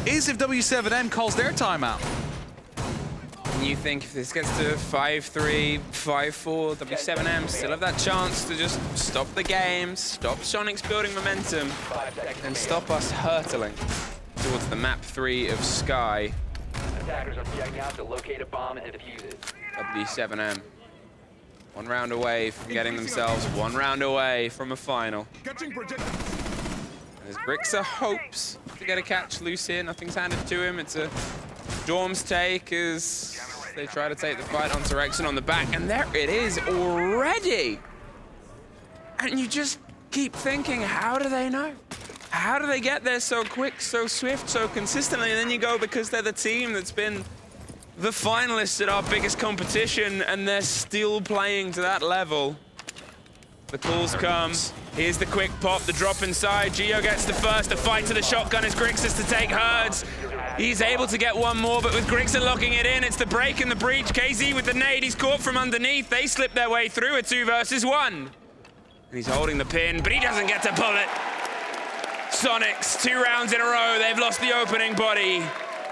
is if W7M calls their timeout. And you think if this gets to 5-3, 5-4, W7M still have that chance to just stop the game, stop Soniqs building momentum, and stop us hurtling towards the map 3 of Sky. Attackers are checking out to locate a bomb and defuse it. W7M. 1 round away from getting themselves 1 round away from a final. As Grixer hopes to get a catch loose here, nothing's handed to him. It's a Dorm's take as they try to take the fight onto Rexon on the back, and there it is already. And you just keep thinking, how do they know? How do they get there so quick, so swift, so consistently? And then you go, because they're the team that's been the finalists at our biggest competition, and they're still playing to that level. The calls come. Here's the quick pop, the drop inside. Geo gets the first. The fight to the shotgun as Grixis to take Herds. He's able to get 1 more, but with Grixer locking it in, it's the break and the breach. KZ with the nade, he's caught from underneath. They slip their way through a 2 versus 1. And he's holding the pin, but he doesn't get to pull it. Soniqs, 2 rounds in a row. They've lost the opening body.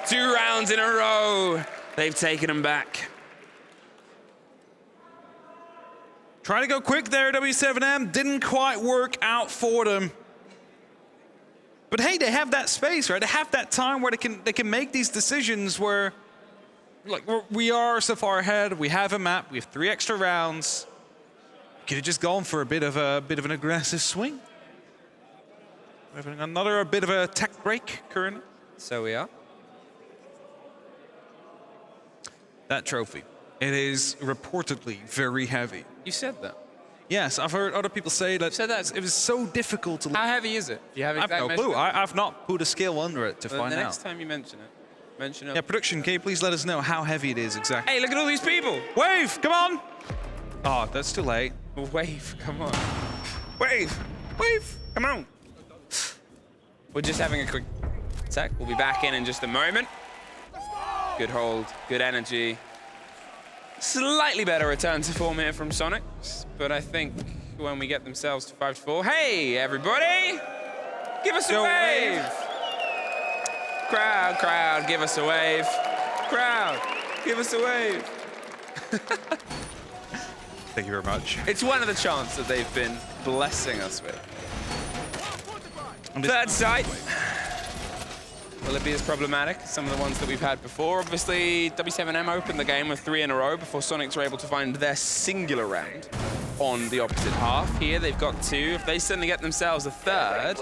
2 rounds in a row. They've taken him back. Trying to go quick there, W7M. Didn't quite work out for them. But hey, they have that space, right? They have that time where they can make these decisions where, like, we are so far ahead. We have a map. We have 3 extra rounds. Could have just gone for a bit of an aggressive swing. We're having another bit of a tech break currently. So we are. That trophy, it is reportedly very heavy. You said that. Yes, I've heard other people say that, it was so difficult to... How heavy is it? Do you have I have no clue. I've not put a scale under it to find the out. next time you mention it. Yeah, production, can you please let us know how heavy it is exactly? Hey, look at all these people! Wave, come on! Oh, that's too late. Wave, come on. Wave, come on. We're just having a quick sec. We'll be back in just a moment. Good hold, good energy. Slightly better return to form here from Soniqs, but I think when we get themselves to 5-4, hey everybody, give us a wave. Crowd, give us a wave. Crowd, give us a wave. Thank you very much. It's one of the chants that they've been blessing us with. Third site. Will it be as problematic as some of the ones that we've had before? Obviously, W7M opened the game with 3 in a row before Soniqs were able to find their singular round on the opposite half. Here, they've got 2. If they suddenly get themselves a third,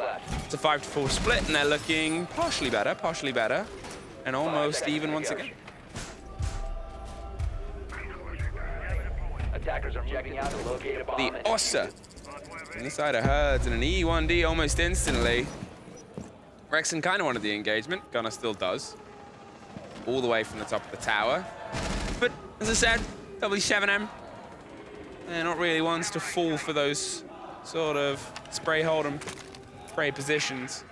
it's a 5-4 split, and they're looking partially better, and almost even once again. Attackers are moving out to locate a bomb. The Ossa inside of Herds and an E1D almost instantly. Rexon kind of wanted the engagement. Gunner still does. All the way from the top of the tower. But as I said, W7M, they're not really ones to fall for those sort of spray hold 'em, spray positions.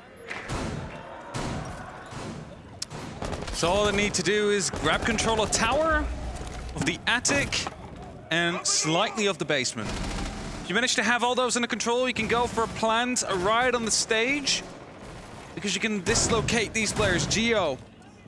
So all they need to do is grab control of tower, of the attic, and slightly of the basement. If you manage to have all those under control, you can go for a planned ride on the stage, because you can dislocate these players. Geo,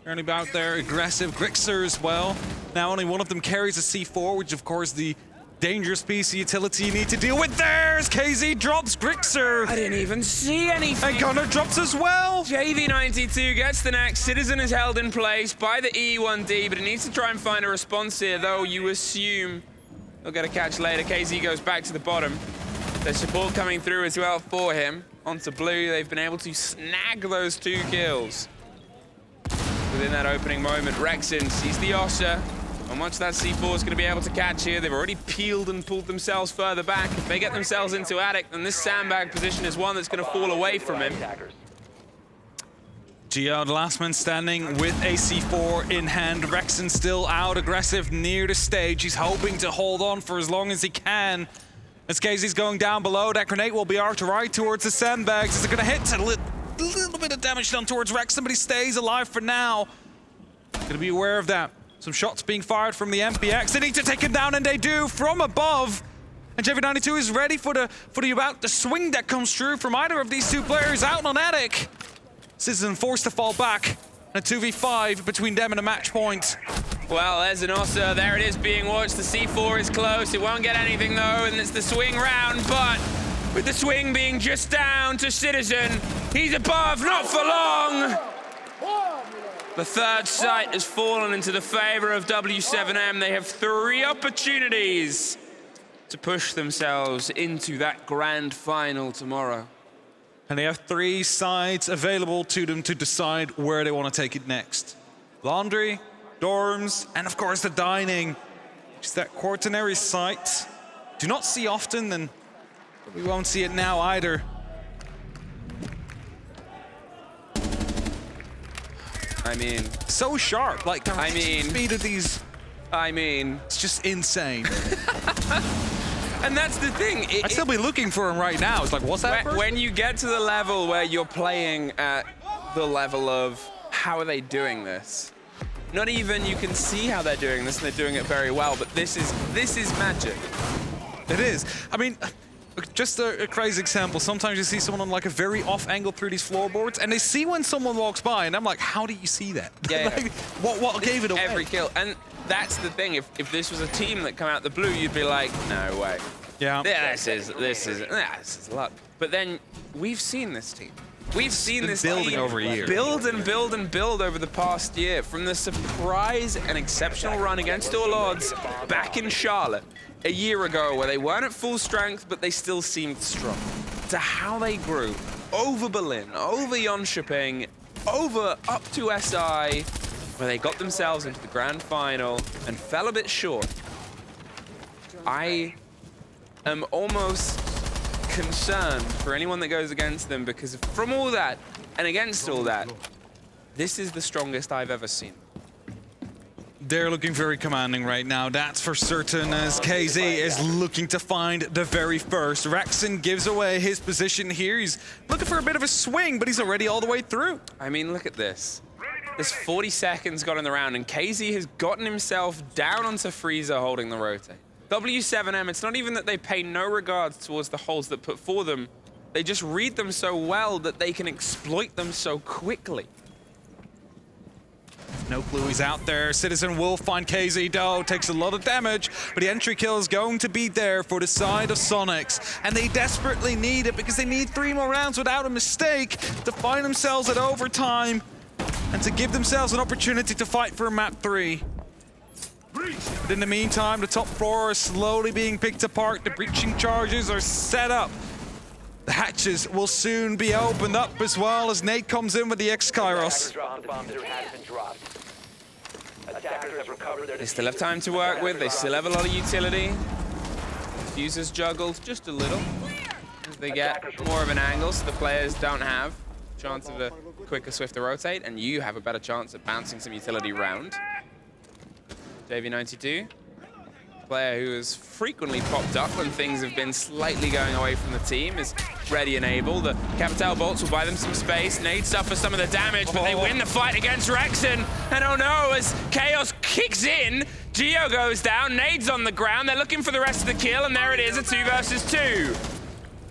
currently out there, aggressive. Grixer as well. Now only one of them carries a C4, which of course the dangerous piece of utility you need to deal with. There's KZ drops Grixer. I didn't even see anything. And Gunner drops as well. JV92 gets the next. Citizen is held in place by the E1D, but it needs to try and find a response here, though you assume they'll get a catch later. KZ goes back to the bottom. There's support coming through as well for him. Onto blue, they've been able to snag those 2 kills. Within that opening moment, Rexon sees the Ossa. How much that C4 is going to be able to catch here. They've already peeled and pulled themselves further back. If they get themselves into attic, then this sandbag position is one that's going to fall away from him. Geo, the last man standing with a C4 in hand. Rexon still out, aggressive near the stage. He's hoping to hold on for as long as he can. As KZ's going down below, that grenade will be arced right towards the sandbags. Is it gonna hit? A little bit of damage done towards Rexon, but he stays alive for now. Gonna be aware of that. Some shots being fired from the MPX. They need to take him down, and they do from above. And JV92 is ready for the swing that comes through from either of these 2 players out on attic. Citizen forced to fall back. And a 2v5 between them and a match point. Well, there's an Ossa. There it is being watched. The C4 is close. It won't get anything, though, and it's the swing round. But with the swing being just down to Citizen, he's above, not for long. The third site has fallen into the favor of W7M. They have 3 opportunities to push themselves into that grand final tomorrow. And they have 3 sides available to them to decide where they want to take it next. Laundry, dorms, and of course the dining, which is that quaternary site. Do not see often, and we won't see it now either. I mean, so sharp. Like, the speed of these. It's just insane. And that's the thing. I'd still be looking for him right now. It's like, what's that? When you get to the level where you're playing at the level of how are they doing this? Not even you can see how they're doing this, and they're doing it very well. But this is magic. It is. I mean, just a crazy example. Sometimes you see someone on like a very off angle through these floorboards, and they see when someone walks by, and I'm like, how do you see that? Yeah. Like, what gave it away? Every kill. And that's the thing. If this was a team that come out the blue, you'd be like, no way. Yeah. This is luck. But then we've seen this team. We've seen this building team over a year. Build and build and build over the past year. From the surprise and exceptional run against all odds back in Charlotte a year ago, where they weren't at full strength, but they still seemed strong, to how they grew over Berlin, over Jönköping, over up to SI, where they got themselves into the grand final and fell a bit short. I am almost concerned for anyone that goes against them, because from all that and against all that, this is the strongest I've ever seen. They're looking very commanding right now, that's for certain, as KZ is looking to find the very first. Rexon gives away his position here. He's looking for a bit of a swing, but he's already all the way through. I mean, look at this. There's 40 seconds got in the round, and KZ has gotten himself down onto Freezer holding the rotate. W7M, it's not even that they pay no regards towards the holes that put for them. They just read them so well that they can exploit them so quickly. No clue he's out there. Citizen will find KZ though, takes a lot of damage, but the entry kill is going to be there for the side of Soniqs, and they desperately need it because they need 3 more rounds without a mistake to find themselves at overtime and to give themselves an opportunity to fight for map 3. But in the meantime, the top 4 are slowly being picked apart. The breaching charges are set up. The hatches will soon be opened up as well as Nate comes in with the X-Kairos. They still have time to work with, they still have a lot of utility. Fusers juggled just a little as they get more of an angle, so the players don't have a chance of a quicker, swifter rotate, and you have a better chance at bouncing some utility round. JV92, player who has frequently popped up when things have been slightly going away from the team, is ready and able. The Capital bolts will buy them some space. Nade suffers some of the damage, but they win the fight against Rexon. And oh no, as Chaos kicks in, Geo goes down, Nade's on the ground. They're looking for the rest of the kill, and there it is, a 2 versus 2.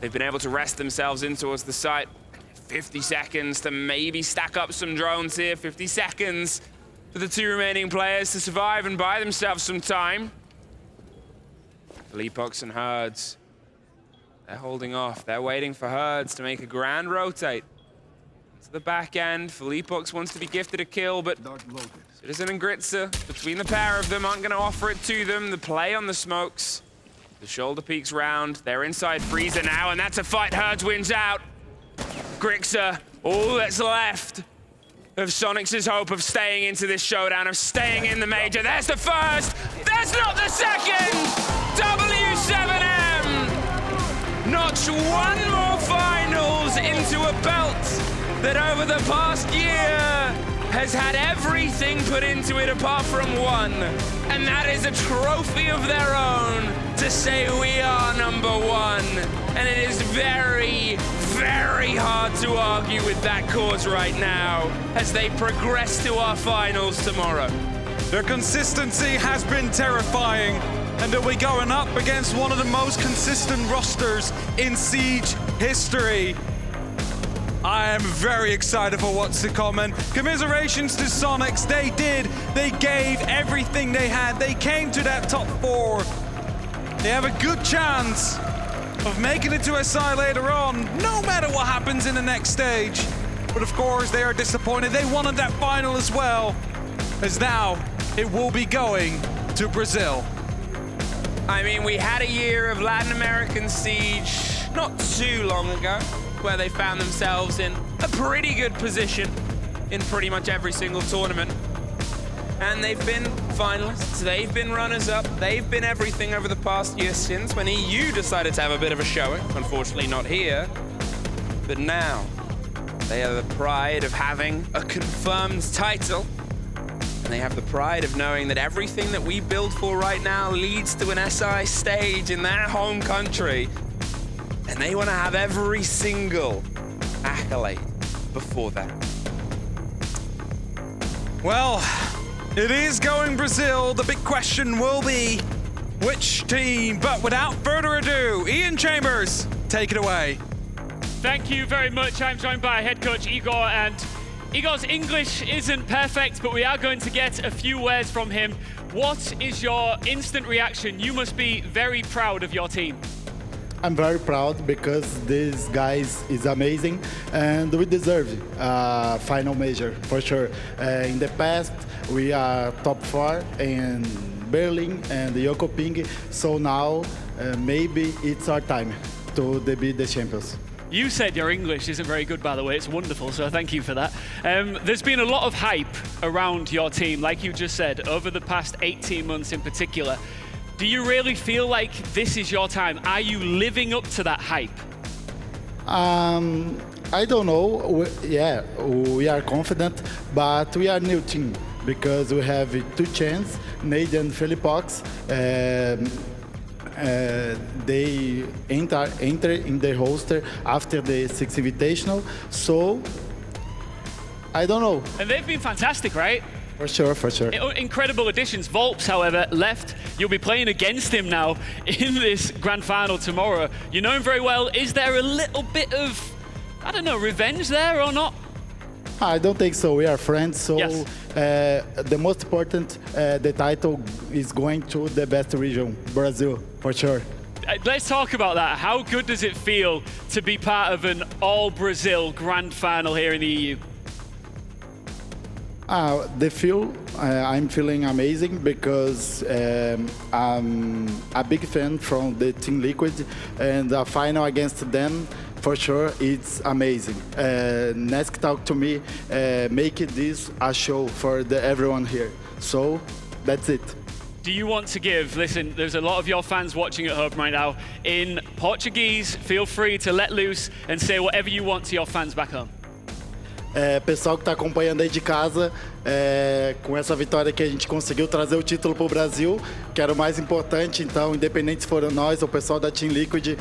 They've been able to rest themselves in towards the site. 50 seconds to maybe stack up some drones here. 50 seconds for the 2 remaining players to survive and buy themselves some time. Felipox and Herds, they're holding off. They're waiting for Herds to make a grand rotate. To the back end, Felipox wants to be gifted a kill, but Citizen and Gritzer, between the pair of them, aren't going to offer it to them. The play on the smokes. The shoulder peaks round. They're inside Freezer now, and that's a fight. Herds wins out. Gritzer, all that's left of Soniqs' hope of staying into this showdown, of staying in the major. There's the first. That's not the second. W7M notch 1 more finals into a belt that over the past year has had everything put into it apart from one. And that is a trophy of their own to say we are #1. And it is very, very hard to argue with that cause right now as they progress to our finals tomorrow. Their consistency has been terrifying, and they'll be going up against one of the most consistent rosters in Siege history. I am very excited for what's to come, and commiserations to Soniqs. They gave everything they had. They came to that top 4. They have a good chance of making it to SI later on, no matter what happens in the next stage. But of course, they are disappointed. They wanted that final as well, as now it will be going to Brazil. I mean, we had a year of Latin American Siege not too long ago, where they found themselves in a pretty good position in pretty much every single tournament. And they've been finalists, they've been runners-up, they've been everything over the past year since when EU decided to have a bit of a showing. Unfortunately not here, but now they have the pride of having a confirmed title. And they have the pride of knowing that everything that we build for right now leads to an SI stage in their home country. And they want to have every single accolade before that. Well, it is going Brazil. The big question will be which team? But without further ado, Ian Chambers, take it away. Thank you very much. I'm joined by head coach Igor, and Igor's English isn't perfect, but we are going to get a few words from him. What is your instant reaction? You must be very proud of your team. I'm very proud because these guys is amazing and we deserve a final major for sure. In the past, we are top 4 in Berlin and Jönköping, so now maybe it's our time to be the champions. You said your English isn't very good, by the way. It's wonderful, so thank you for that. There's been a lot of hype around your team, like you just said, over the past 18 months in particular. Do you really feel like this is your time? Are you living up to that hype? I don't know. We are confident, but we are a new team because we have two champs, Nade and Felipox. They enter in the roster after the Six Invitational, so I don't know. And they've been fantastic, right? For sure, for sure. Incredible additions. Volps, however, left. You'll be playing against him now in this grand final tomorrow. You know him very well. Is there a little bit of, I don't know, revenge there or not? I don't think so. We are friends, so yes. The most important, the title is going to the best region, Brazil, for sure. Let's talk about that. How good does it feel to be part of an all-Brazil grand final here in the EU? I'm feeling amazing because I'm a big fan from the Team Liquid, and the final against them, for sure, it's amazing. Nesk talked to me, make this a show for everyone here. So that's it. Do you want to give, listen, there's a lot of your fans watching at home right now. In Portuguese, feel free to let loose and say whatever you want to your fans back home. Pessoal que está acompanhando aí de casa, com essa vitória que a gente conseguiu trazer o título para o Brasil, que era o mais importante. Então, independente se foram nós ou o pessoal da Team Liquid,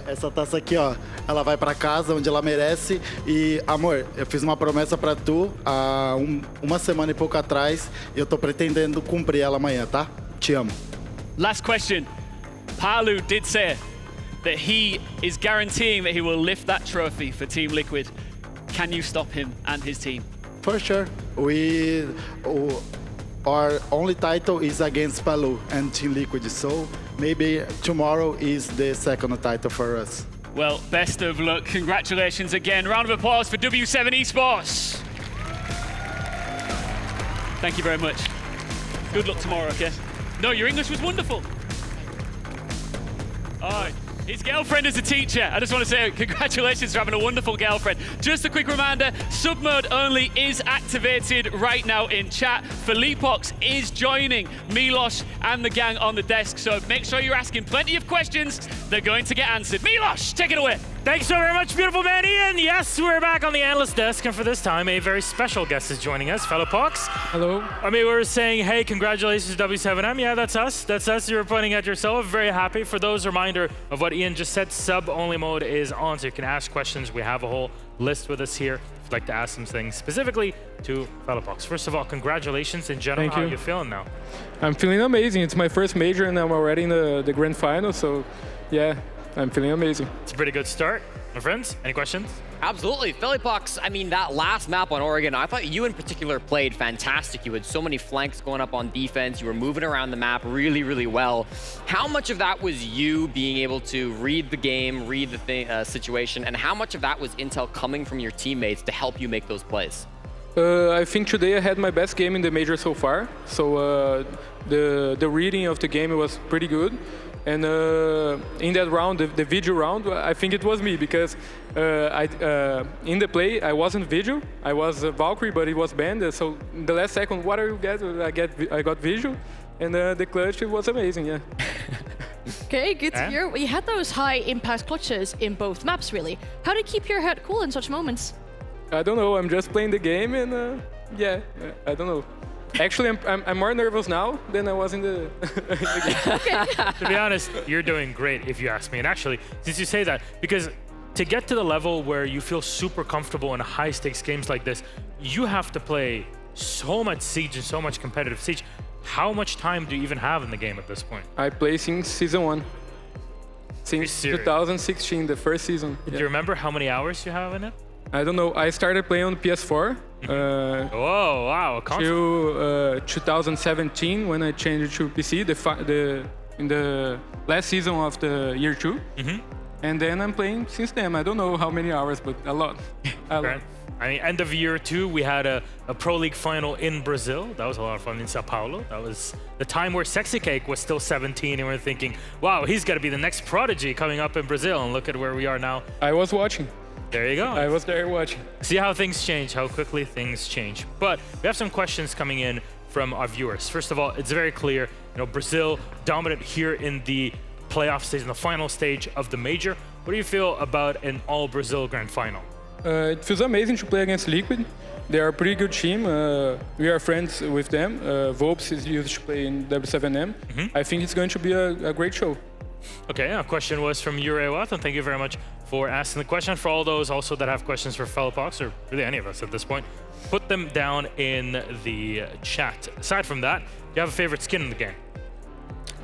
essa taça aqui, ó, ela vai para casa onde ela merece. E, amor, eu fiz uma promessa para tu há uma semana e pouco atrás, e eu tô pretendendo cumprir ela amanhã, tá? Te amo. Last question. Palu did say that he is guaranteeing that he will lift that trophy for Team Liquid. Can you stop him and his team? For sure. Our only title is against Palu and Team Liquid, so maybe tomorrow is the second title for us. Well, best of luck. Congratulations again. Round of applause for W7 Esports. Thank you very much. Good luck tomorrow, okay? No, your English was wonderful. All right. His girlfriend is a teacher. I just want to say congratulations for having a wonderful girlfriend. Just a quick reminder, sub mode only is activated right now in chat. Felipox is joining Milos and the gang on the desk, so make sure you're asking plenty of questions. They're going to get answered. Milos, take it away. Thanks so very much, beautiful man Ian. Yes, we're back on the analyst desk, and for this time, a very special guest is joining us, Felipox. Hello. I mean, we were saying, hey, congratulations to W7M. Yeah, that's us. That's us. You were pointing at yourself. Very happy. For those, reminder of what Ian just said, sub-only mode is on, so you can ask questions. We have a whole list with us here. If you'd like to ask some things specifically to Felipox. First of all, congratulations in general. How are you feeling now? I'm feeling amazing. It's my first major, and I'm already in the grand final, so yeah. I'm feeling amazing. It's a pretty good start. My friends, any questions? Absolutely. Felipox, I mean, that last map on Oregon, I thought you in particular played fantastic. You had so many flanks going up on defense. You were moving around the map really, really well. How much of that was you being able to read the game, read the situation, and how much of that was intel coming from your teammates to help you make those plays? I think today I had my best game in the major so far. So the reading of the game was pretty good. And in that round, the video round, I think it was me because in the play, I wasn't video. I was Valkyrie, but it was banned. So in the last second, what are you guys? I got visual, and the clutch, it was amazing, yeah. Okay, good to hear. We had those high impact clutches in both maps, really. How do you keep your head cool in such moments? I don't know. I'm just playing the game, and yeah, I don't know. Actually, I'm more nervous now than I was in the game. To be honest, you're doing great, if you ask me. And actually, since you say that, because to get to the level where you feel super comfortable in high-stakes games like this, you have to play so much Siege and so much competitive Siege. How much time do you even have in the game at this point? I play since Season 1. Since 2016, the first season. Do you remember how many hours you have in it? I don't know. I started playing on PS4. Oh, wow. Till 2017 when I changed to PC, in the last season of the year 2. And then I'm playing since then. I don't know how many hours, but a lot. I mean, end of year 2, we had a Pro League final in Brazil. That was a lot of fun in Sao Paulo. That was the time where Sexy Cake was still 17, and we're thinking, wow, he's got to be the next prodigy coming up in Brazil. And look at where we are now. I was watching. There you go. I was there watching. See how things change, how quickly things change. But we have some questions coming in from our viewers. First of all, it's very clear, Brazil dominant here in the playoff stage, in the final stage of the major. What do you feel about an all-Brazil grand final? It feels amazing to play against Liquid. They are a pretty good team. We are friends with them. Vopes is used to play in W7M. I think it's going to be a great show. Okay, a question was from Yurei Watt, and thank you very much for asking the question. For all those also that have questions for Fellopox, or really any of us at this point, put them down in the chat. Aside from that, do you have a favorite skin in the game?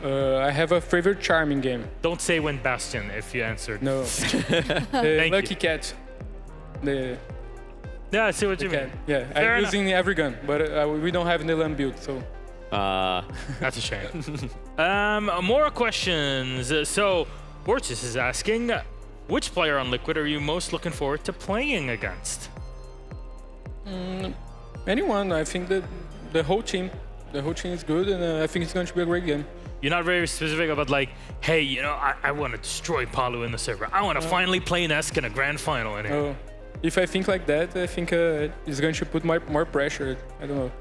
I have a favorite charm in game. Don't say Wind Bastion if you answered. No. The Lucky Cat. Yeah, I see what you mean. Yeah, I'm using every gun, but we don't have the LAN build, so. That's a shame. More questions. So, Borges is asking, which player on Liquid are you most looking forward to playing against? Anyone. I think that the whole team is good, and I think it's going to be a great game. You're not very specific about like, hey, I want to destroy Palu in the server. I want to finally play Nesk in a grand final in here. If I think like that, I think it's going to put more pressure. I don't know.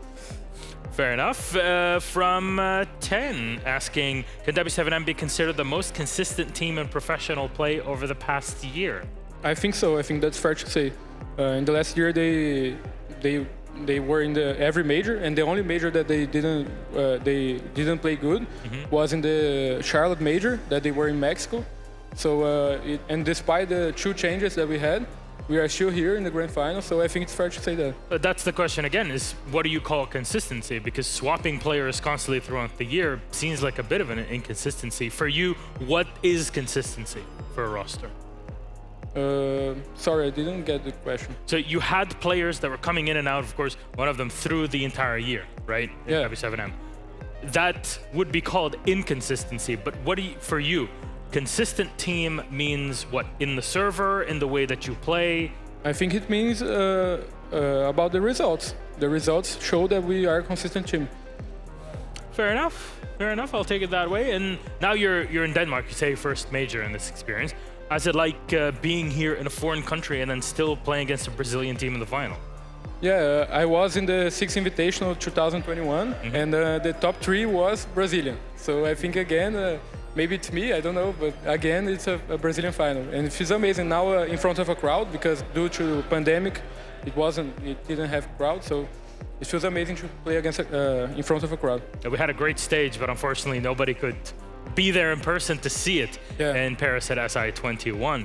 Fair enough. From 10 asking, can W7M be considered the most consistent team in professional play over the past year? I think so. I think that's fair to say. In the last year, they were in every major, and the only major that they didn't play good was in the Charlotte major that they were in Mexico. So and despite the 2 changes that we had, we are still here in the grand final. So I think it's fair to say that. But that's the question again: is what do you call consistency? Because swapping players constantly throughout the year seems like a bit of an inconsistency. For you, what is consistency for a roster? Sorry, I didn't get the question. So you had players that were coming in and out, of course, one of them through the entire year, right? Yeah. W7M. That would be called inconsistency, but for you, consistent team means what? In the server, in the way that you play? I think it means about the results. The results show that we are a consistent team. Fair enough. Fair enough. I'll take it that way. And now you're in Denmark. You say your first major in this experience. How's it like being here in a foreign country and then still playing against a Brazilian team in the final? Yeah, I was in the 6th Invitational 2021, and the top 3 was Brazilian. So I think again, maybe it's me, I don't know, but again, it's a Brazilian final. And it feels amazing now in front of a crowd, because due to pandemic, it didn't have crowd, so it feels amazing to play against in front of a crowd. We had a great stage, but unfortunately nobody could be there in person to see it in Paris at SI21.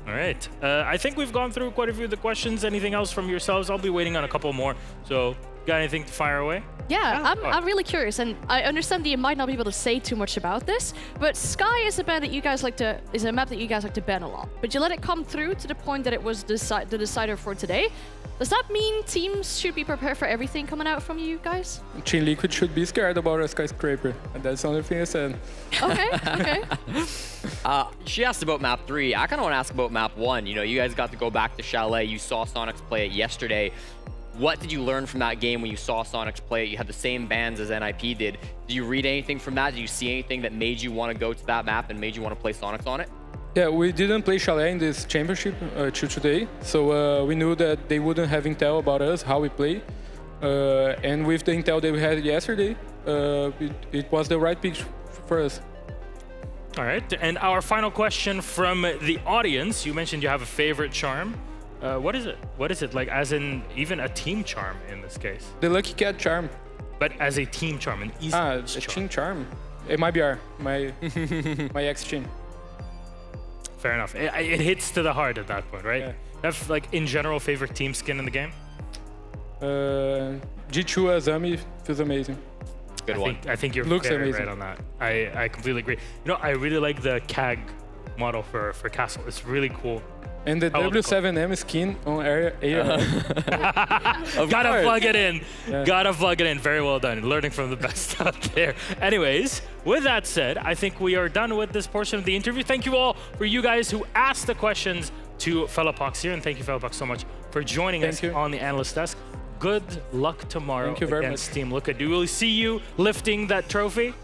All right. I think we've gone through quite a few of the questions. Anything else from yourselves? I'll be waiting on a couple more. So, got anything to fire away? Yeah, I'm really curious, and I understand that you might not be able to say too much about this, but Sky is a map that you guys like to ban a lot. But you let it come through to the point that it was the decider for today. Does that mean teams should be prepared for everything coming out from you guys? Team Liquid should be scared about a skyscraper, and that's the only thing I said. Okay. She asked about map 3. I kind of want to ask about map 1. You guys got to go back to Chalet. You saw Soniqs play it yesterday. What did you learn from that game when you saw Soniqs play it? You had the same bans as NIP did. Did you read anything from that? Did you see anything that made you want to go to that map and made you want to play Soniqs on it? Yeah, we didn't play Chalet in this championship today, so we knew that they wouldn't have intel about us, how we play. And with the intel that we had yesterday, it was the right pick for us. All right, and our final question from the audience. You mentioned you have a favorite charm. What is it? What is it? Like, as in even a team charm in this case? The Lucky Cat charm. But as a team charm, an easy charm. Team charm. It might be my ex team. Fair enough. It hits to the heart at that point, right? Yeah. That's like in general favorite team skin in the game. G2 Azami feels amazing. Good one. I think you're Looks very amazing. right on that. I completely agree. I really like the CAG model for Castle. It's really cool. And the W7M skin on area. Gotta plug it in. Yeah. Gotta plug it in. Very well done. Learning from the best out there. Anyways, with that said, I think we are done with this portion of the interview. Thank you all for you guys who asked the questions to Felipox here. And thank you, Felipox, so much for joining us on the analyst desk. Good luck tomorrow Thank you very against much. Team Luca. Do we see you lifting that trophy?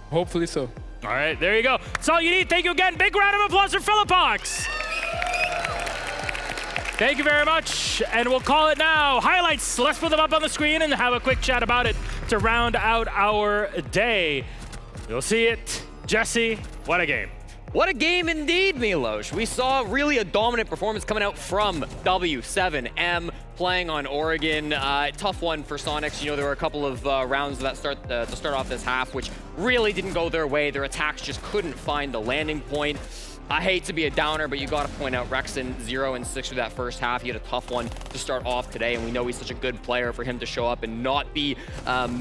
Hopefully so. All right, there you go. That's all you need. Thank you again. Big round of applause for Felipox. Thank you very much, and we'll call it now. Highlights, let's put them up on the screen and have a quick chat about it to round out our day. You'll see it. Jesse, what a game. What a game indeed, Milos. We saw really a dominant performance coming out from W7M playing on Oregon. Tough one for Soniqs. You know, there were a couple of rounds that to start off this half, which really didn't go their way. Their attacks just couldn't find the landing point. I hate to be a downer, but you got to point out Rexon 0-6 through that first half. He had a tough one to start off today, and we know he's such a good player. For him to show up and not be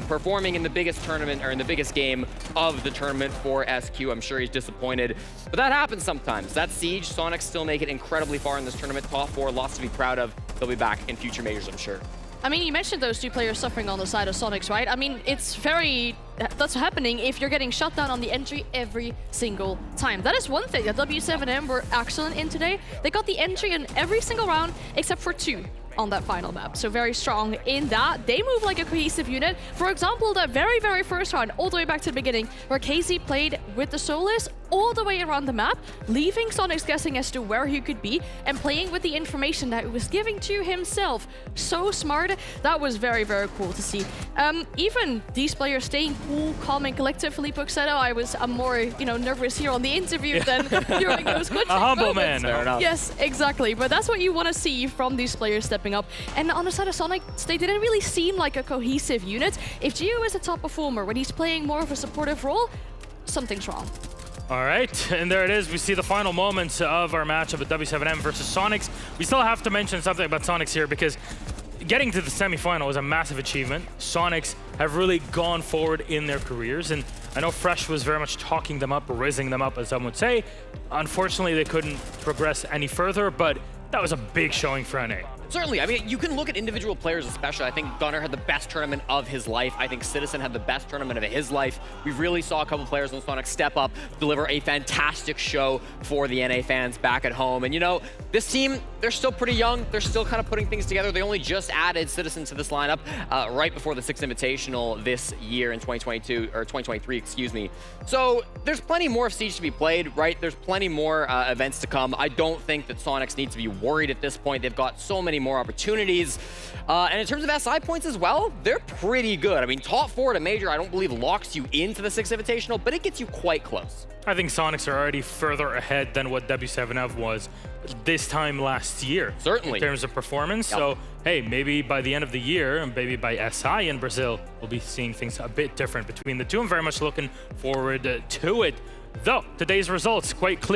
performing in the biggest tournament or in the biggest game of the tournament for SQ, I'm sure he's disappointed. But that happens sometimes. That's Siege. Soniqs still make it incredibly far in this tournament. Top 4, lots to be proud of. They'll be back in future majors, I'm sure. I mean, you mentioned those two players suffering on the side of Soniqs, right? I mean, that's happening if you're getting shut down on the entry every single time. That is one thing that W7M were excellent in today. They got the entry in every single round except for 2 on that final map. So very strong in that. They move like a cohesive unit. For example, that very, very first round, all the way back to the beginning, where Casey played with the Solis all the way around the map, leaving Soniqs guessing as to where he could be and playing with the information that he was giving to himself. So smart. That was very, very cool to see. Even these players staying cool, calm, and collective. Felipe said, I'm more, nervous here on the interview than during those coaching A humble moments. man. Fair enough. Yes, exactly. But that's what you want to see from these players stepping up. And on the side of Soniqs, they didn't really seem like a cohesive unit. If Gio is a top performer, when he's playing more of a supportive role, something's wrong. All right, and there it is. We see the final moments of our matchup at W7M versus Soniqs. We still have to mention something about Soniqs here because getting to the semifinal is a massive achievement. Soniqs have really gone forward in their careers, and I know Fresh was very much talking them up, raising them up, as some would say. Unfortunately, they couldn't progress any further, but that was a big showing for NA. Certainly. I mean, you can look at individual players especially. I think Gunnar had the best tournament of his life. I think Citizen had the best tournament of his life. We really saw a couple players on Soniqs step up, deliver a fantastic show for the NA fans back at home. And this team, they're still pretty young. They're still kind of putting things together. They only just added Citizen to this lineup right before the 6th Invitational this year in 2022, or 2023, excuse me. So there's plenty more of Siege to be played, right? There's plenty more events to come. I don't think that Soniqs need to be worried at this point. They've got so many more opportunities. And in terms of SI points as well, they're pretty good. I mean, top 4 at a major, I don't believe locks you into the 6th Invitational, but it gets you quite close. I think Soniqs are already further ahead than what W7M was this time last year. Certainly. In terms of performance. Yep. So, hey, maybe by the end of the year, and maybe by SI in Brazil, we'll be seeing things a bit different between the two. I'm very much looking forward to it. Though, today's results quite clear.